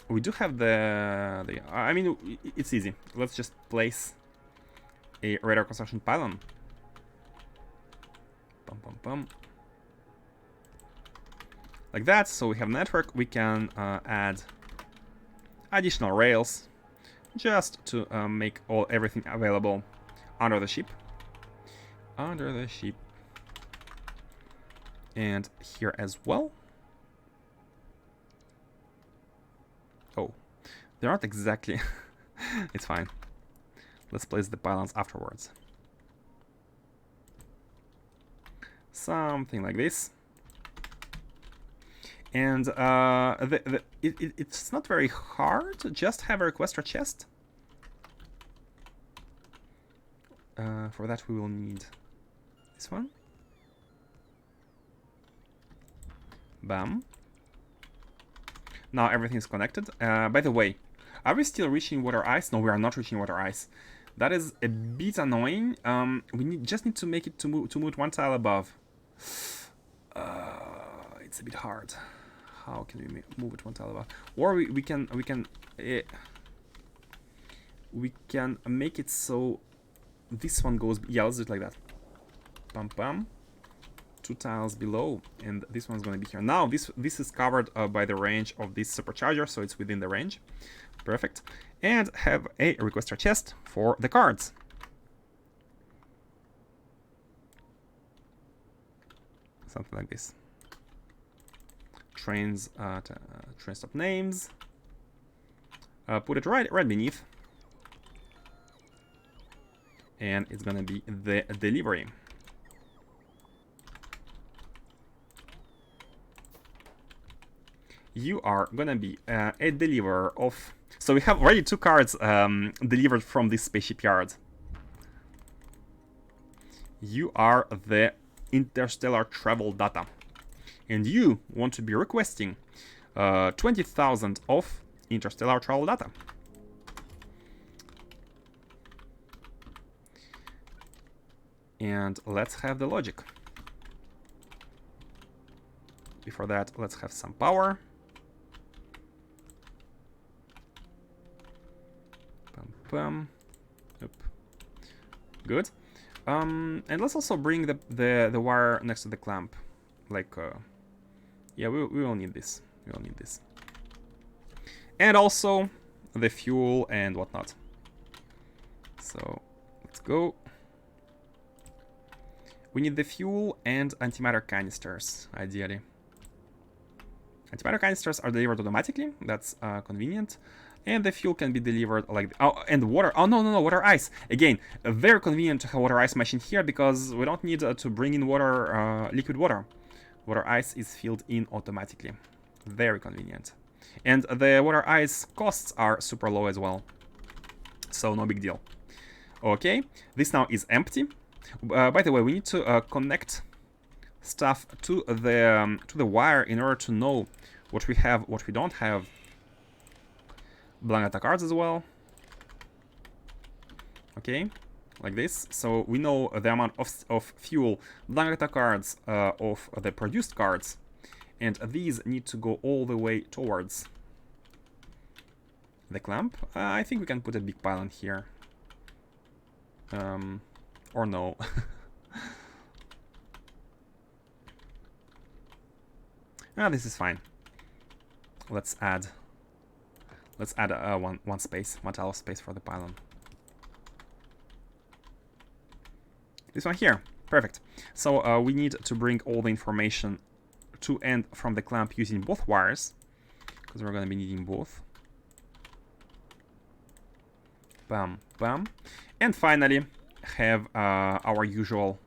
We do have the I mean, it's easy. Let's just place a radar construction pylon. Bum, bum, bum. Like that. So we have network. We can add additional rails just to make everything available under the ship. Under the ship. And here as well. Oh, they're not exactly... It's fine. Let's place the pylons afterwards. Something like this. And it's not very hard to just have a requester chest. For that we will need this one. Bam. Now everything is connected. By the way, are we still reaching water ice? No, we are not reaching water ice. That is a bit annoying. We just need to make it to move one tile above. It's a bit hard. How can we move it one tile above? Or we can make it so this one goes. Yeah, let's do it like that. Pam pam. 2 tiles below, and this one's going to be here. Now this is covered by the range of this supercharger, so it's within the range. Perfect. And have a requester chest for the cards. Something like this. Train stop names. Put it right beneath. and it's gonna be the delivery. You are gonna be a deliverer of... So we have already 2 cards delivered from this spaceship yard. You are the Interstellar Travel Data, and you want to be requesting 20,000 of Interstellar Travel Data. And let's have the logic. Before that, let's have some power. Pum, pum. Oop. Good. And let's also bring the wire next to the clamp. Like, yeah, we will need this. We will need this. And also the fuel and whatnot. So let's go. We need the fuel and antimatter canisters, ideally. Antimatter canisters are delivered automatically. That's convenient. And the fuel can be delivered like... Oh, and water. Oh, no, water ice. Again, very convenient to have water ice machine here because we don't need to bring in water, liquid water. Water ice is filled in automatically. Very convenient. And the water ice costs are super low as well. So no big deal. Okay, this now is empty. By the way, we need to connect stuff to the wire in order to know what we have, what we don't have. Blank data cards as well. Okay, like this. So we know the amount of fuel, blank data cards of the produced cards, and these need to go all the way towards the clamp. I think we can put a big pylon here. Or no. This is fine. Let's add one space, one tile of space for the pylon. This one here, perfect. So we need to bring all the information to and from the clamp using both wires, because we're going to be needing both. Bam, bam. And finally, have our usual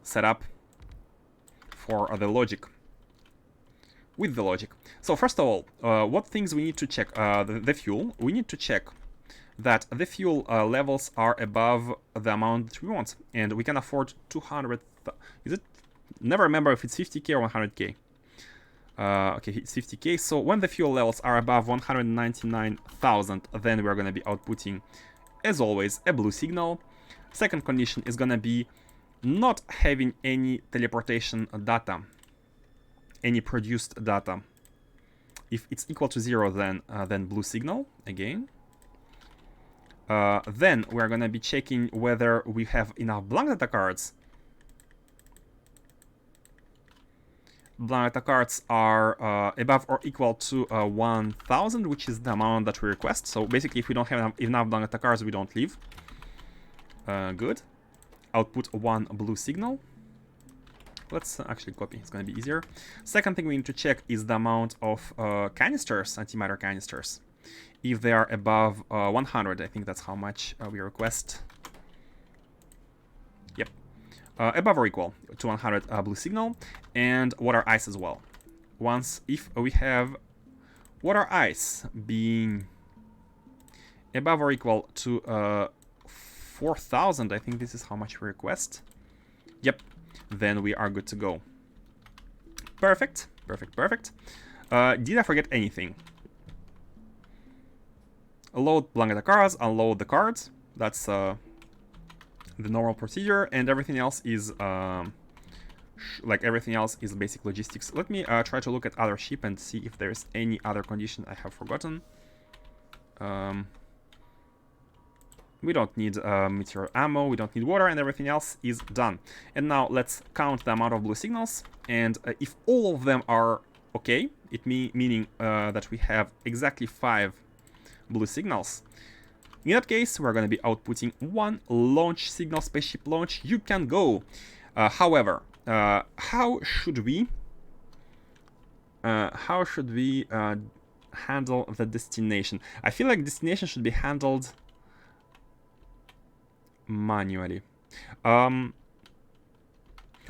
setup for the logic. With the logic. So first of all, what things we need to check? The fuel. We need to check that the fuel levels are above the amount that we want, and we can afford 200. Is it? Never remember if it's 50k or 100k. Okay, it's 50k. So when the fuel levels are above 199,000, then we're gonna be outputting, as always, a blue signal. Second condition is gonna be not having any teleportation data, any produced data. If it's equal to 0, then blue signal again. Then we're gonna be checking whether we have enough blank data cards. Blank data cards are above or equal to 1,000, which is the amount that we request. So basically, if we don't have enough blank data cards, we don't leave. Good. Output one blue signal. Let's actually copy, it's gonna be easier. Second thing we need to check is the amount of canisters, antimatter canisters. If they are above 100, I think that's how much we request. Yep. Above or equal to 100 blue signal, and water ice as well. If we have water ice being above or equal to 4,000, I think this is how much we request. Yep. Then we are good to go. Perfect, perfect, perfect. Did I forget anything? Load blank data cards, unload the cards. That's the normal procedure, and everything else is everything else is basic logistics. Let me try to look at other ship and see if there's any other condition I have forgotten. We don't need meteor ammo, we don't need water, and everything else is done. And now let's count the amount of blue signals, and if all of them are okay, meaning that we have exactly 5 blue signals. In that case, we're going to be outputting one launch signal, spaceship launch. You can go. However, how should we handle the destination? I feel like destination should be handled manually.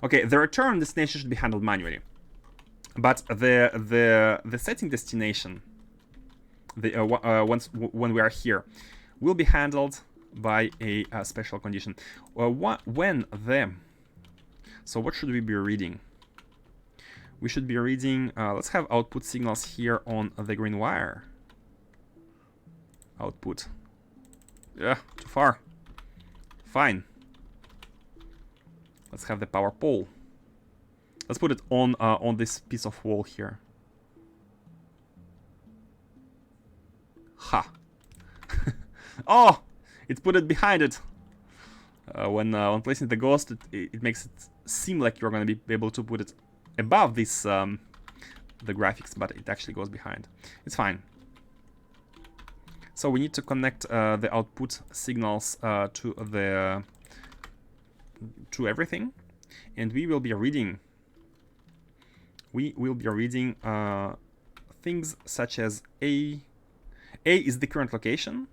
Okay, the return destination should be handled manually, but the setting destination, when we are here, will be handled by a special condition. So what should we be reading? We should be reading. Let's have output signals here on the green wire. Output. Yeah, too far. Fine. Let's have the power pole. Let's put it on this piece of wall here. Ha! Oh, it put it behind it. When placing the ghost, it makes it seem like you're going to be able to put it above this the graphics, but it actually goes behind. It's fine. So we need to connect the output signals to everything, and we will be reading. We will be reading things such as A. A is the current location,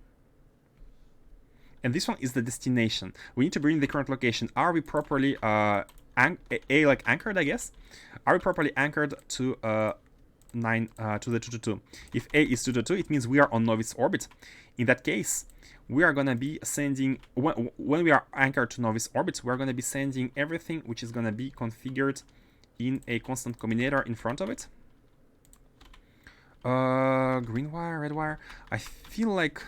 and this one is the destination. We need to bring the current location. Are we properly like anchored? I guess. Are we properly anchored to to the 222? If A is 222, it means we are on Novice orbit. In that case, we are gonna be sending when we are anchored to Novice orbit, we are gonna be sending everything which is gonna be configured in a constant combinator in front of it. Green wire, red wire. I feel like,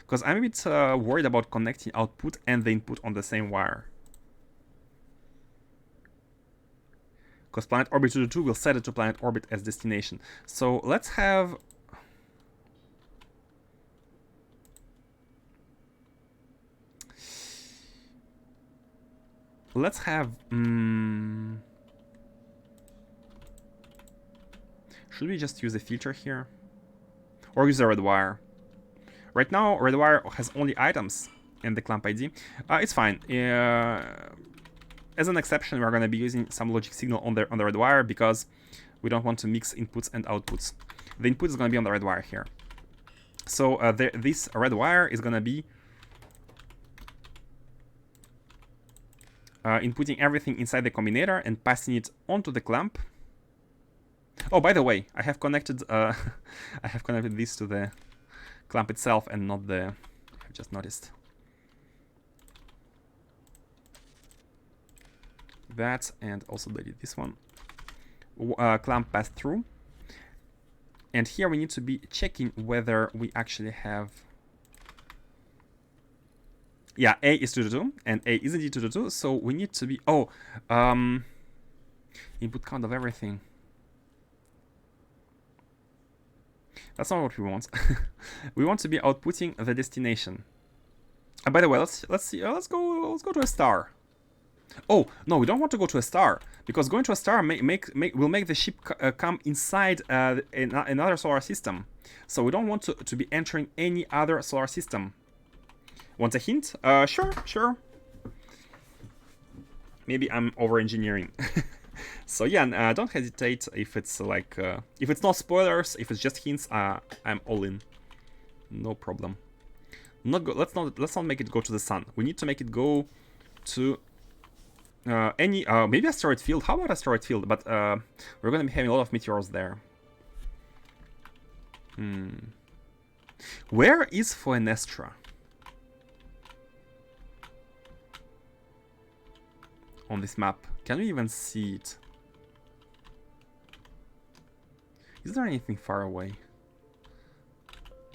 because I'm a bit worried about connecting output and the input on the same wire. Because planet orbit 222 will set it to planet orbit as destination. So let's have. Let's have. Should we just use a filter here? Or use a red wire? Right now, red wire has only items and the clamp ID. It's fine. As an exception, we're going to be using some logic signal on the red wire because we don't want to mix inputs and outputs. The input is going to be on the red wire here. So this red wire is going to be inputting everything inside the combinator and passing it onto the clamp. Oh, by the way, I have connected this to the clamp itself and not the. I've just noticed that, and also delete this one. Clamp passed through, and here we need to be checking whether we actually have. Yeah, A is 222 and A is indeed 222, so we need to be input count of everything. That's not what we want. We want to be outputting the destination. By the way, let's see. Let's go to a star. Oh no, we don't want to go to a star because going to a star will make the ship come inside another solar system. So we don't want to be entering any other solar system. Want a hint? Sure. Maybe I'm over-engineering. So yeah, don't hesitate if it's like if it's not spoilers, if it's just hints. I'm all in, no problem. Let's not make it go to the sun. We need to make it go to any maybe asteroid field. How about asteroid field? But we're gonna be having a lot of meteors there. Where is Foenestra? On this map, can we even see it? Is there anything far away?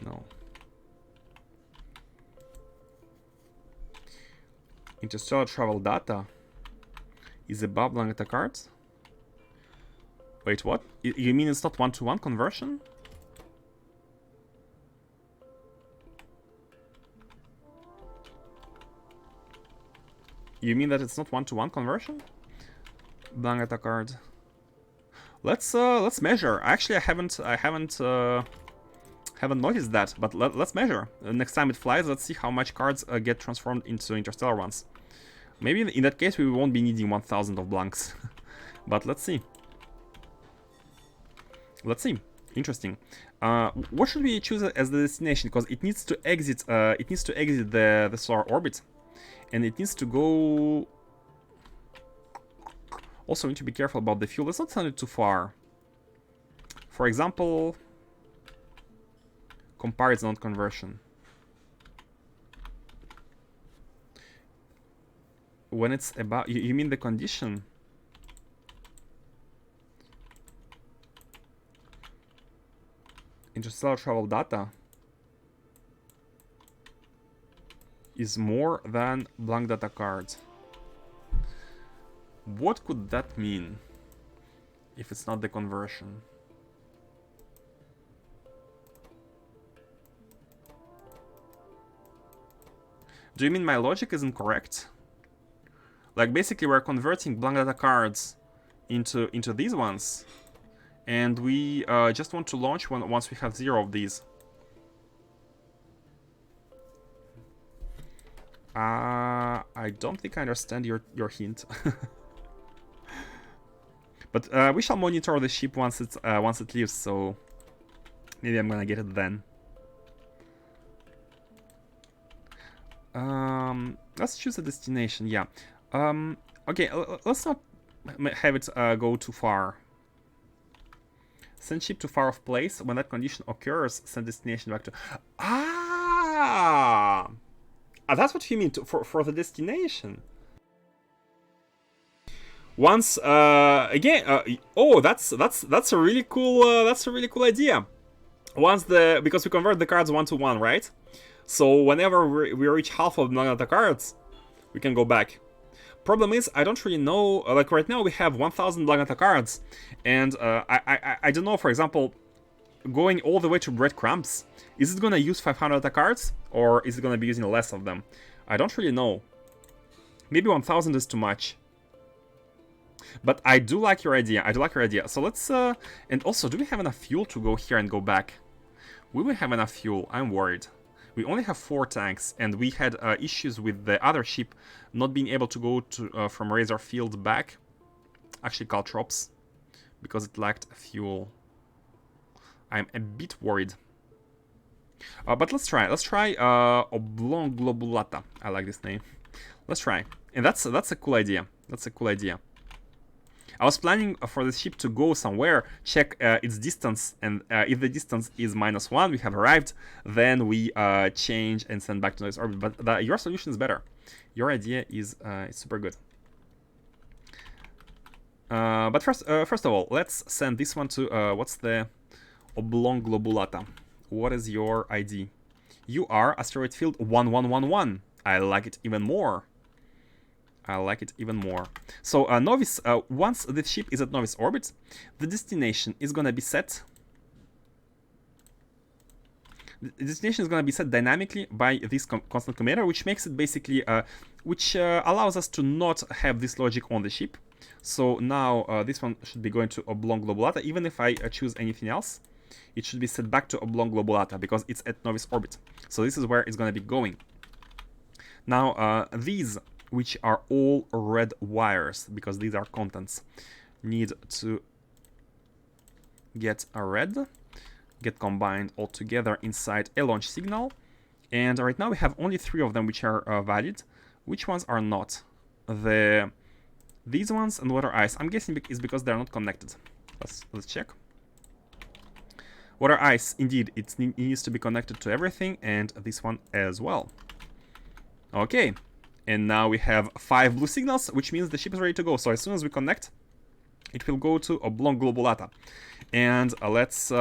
No. Interstellar Travel Data is above Langeta cards? Wait, what? You mean it's not one-to-one conversion? You mean that it's not one-to-one conversion? Langeta card. Let's measure. Actually, I haven't noticed that, but let's measure. Next time it flies, let's see how much cards get transformed into interstellar ones. Maybe in that case we won't be needing 1000 of blanks. But let's see. Let's see. Interesting. What should we choose as the destination? Because it needs to exit. It needs to exit the solar orbit. and it needs to go. Also, we need to be careful about the fuel. Let's not send it too far. For example, comparison, not conversion. When it's about, you mean the condition? Interstellar Travel Data is more than blank data cards. What could that mean if it's not the conversion? Do you mean my logic is incorrect? Like basically we're converting blank data cards into these ones, and we just want to launch once we have 0 of these. I don't think I understand your hint. But we shall monitor the ship once it leaves, so maybe I'm gonna get it then. Let's choose a destination. Yeah. Okay. Let's not have it go too far. Send ship to far off place. When that condition occurs, send destination back to. That's what you mean for the destination. Once again. Oh, that's a really cool. That's a really cool idea. Once because we convert the cards 1 to 1, right? So whenever we reach half of the cards, we can go back. Problem is, I don't really know. Like right now, we have 1,000 Black cards, and I don't know. For example, going all the way to breadcrumbs, is it gonna use 500 cards, or is it gonna be using less of them? I don't really know. Maybe 1,000 is too much. But I do like your idea. I do like your idea. So let's. And also, do we have enough fuel to go here and go back? We will have enough fuel. I'm worried. We only have 4 tanks, and we had issues with the other ship not being able to go to from Razor Field back. Actually, Caltrops, because it lacked fuel. I'm a bit worried. But let's try. Let's try Oblong Globulata. I like this name. Let's try. And that's a cool idea. That's a cool idea. I was planning for the ship to go somewhere, check its distance, and if the distance is -1, we have arrived, then we change and send back to this orbit. But your solution is better. Your idea is super good. But first of all, let's send this one to, what's the Oblong Globulata? What is your ID? You are asteroid field 1111. I like it even more. I like it even more. So Novice, once the ship is at Novice orbit, the destination is gonna be set. The destination is gonna be set dynamically by this constant commutator, which makes it basically, which allows us to not have this logic on the ship. So now this one should be going to Oblong Globulata. Even if I choose anything else, it should be set back to Oblong Globulata because it's at Novice orbit. So this is where it's gonna be going. Now these, which are all red wires, because these are contents, need to get a red, get combined all together inside a launch signal. And right now we have only 3 of them which are valid. Which ones are not? These ones and water ice. I'm guessing is because they're not connected. Let's check. Water ice, indeed, it needs to be connected to everything, and this one as well. Okay. And now we have 5 blue signals, which means the ship is ready to go. So as soon as we connect, it will go to Oblong Globulata. And let's...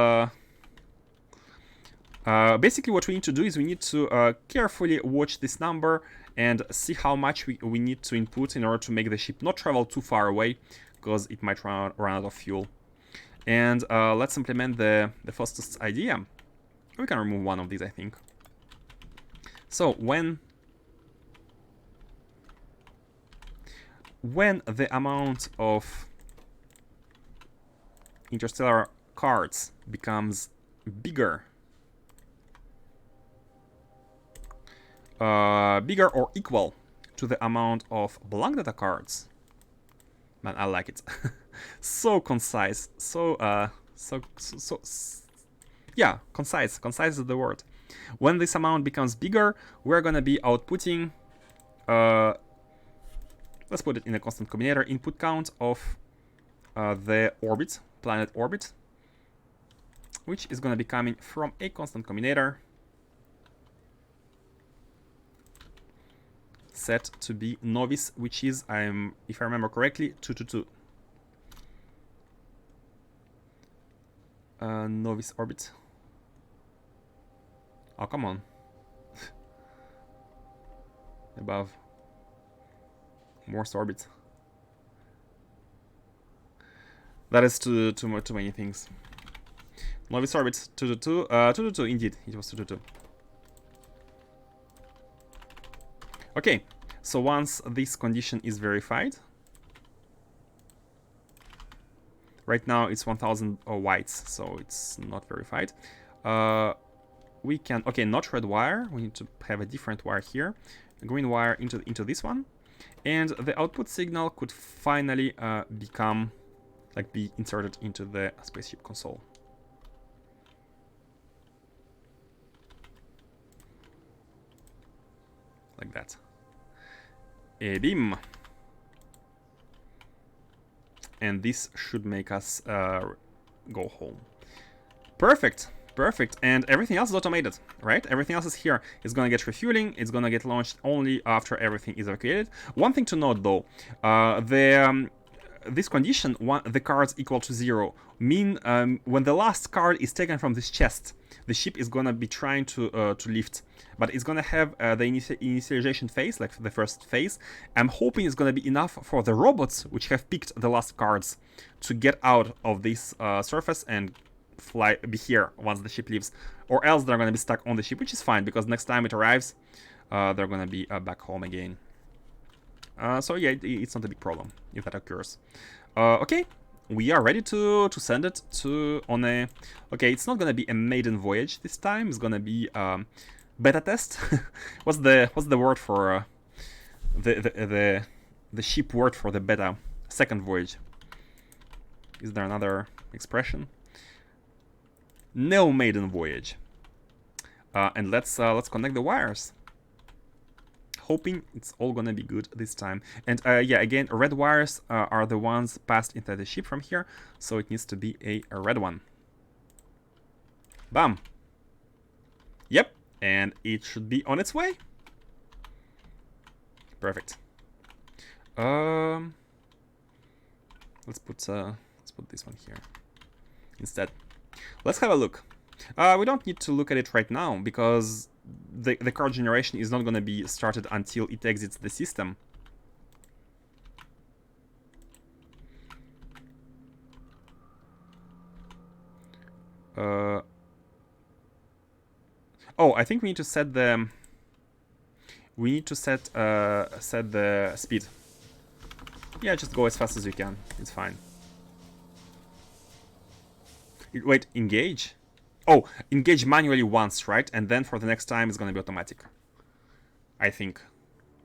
basically what we need to do is we need to carefully watch this number and see how much we need to input in order to make the ship not travel too far away, because it might run out of fuel. And let's implement the fastest idea. We can remove one of these, I think. So when the amount of interstellar cards becomes bigger, bigger or equal to the amount of blank data cards. Man, I like it. So concise, so yeah, concise. Concise is the word. When this amount becomes bigger, we're gonna be outputting let's put it in a constant combinator, input count of the orbit, planet orbit, which is going to be coming from a constant combinator set to be novice, which is, if I remember correctly, 222. Novice orbit. Oh, come on. Above. Morse orbit. That is too many things. Novice orbit 222. 222, indeed. It was 222. Okay, so once this condition is verified, right now it's 1000 whites, so it's not verified. We can, okay, not red wire, we need to have a different wire here, a green wire into this one, and the output signal could finally be inserted into the spaceship console. Like that. Beam. And this should make us go home. Perfect. Perfect. And everything else is automated, right? Everything else is here. It's going to get refueling. It's going to get launched only after everything is evacuated. One thing to note, though, this condition, the cards equal to 0, mean when the last card is taken from this chest, the ship is going to be trying to lift, but it's going to have the initialization phase, like the first phase. I'm hoping it's going to be enough for the robots, which have picked the last cards, to get out of this surface and be here once the ship leaves, or else they're going to be stuck on the ship, which is fine, because next time it arrives, they're going to be back home again. So yeah, it's not a big problem if that occurs. Okay, we are ready to send it on a... Okay, it's not gonna be a maiden voyage this time. It's gonna be beta test. what's the word for the ship word for the beta? Second voyage. Is there another expression? No maiden voyage. And let's connect the wires. Hoping it's all gonna be good this time. And yeah, again, red wires are the ones passed into the ship from here, so it needs to be a red one. Bam. Yep, and it should be on its way. Perfect. Let's put this one here instead. Let's have a look. We don't need to look at it right now because the card generation is not going to be started until it exits the system. Oh, I think we need to set the set the speed. Yeah, just go as fast as you can. It's fine. Wait, engage? Oh, engage manually once, right? And then for the next time, it's going to be automatic. I think.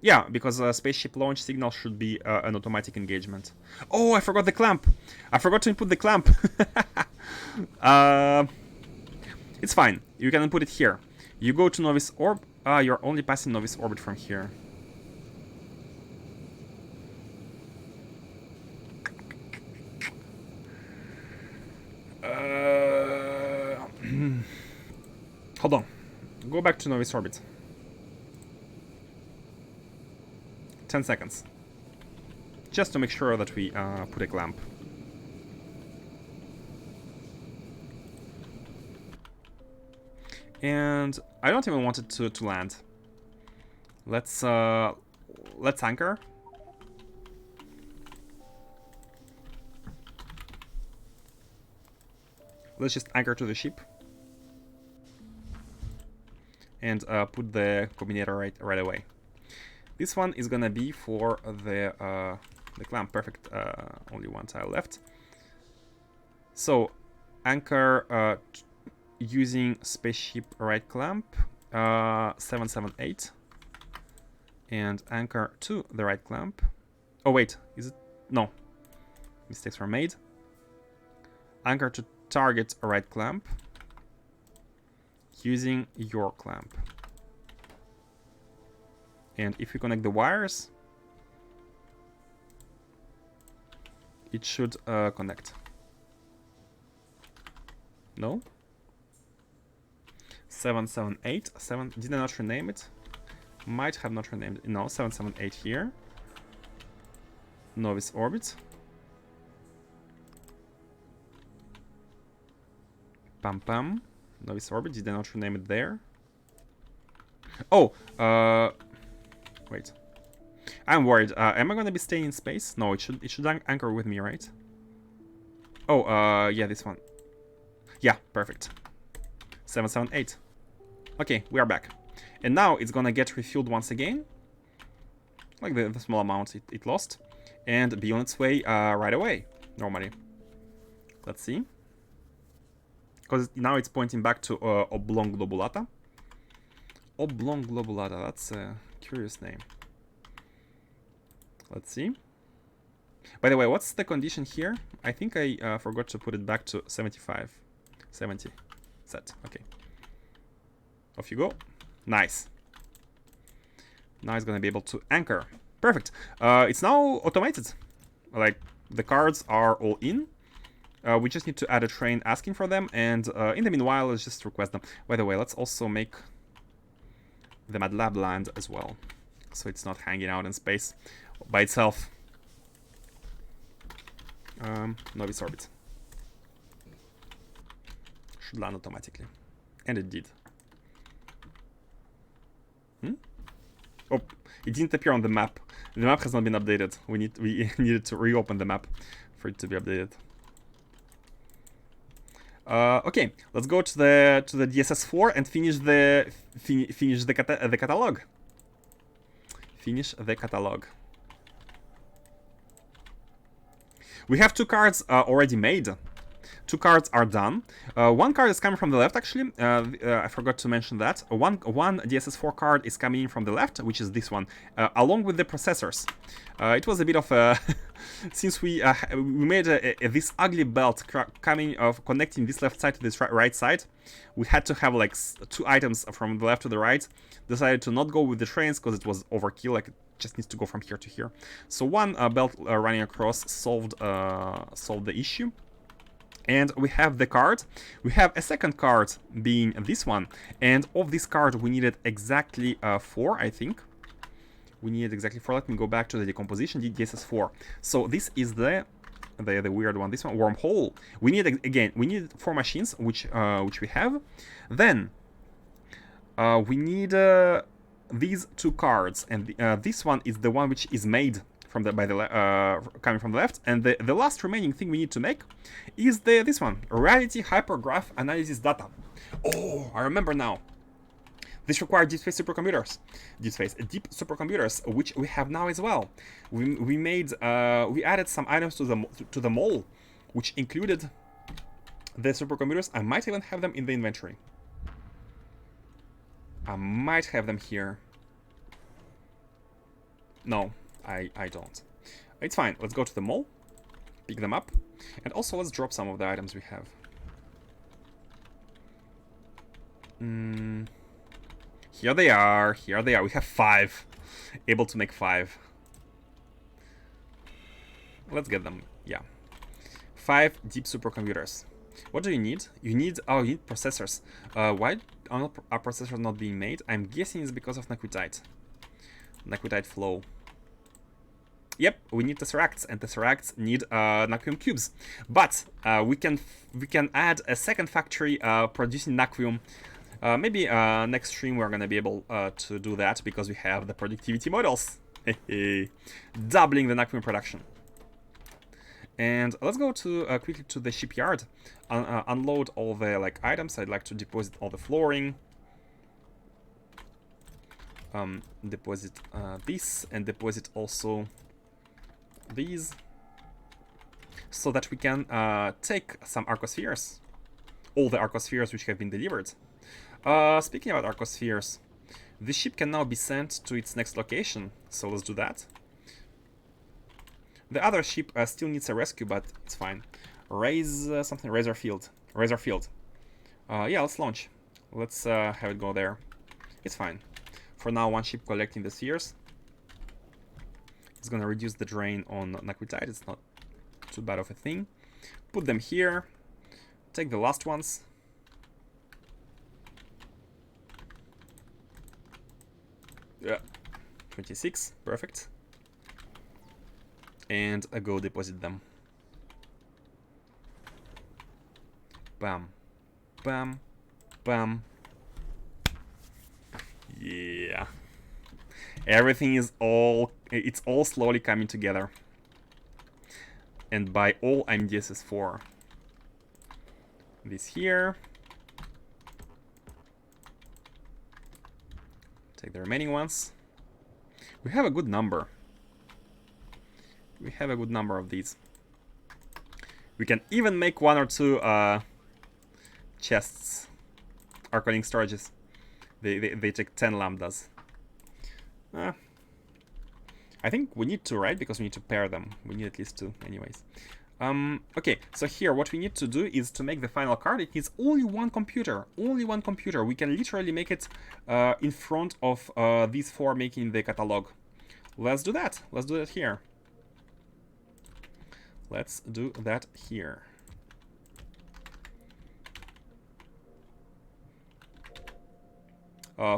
Yeah, because spaceship launch signal should be an automatic engagement. Oh, I forgot the clamp. I forgot to input the clamp. It's fine. You can input it here. You go to novice orb. You're only passing novice orbit from here. Hold on. Go back to novice orbit. 10 seconds. Just to make sure that we put a clamp. And I don't even want it to land. Let's anchor. Let's just anchor to the ship. And put the combinator right away. This one is gonna be for the clamp. Perfect. Only one tile left. So anchor using spaceship right clamp 778, and anchor to the right clamp. Oh wait, is it? No, mistakes were made. Anchor to target right clamp using your clamp. And if we connect the wires, it should connect. No? 778. 7. Did I not rename it? Might have not renamed it. No, 778 here. Novice orbit. Pam pam. Novice orbit. Did I not rename it there? Oh, wait. I'm worried. Am I gonna be staying in space? No, it should anchor with me, right? Oh, yeah, this one. Yeah, perfect. 778. Okay, we are back. And now it's gonna get refueled once again. Like the small amount it lost. And be on its way right away, normally. Let's see. Because now it's pointing back to Oblong Globulata. Oblong Globulata, that's a curious name. Let's see. By the way, what's the condition here? I think I forgot to put it back to 75. 70. Set. Okay. Off you go. Nice. Now it's gonna be able to anchor. Perfect. It's now automated. Like, the cards are all in. We just need to add a train asking for them, and in the meanwhile, let's just request them. By the way, let's also make the Mad Lab land as well, so it's not hanging out in space by itself. Novice orbit. Should land automatically. And it did. Oh, it didn't appear on the map. The map has not been updated. We needed to reopen the map for it to be updated. Okay, let's go to the DSS4 and finish the catalog. Finish the catalog. We have 2 cards already made. 2 cards are done. One card is coming from the left, actually. I forgot to mention that. One DSS4 card is coming in from the left, which is this one, along with the processors. It was a bit of a... Since we made this ugly belt connecting this left side to this right side, we had to have like 2 items from the left to the right. Decided to not go with the trains because it was overkill. Like, it just needs to go from here to here. So one belt running across solved the issue. And we have the card. We have a second card being this one. And of this card, we needed exactly 4, I think. We needed exactly 4. Let me go back to the decomposition. DSS4. So this is the weird one. This one, wormhole. We need, again, we need 4 machines, which we have. Then we need these 2 cards. And this one is the one which is made from coming from the left, and the last remaining thing we need to make is this one, reality hypergraph analysis data. Oh, I remember now. This required deep space supercomputers, deep supercomputers, which we have now as well. We added some items to the mall, which included the supercomputers. I might even have them in the inventory. I might have them here. No. I don't. It's fine. Let's go to the mall, pick them up, and also let's drop some of the items we have. Here they are. Here they are. We have 5. Able to make 5. Let's get them. Yeah. 5 deep supercomputers. What do you need? You need processors. Why are processors not being made? I'm guessing it's because of Naquitite. Naquitite flow. Yep, we need tesseracts, and tesseracts need Naquium cubes. But we can add a second factory producing Naquium. Maybe next stream we're gonna be able to do that because we have the productivity models. Doubling the Naquium production. And let's go to quickly to the shipyard. Unload all the items. I'd like to deposit all the flooring. Deposit this, and deposit also these, so that we can take some arcospheres, all the arcospheres which have been delivered. Speaking about arcospheres, this ship can now be sent to its next location, so let's do that. The other ship still needs a rescue, but it's fine. Raise something, Razor Field. Yeah, let's launch. Let's have it go there. It's fine. for now, one ship collecting the spheres. It's gonna reduce the drain on Naquitite. It's not too bad of a thing. Put them here. Take the last ones. Yeah, 26, perfect. And I go deposit them. Bam, bam, bam. Yeah. Everything is it's all slowly coming together. And by all, I'm DSS4. This here. Take the remaining ones. We have a good number. We have a good number of these. We can even make 1 or 2 chests. Arcane storages. They take 10 lambdas. I think we need to, right? Because we need to pair them. We need at least 2 anyways. Okay, so here what we need to do is to make the final card. It needs only one computer. Only one computer. We can literally make it in front of these 4 making the catalog. Let's do that. Let's do that here. Let's do that here.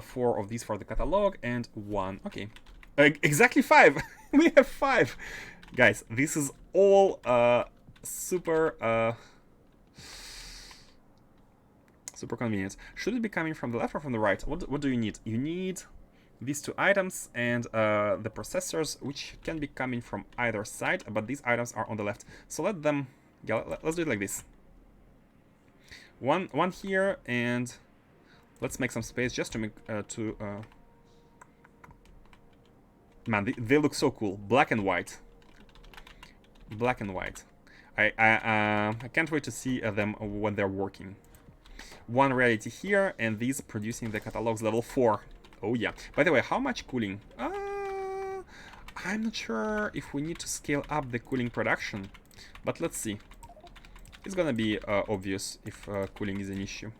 Four of these for the catalog and 1. Okay. Exactly 5. We have 5. Guys, this is all super convenient. Should it be coming from the left or from the right? What do you need? You need these 2 items and the processors, which can be coming from either side, but these items are on the left. So let them, yeah, let's do it like this. One here, and let's make some space just to make man, they look so cool. Black and white. Black and white. I can't wait to see them when they're working. One reality here, and these producing the catalogs level 4. Oh yeah. By the way, how much cooling? I'm not sure if we need to scale up the cooling production, but let's see. It's gonna be obvious if cooling is an issue.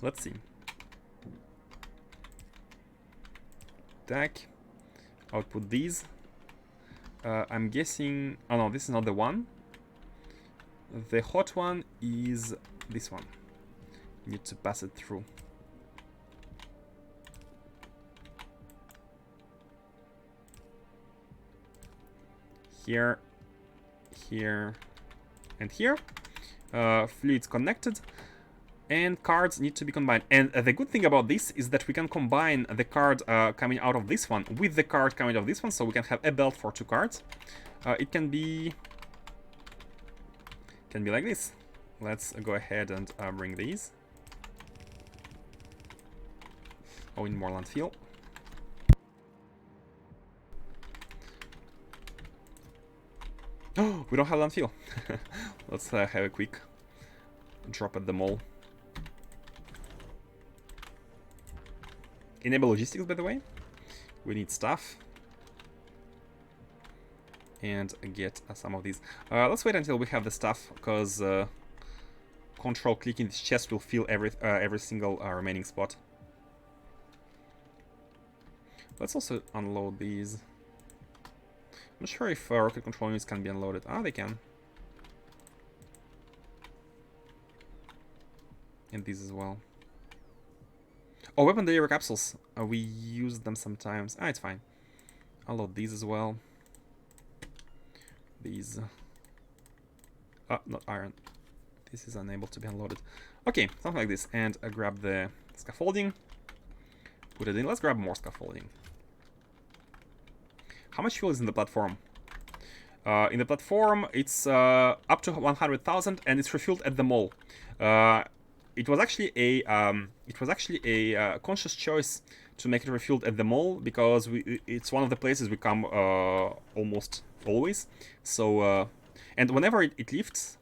Let's see. Tack. Output these. I'm guessing... Oh no, this is not the one. The hot one is this one. Need to pass it through. Here, here, and here. Fluids connected. And cards need to be combined. And the good thing about this is that we can combine the card coming out of this one with the card coming out of this one, so we can have a belt for 2 cards. It can be like this. Let's go ahead and bring these. Oh, in more landfill. Oh, we don't have landfill. Let's have a quick drop at the mall. Enable logistics, by the way. We need stuff. And get some of these. Let's wait until we have the stuff, because control clicking this chest will fill every single remaining spot. Let's also unload these. I'm not sure if rocket control units can be unloaded. Ah, they can. And these as well. Oh, weapon delivery capsules. We use them sometimes. Ah, it's fine. Unload these as well. These. Not iron. This is unable to be unloaded. Okay, something like this. And grab the scaffolding. Put it in. Let's grab more scaffolding. How much fuel is in the platform? In the platform, it's up to 100,000, and it's refueled at the mall. It was actually a conscious choice to make it refueled at the mall, because it's one of the places we come almost always. So and whenever it lifts,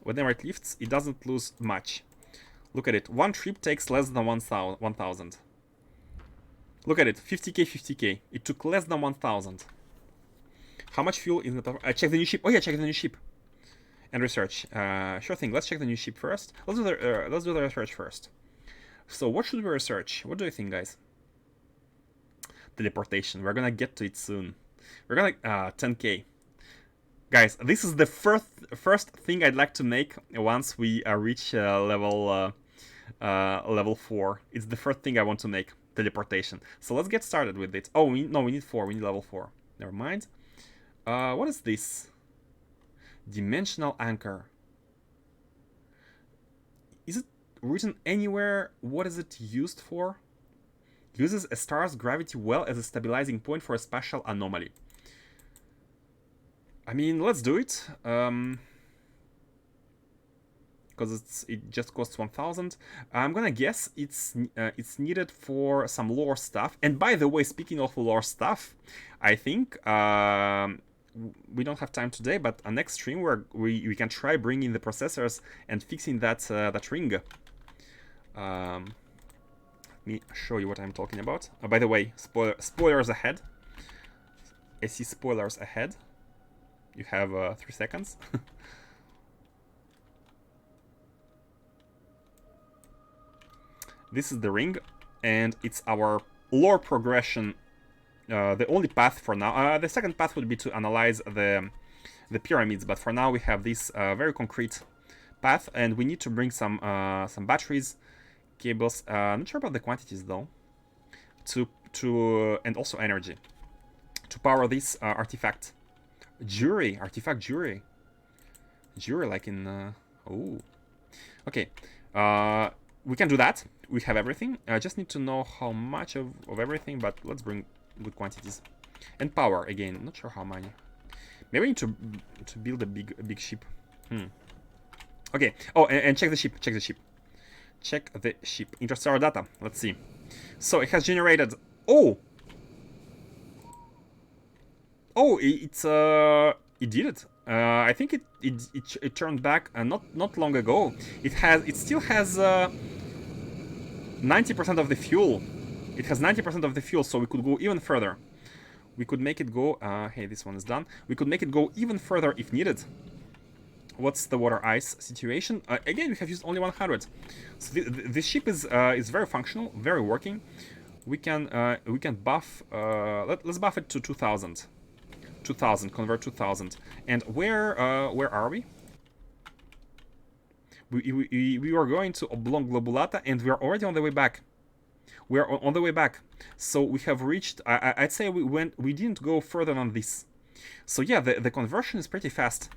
it doesn't lose much. Look at it. One trip takes less than 1,000. Look at it. 50k, 50k. It took less than 1,000. How much fuel in the... check the new ship. Oh yeah, check the new ship. And research. Sure thing. Let's check the new ship first. Let's do the research first. So what should we research? What do you think, guys? teleportation. We're gonna get to it soon. We're gonna 10k. Guys, this is the first thing I'd like to make once we reach level 4. It's the first thing I want to make, teleportation. So let's get started with it. Oh, we need 4. We need level 4. Never mind. What is this? Dimensional anchor. Is it written anywhere? What is it used for? Uses a star's gravity well as a stabilizing point for a spatial anomaly. I mean, let's do it. Because it just costs 1,000. I'm gonna guess it's needed for some lore stuff. And by the way, speaking of lore stuff, I think we don't have time today, but a next stream where we can try bringing the processors and fixing that ring. Let me show you what I'm talking about. By the way, spoilers ahead. I see spoilers ahead. You have 3 seconds. This is the ring, and it's our lore progression. The only path for now. The second path would be to analyze the pyramids, but for now we have this very concrete path, and we need to bring some batteries, cables. Not sure about the quantities though. And also energy to power this artifact. Artifact jewelry, like in oh, okay. We can do that. We have everything. I just need to know how much of everything, but let's bring good quantities. And power again. Not sure how many. Maybe we need to build a big ship. Okay. Oh, and check the ship. Check the ship. Interstellar data. Let's see. So it has generated. Oh, it did it. I think it turned back not long ago. It still has 90% of the fuel. It has 90% of the fuel, so we could go even further. We could make it go. Hey, this one is done. We could make it go even further if needed. What's the water ice situation? Again, we have used only 100. So this ship is very functional, very working. We can buff. Let's buff it to 2,000. 2,000, convert 2,000. And where are we? We are going to Oblong Globulata, and we are already on the way back. We are on the way back. So we have reached. I'd say we didn't go further than this. So yeah, the conversion is pretty fast.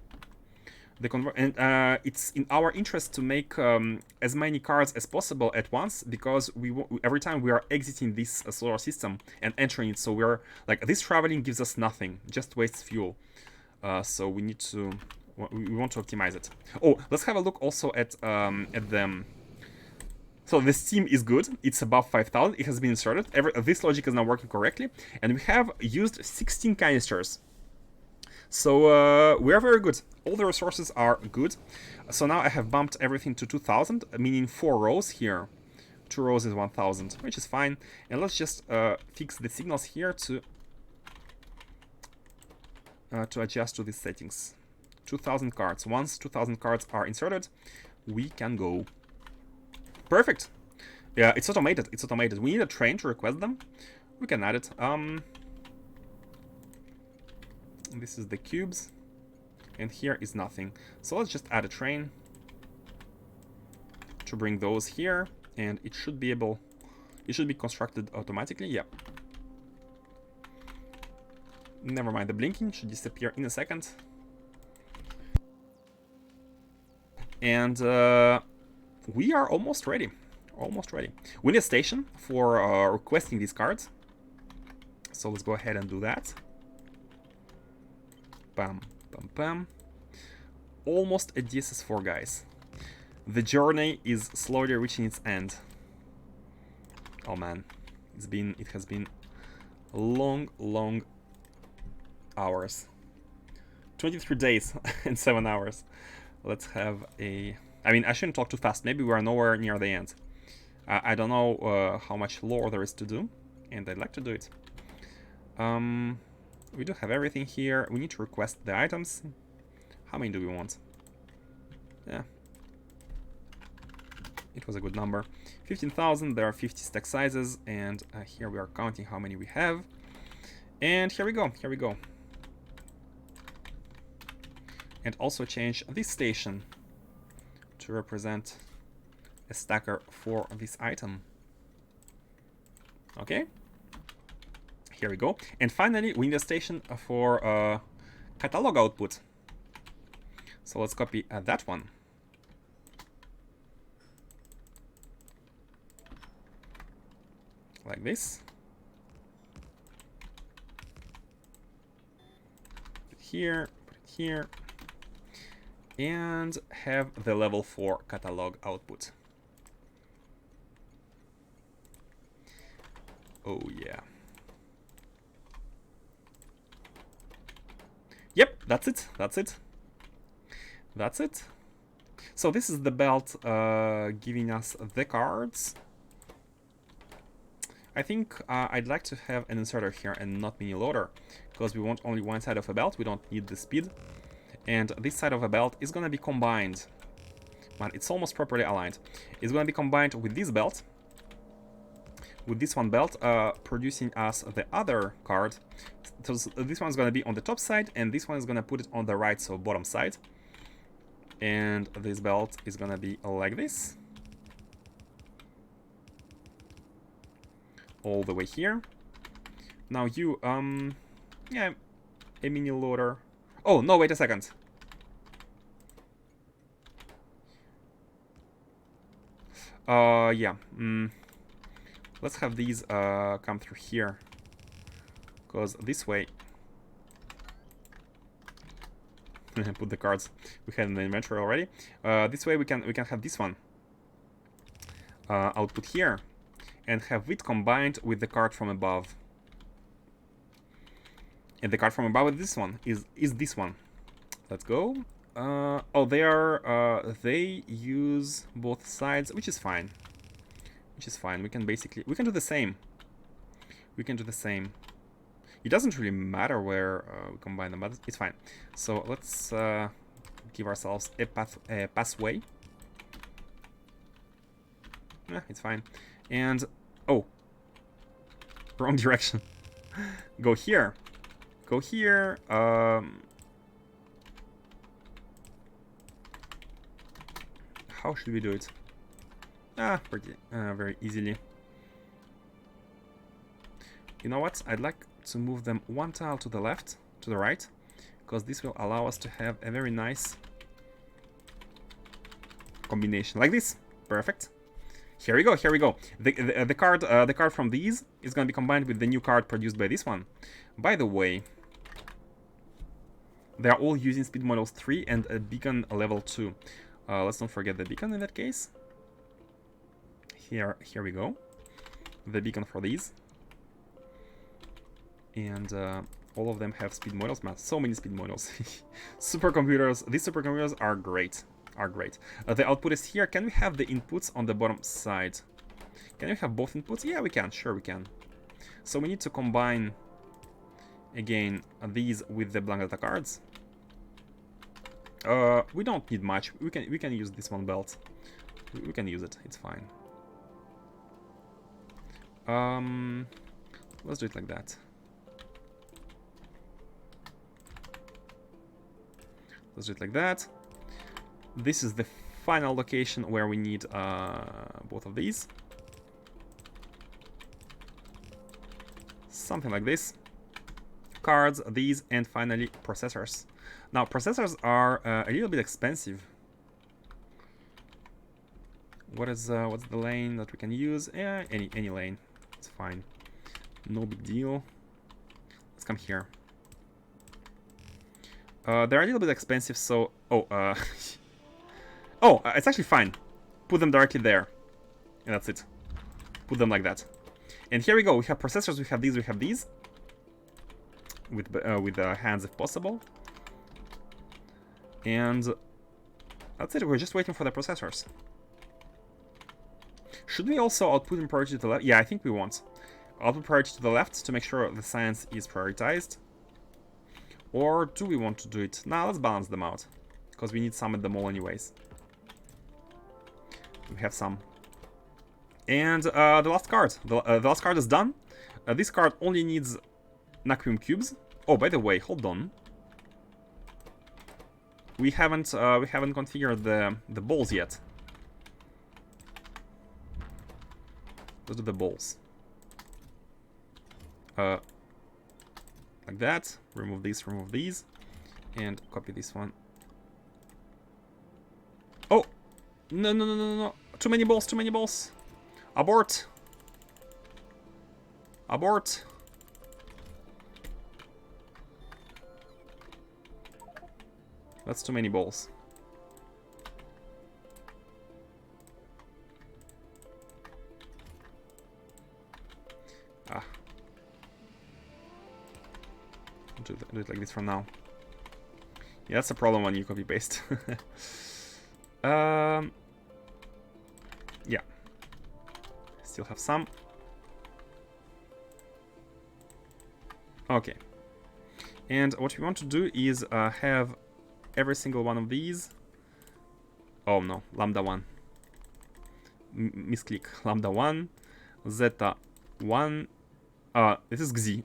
It's in our interest to make as many cards as possible at once, because every time we are exiting this solar system and entering it, so we're like, this traveling gives us nothing, just wastes fuel. So we need to, we want to optimize it. Oh, let's have a look also at them. So the steam is good. It's above 5,000. It has been inserted. This logic is now working correctly, and we have used 16 canisters. So we are very good. All the resources are good. So now I have bumped everything to 2,000, meaning 4 rows here. 2 rows is 1,000, which is fine. And let's just fix the signals here to adjust to these settings. 2,000 cards. Once 2,000 cards are inserted, we can go. Perfect. Yeah, it's automated. It's automated. We need a train to request them. We can add it. This is the cubes, and here is nothing. So let's just add a train to bring those here, and it should be able. It should be constructed automatically. Yeah. Never mind. The blinking should disappear in a second. And we are almost ready. Almost ready. We need a station for requesting these cards. So let's go ahead and do that. Bam, bam, bam. Almost at DSS4, guys. The journey is slowly reaching its end. Oh man, it has been long hours. 23 days and 7 hours. Let's have a. I mean, I shouldn't talk too fast. Maybe we are nowhere near the end. I don't know how much lore there is to do, and I'd like to do it. We do have everything here. We need to request the items. How many do we want? Yeah. It was a good number. 15,000. There are 50 stack sizes, and here we are counting how many we have. And here we go. Here we go. And also change this station to represent a stacker for this item. Okay. Here we go. And finally, we need a station for catalog output. So let's copy that one. Like this. Put it here, put it here. And have the level 4 catalog output. Oh yeah. Yep, that's it. That's it. That's it. So this is the belt giving us the cards. I think I'd like to have an inserter here and not mini loader, because we want only one side of a belt. We don't need the speed. And this side of a belt is going to be combined. But it's almost properly aligned. It's going to be combined with this belt. With this one belt, producing us the other card. So this one's going to be on the top side, and this one is going to put it on the right, so bottom side. And this belt is going to be like this. All the way here. Now you, yeah, a mini loader. Oh, no, wait a second. Yeah. Let's have these come through here. Because this way... Put the cards we had in the inventory already. This way we can have this one output here. And have it combined with the card from above. And the card from above with this one is this one. Let's go. Oh, they use both sides, which is fine. Which is fine. We can do the same. We can do the same. It doesn't really matter where we combine them, but it's fine. So let's give ourselves a pathway. Yeah, it's fine. And oh, wrong direction. Go here. Go here. How should we do it? Pretty very easily. You know what? I'd like to move them one tile to the left, to the right, because this will allow us to have a very nice combination like this. Perfect. Here we go. Here we go. The card from these is going to be combined with the new card produced by this one. By the way, they are all using speed models 3 and a beacon level 2. Let's not forget the beacon in that case. Here we go. The beacon for these. And all of them have speed models. Man, so many speed models. Supercomputers. These supercomputers are great. The output is here. Can we have the inputs on the bottom side? Can we have both inputs? Yeah, we can. Sure, we can. So we need to combine again these with the blank data cards. We don't need much. We can use this one belt. We can use it. It's fine. Let's do it like that. Let's do it like that. This is the final location where we need both of these. Something like this. Cards, these, and finally processors. Now, processors are a little bit expensive. What's the lane that we can use? Yeah, any lane. It's fine. No big deal. Let's come here. They're a little bit expensive, so... Oh, it's actually fine. Put them directly there. And that's it. Put them like that. And here we go. We have processors, we have these. With hands if possible. And that's it. We're just waiting for the processors. Should we also output in priority to the left? Yeah, I think we want. Output priority to the left to make sure the science is prioritized. Or do we want to do it? Nah, let's balance them out. Because we need some at the mall anyways. We have some. And the last card. The last card is done. This card only needs Naquium cubes. Oh, by the way, hold on. We haven't configured the balls yet. Those are the balls. Like that. Remove these, and copy this one. Oh, no! Too many balls. Abort. That's too many balls. Do it like this for now. Yeah, that's a problem when you copy paste. Yeah. Still have some. Okay. And what we want to do is have every single one of these. Oh no, lambda 1. Misclick. Lambda 1, zeta 1. This is Xi.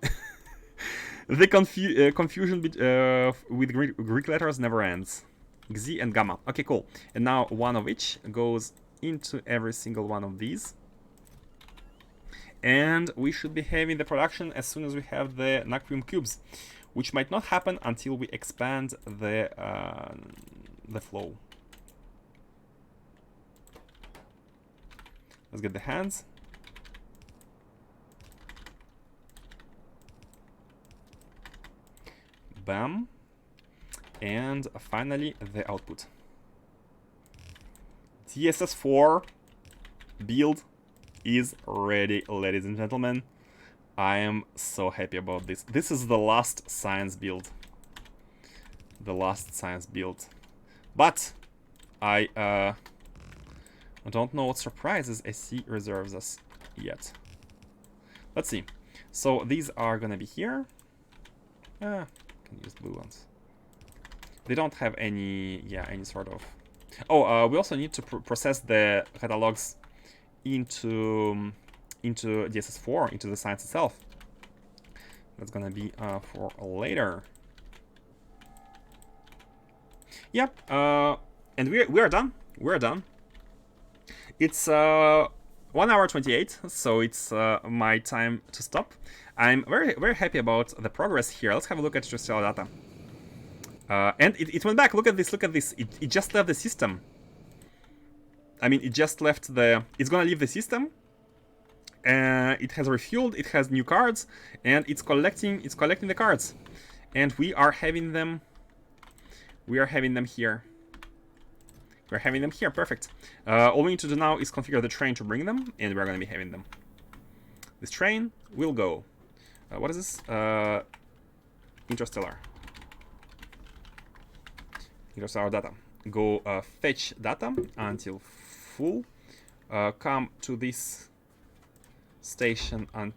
The confusion with Greek letters never ends. Xi and gamma. Okay, cool. And now one of each goes into every single one of these. And we should be having the production as soon as we have the Naquium cubes, which might not happen until we expand the flow. Let's get the hands. Bam. And finally, the output. TSS4 build is ready, ladies and gentlemen. I am so happy about this. This is the last science build. But I don't know what surprises SC reserves us yet. Let's see. So these are gonna be here. Can use blue ones. They don't have any, any sort of. Oh, we also need to process the catalogs into DSS4, into the science itself. That's gonna be for later. Yep. And we are done. We're done. It's 1 hour 28, so it's my time to stop. I'm very happy about the progress here. Let's have a look at Interstellar Data. And it went back. Look at this. It just left the system. I mean, it just left the. It's gonna leave the system. It has refueled. It has new cards, and it's collecting the cards. And we are having them. We are having them here. We're having them here. Perfect. All we need to do now is configure the train to bring them, and we're gonna be having them. This train will go. What is this? Interstellar data. Go fetch data until full. Come to this station and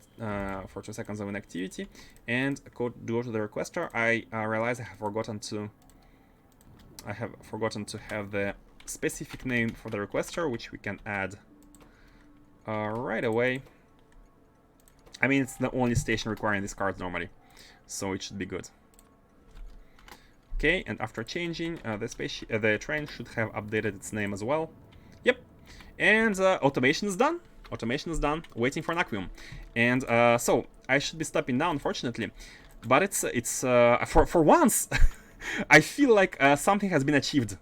for 2 seconds of inactivity, and go to the requester. I realize I have forgotten to have the specific name for the requester, which we can add right away. I mean, it's the only station requiring these cards normally, so it should be good. Okay, and after changing, the train should have updated its name as well. Yep, and automation is done. Waiting for Naquium, and so I should be stopping now, unfortunately. But it's for once, I feel like something has been achieved.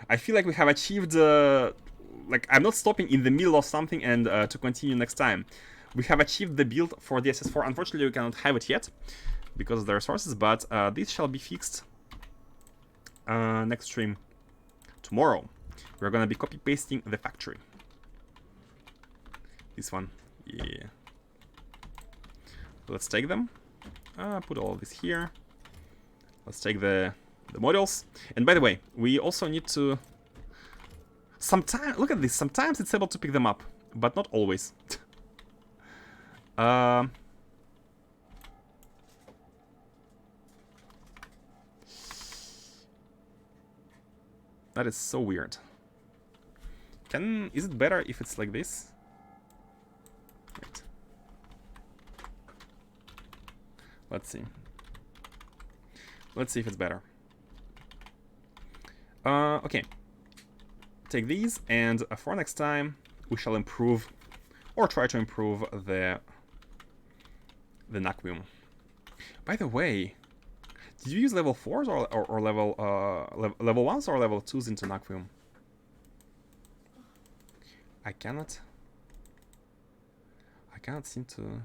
I feel like we have achieved. Like I'm not stopping in the middle of something and to continue next time. We have achieved the build for the SS4. Unfortunately, we cannot have it yet because of the resources, but this shall be fixed next stream tomorrow. We're gonna be copy pasting the factory. This one, yeah. Let's take them. Put all of this here. Let's take the models. And by the way, we also need to. Sometimes, look at this. Sometimes it's able to pick them up, but not always. That is so weird. Is it better if it's like this? Let's see. Let's see if it's better. Okay. Take these, and for next time, we shall improve, or try to improve the Naquium. By the way, did you use level 4s or level 1s or level 2s into Naquium? I cannot seem to...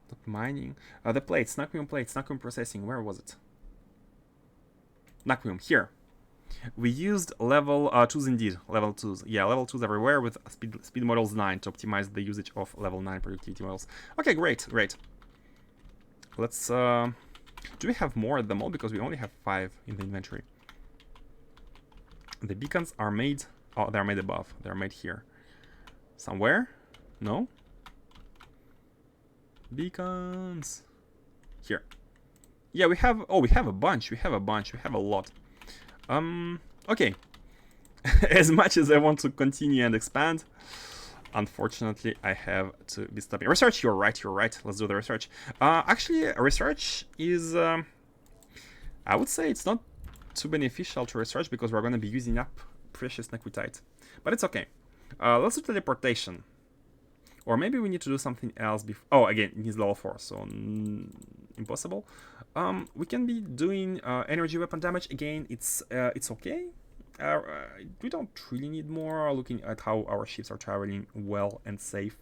Stop mining. The plates, Naquium processing, where was it? Naquium, here. We used level 2s indeed, level 2s. Yeah, level 2s everywhere with speed models 9 to optimize the usage of level 9 productivity models. Okay, great. Let's... do we have more at the mall? Because we only have 5 in the inventory. The beacons are made... Oh, they're made above. They're made here. Somewhere? No? Beacons. Here. Yeah, we have... Oh, we have a bunch. We have a lot. Okay. As much as I want to continue and expand, unfortunately, I have to be stopping. Research, you're right. Let's do the research. Actually, research is... I would say it's not too beneficial to research because we're going to be using up precious Nequitite. But it's okay. Let's do teleportation. Or maybe we need to do something else before... Oh, again, it needs level 4, so impossible. We can be doing energy weapon damage. Again, it's okay. We don't really need more, looking at how our ships are traveling well and safe.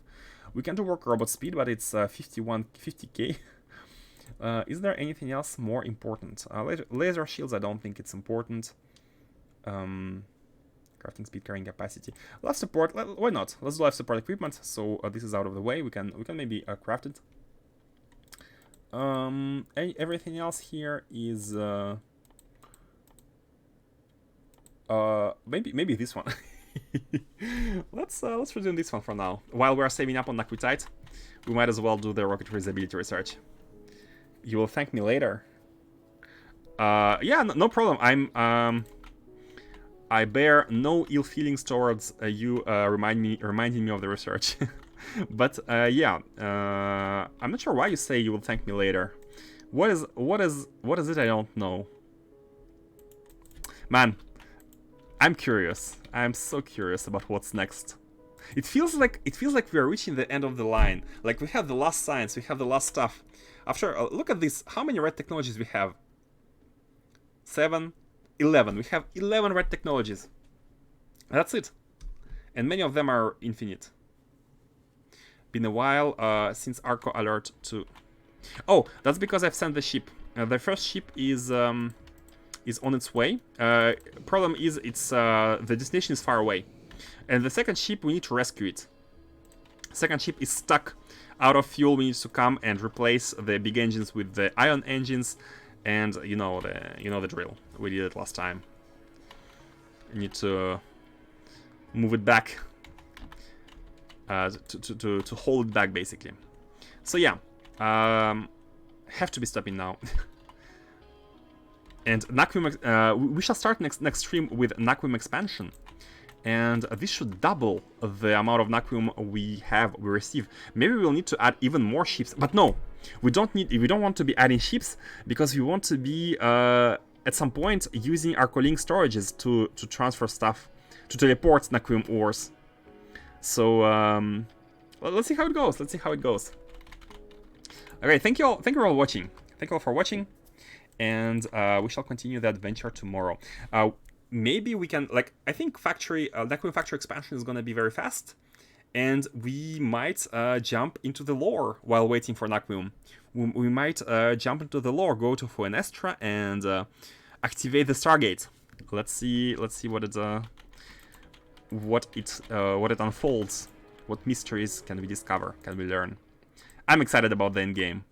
We can do work robot speed, but it's 50k. Is there anything else more important? Laser shields, I don't think it's important. Crafting speed, carrying capacity. Life support, why not? Let's do life support equipment. So this is out of the way. We can maybe craft it. Everything else here is maybe this one. Let's resume this one for now. While we're saving up on Naquitite, we might as well do the rocket reusability research. You will thank me later. Yeah, no problem. I bear no ill feelings towards you reminding me of the research. But yeah, I'm not sure why you say you will thank me later. What is it I don't know? Man, I'm curious. I'm so curious about what's next. It feels like we are reaching the end of the line. Like we have the last science, we have the last stuff. After look at this, how many red technologies we have? 7, 11. We have 11 red technologies. That's it. And many of them are infinite. Been a while since Arco alert to... Oh, that's because I've sent the ship. The first ship is on its way. Problem is it's the destination is far away. And the second ship, we need to rescue it. Second ship is stuck out of fuel. We need to come and replace the big engines with the ion engines. And you know the drill. We did it last time. You need to move it back to hold it back, basically. So yeah, have to be stopping now. And Naquium, we shall start next stream with Naquium expansion, and this should double the amount of Naquium we receive. Maybe we'll need to add even more ships, but no. We don't want to be adding ships because we want to be at some point using Arcolink storages to transfer stuff, to teleport Naquium ores. So let's see how it goes. Okay, thank you all for watching. Thank you all for watching, and we shall continue the adventure tomorrow. Maybe we can, like, I think Naquium factory expansion is gonna be very fast. And we might jump into the lore while waiting for Naquium. We might jump into the lore, go to Fuenestra, and activate the Stargate. Let's see what it unfolds. What mysteries can we discover? Can we learn? I'm excited about the end game.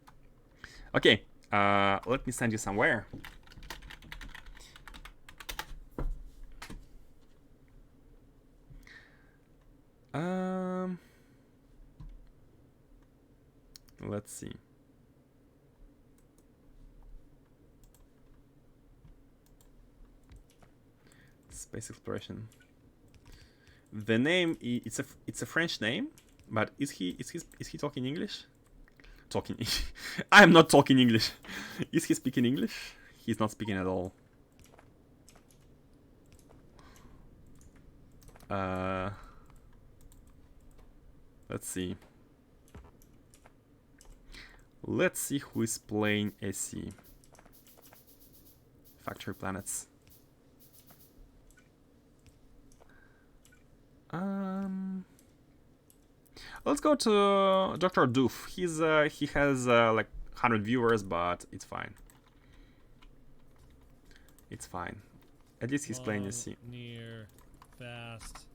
Okay, let me send you somewhere. Let's see. Space exploration. The name, it's a French name, but is he talking English? talking. I am not talking English. Is he speaking English? He's not speaking at all. Let's see. Let's see who is playing AC. Factory planets. Let's go to Dr. Doof. He has like 100 viewers, but it's fine. It's fine. At least he's playing AC.
Near, fast.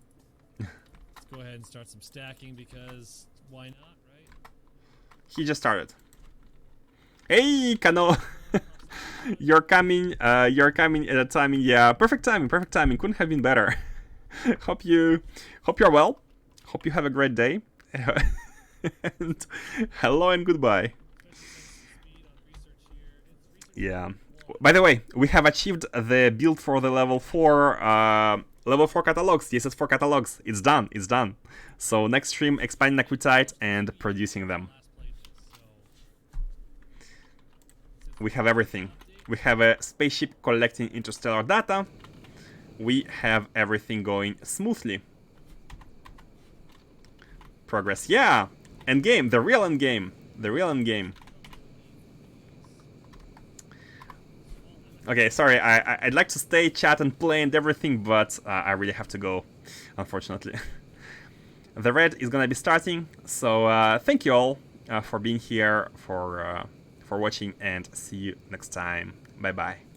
Let's go ahead and start some stacking because why not, right?
He just started. Hey, Kano! You're coming at a timing. Yeah, perfect timing. Perfect timing. Couldn't have been better. hope you're well. Hope you have a great day. And hello and goodbye. Yeah. By the way, we have achieved the build for the level 4 catalogs, CSS4 catalogs. It's done. It's done. So next stream, expanding Aquitite and producing them. We have everything. We have a spaceship collecting interstellar data. We have everything going smoothly. Progress. Yeah. Endgame. The real endgame. The real endgame. Okay, sorry. I'd like to stay, chat, and play and everything, but I really have to go, unfortunately. The red is gonna be starting, so thank you all for being here, for watching, and see you next time. Bye bye.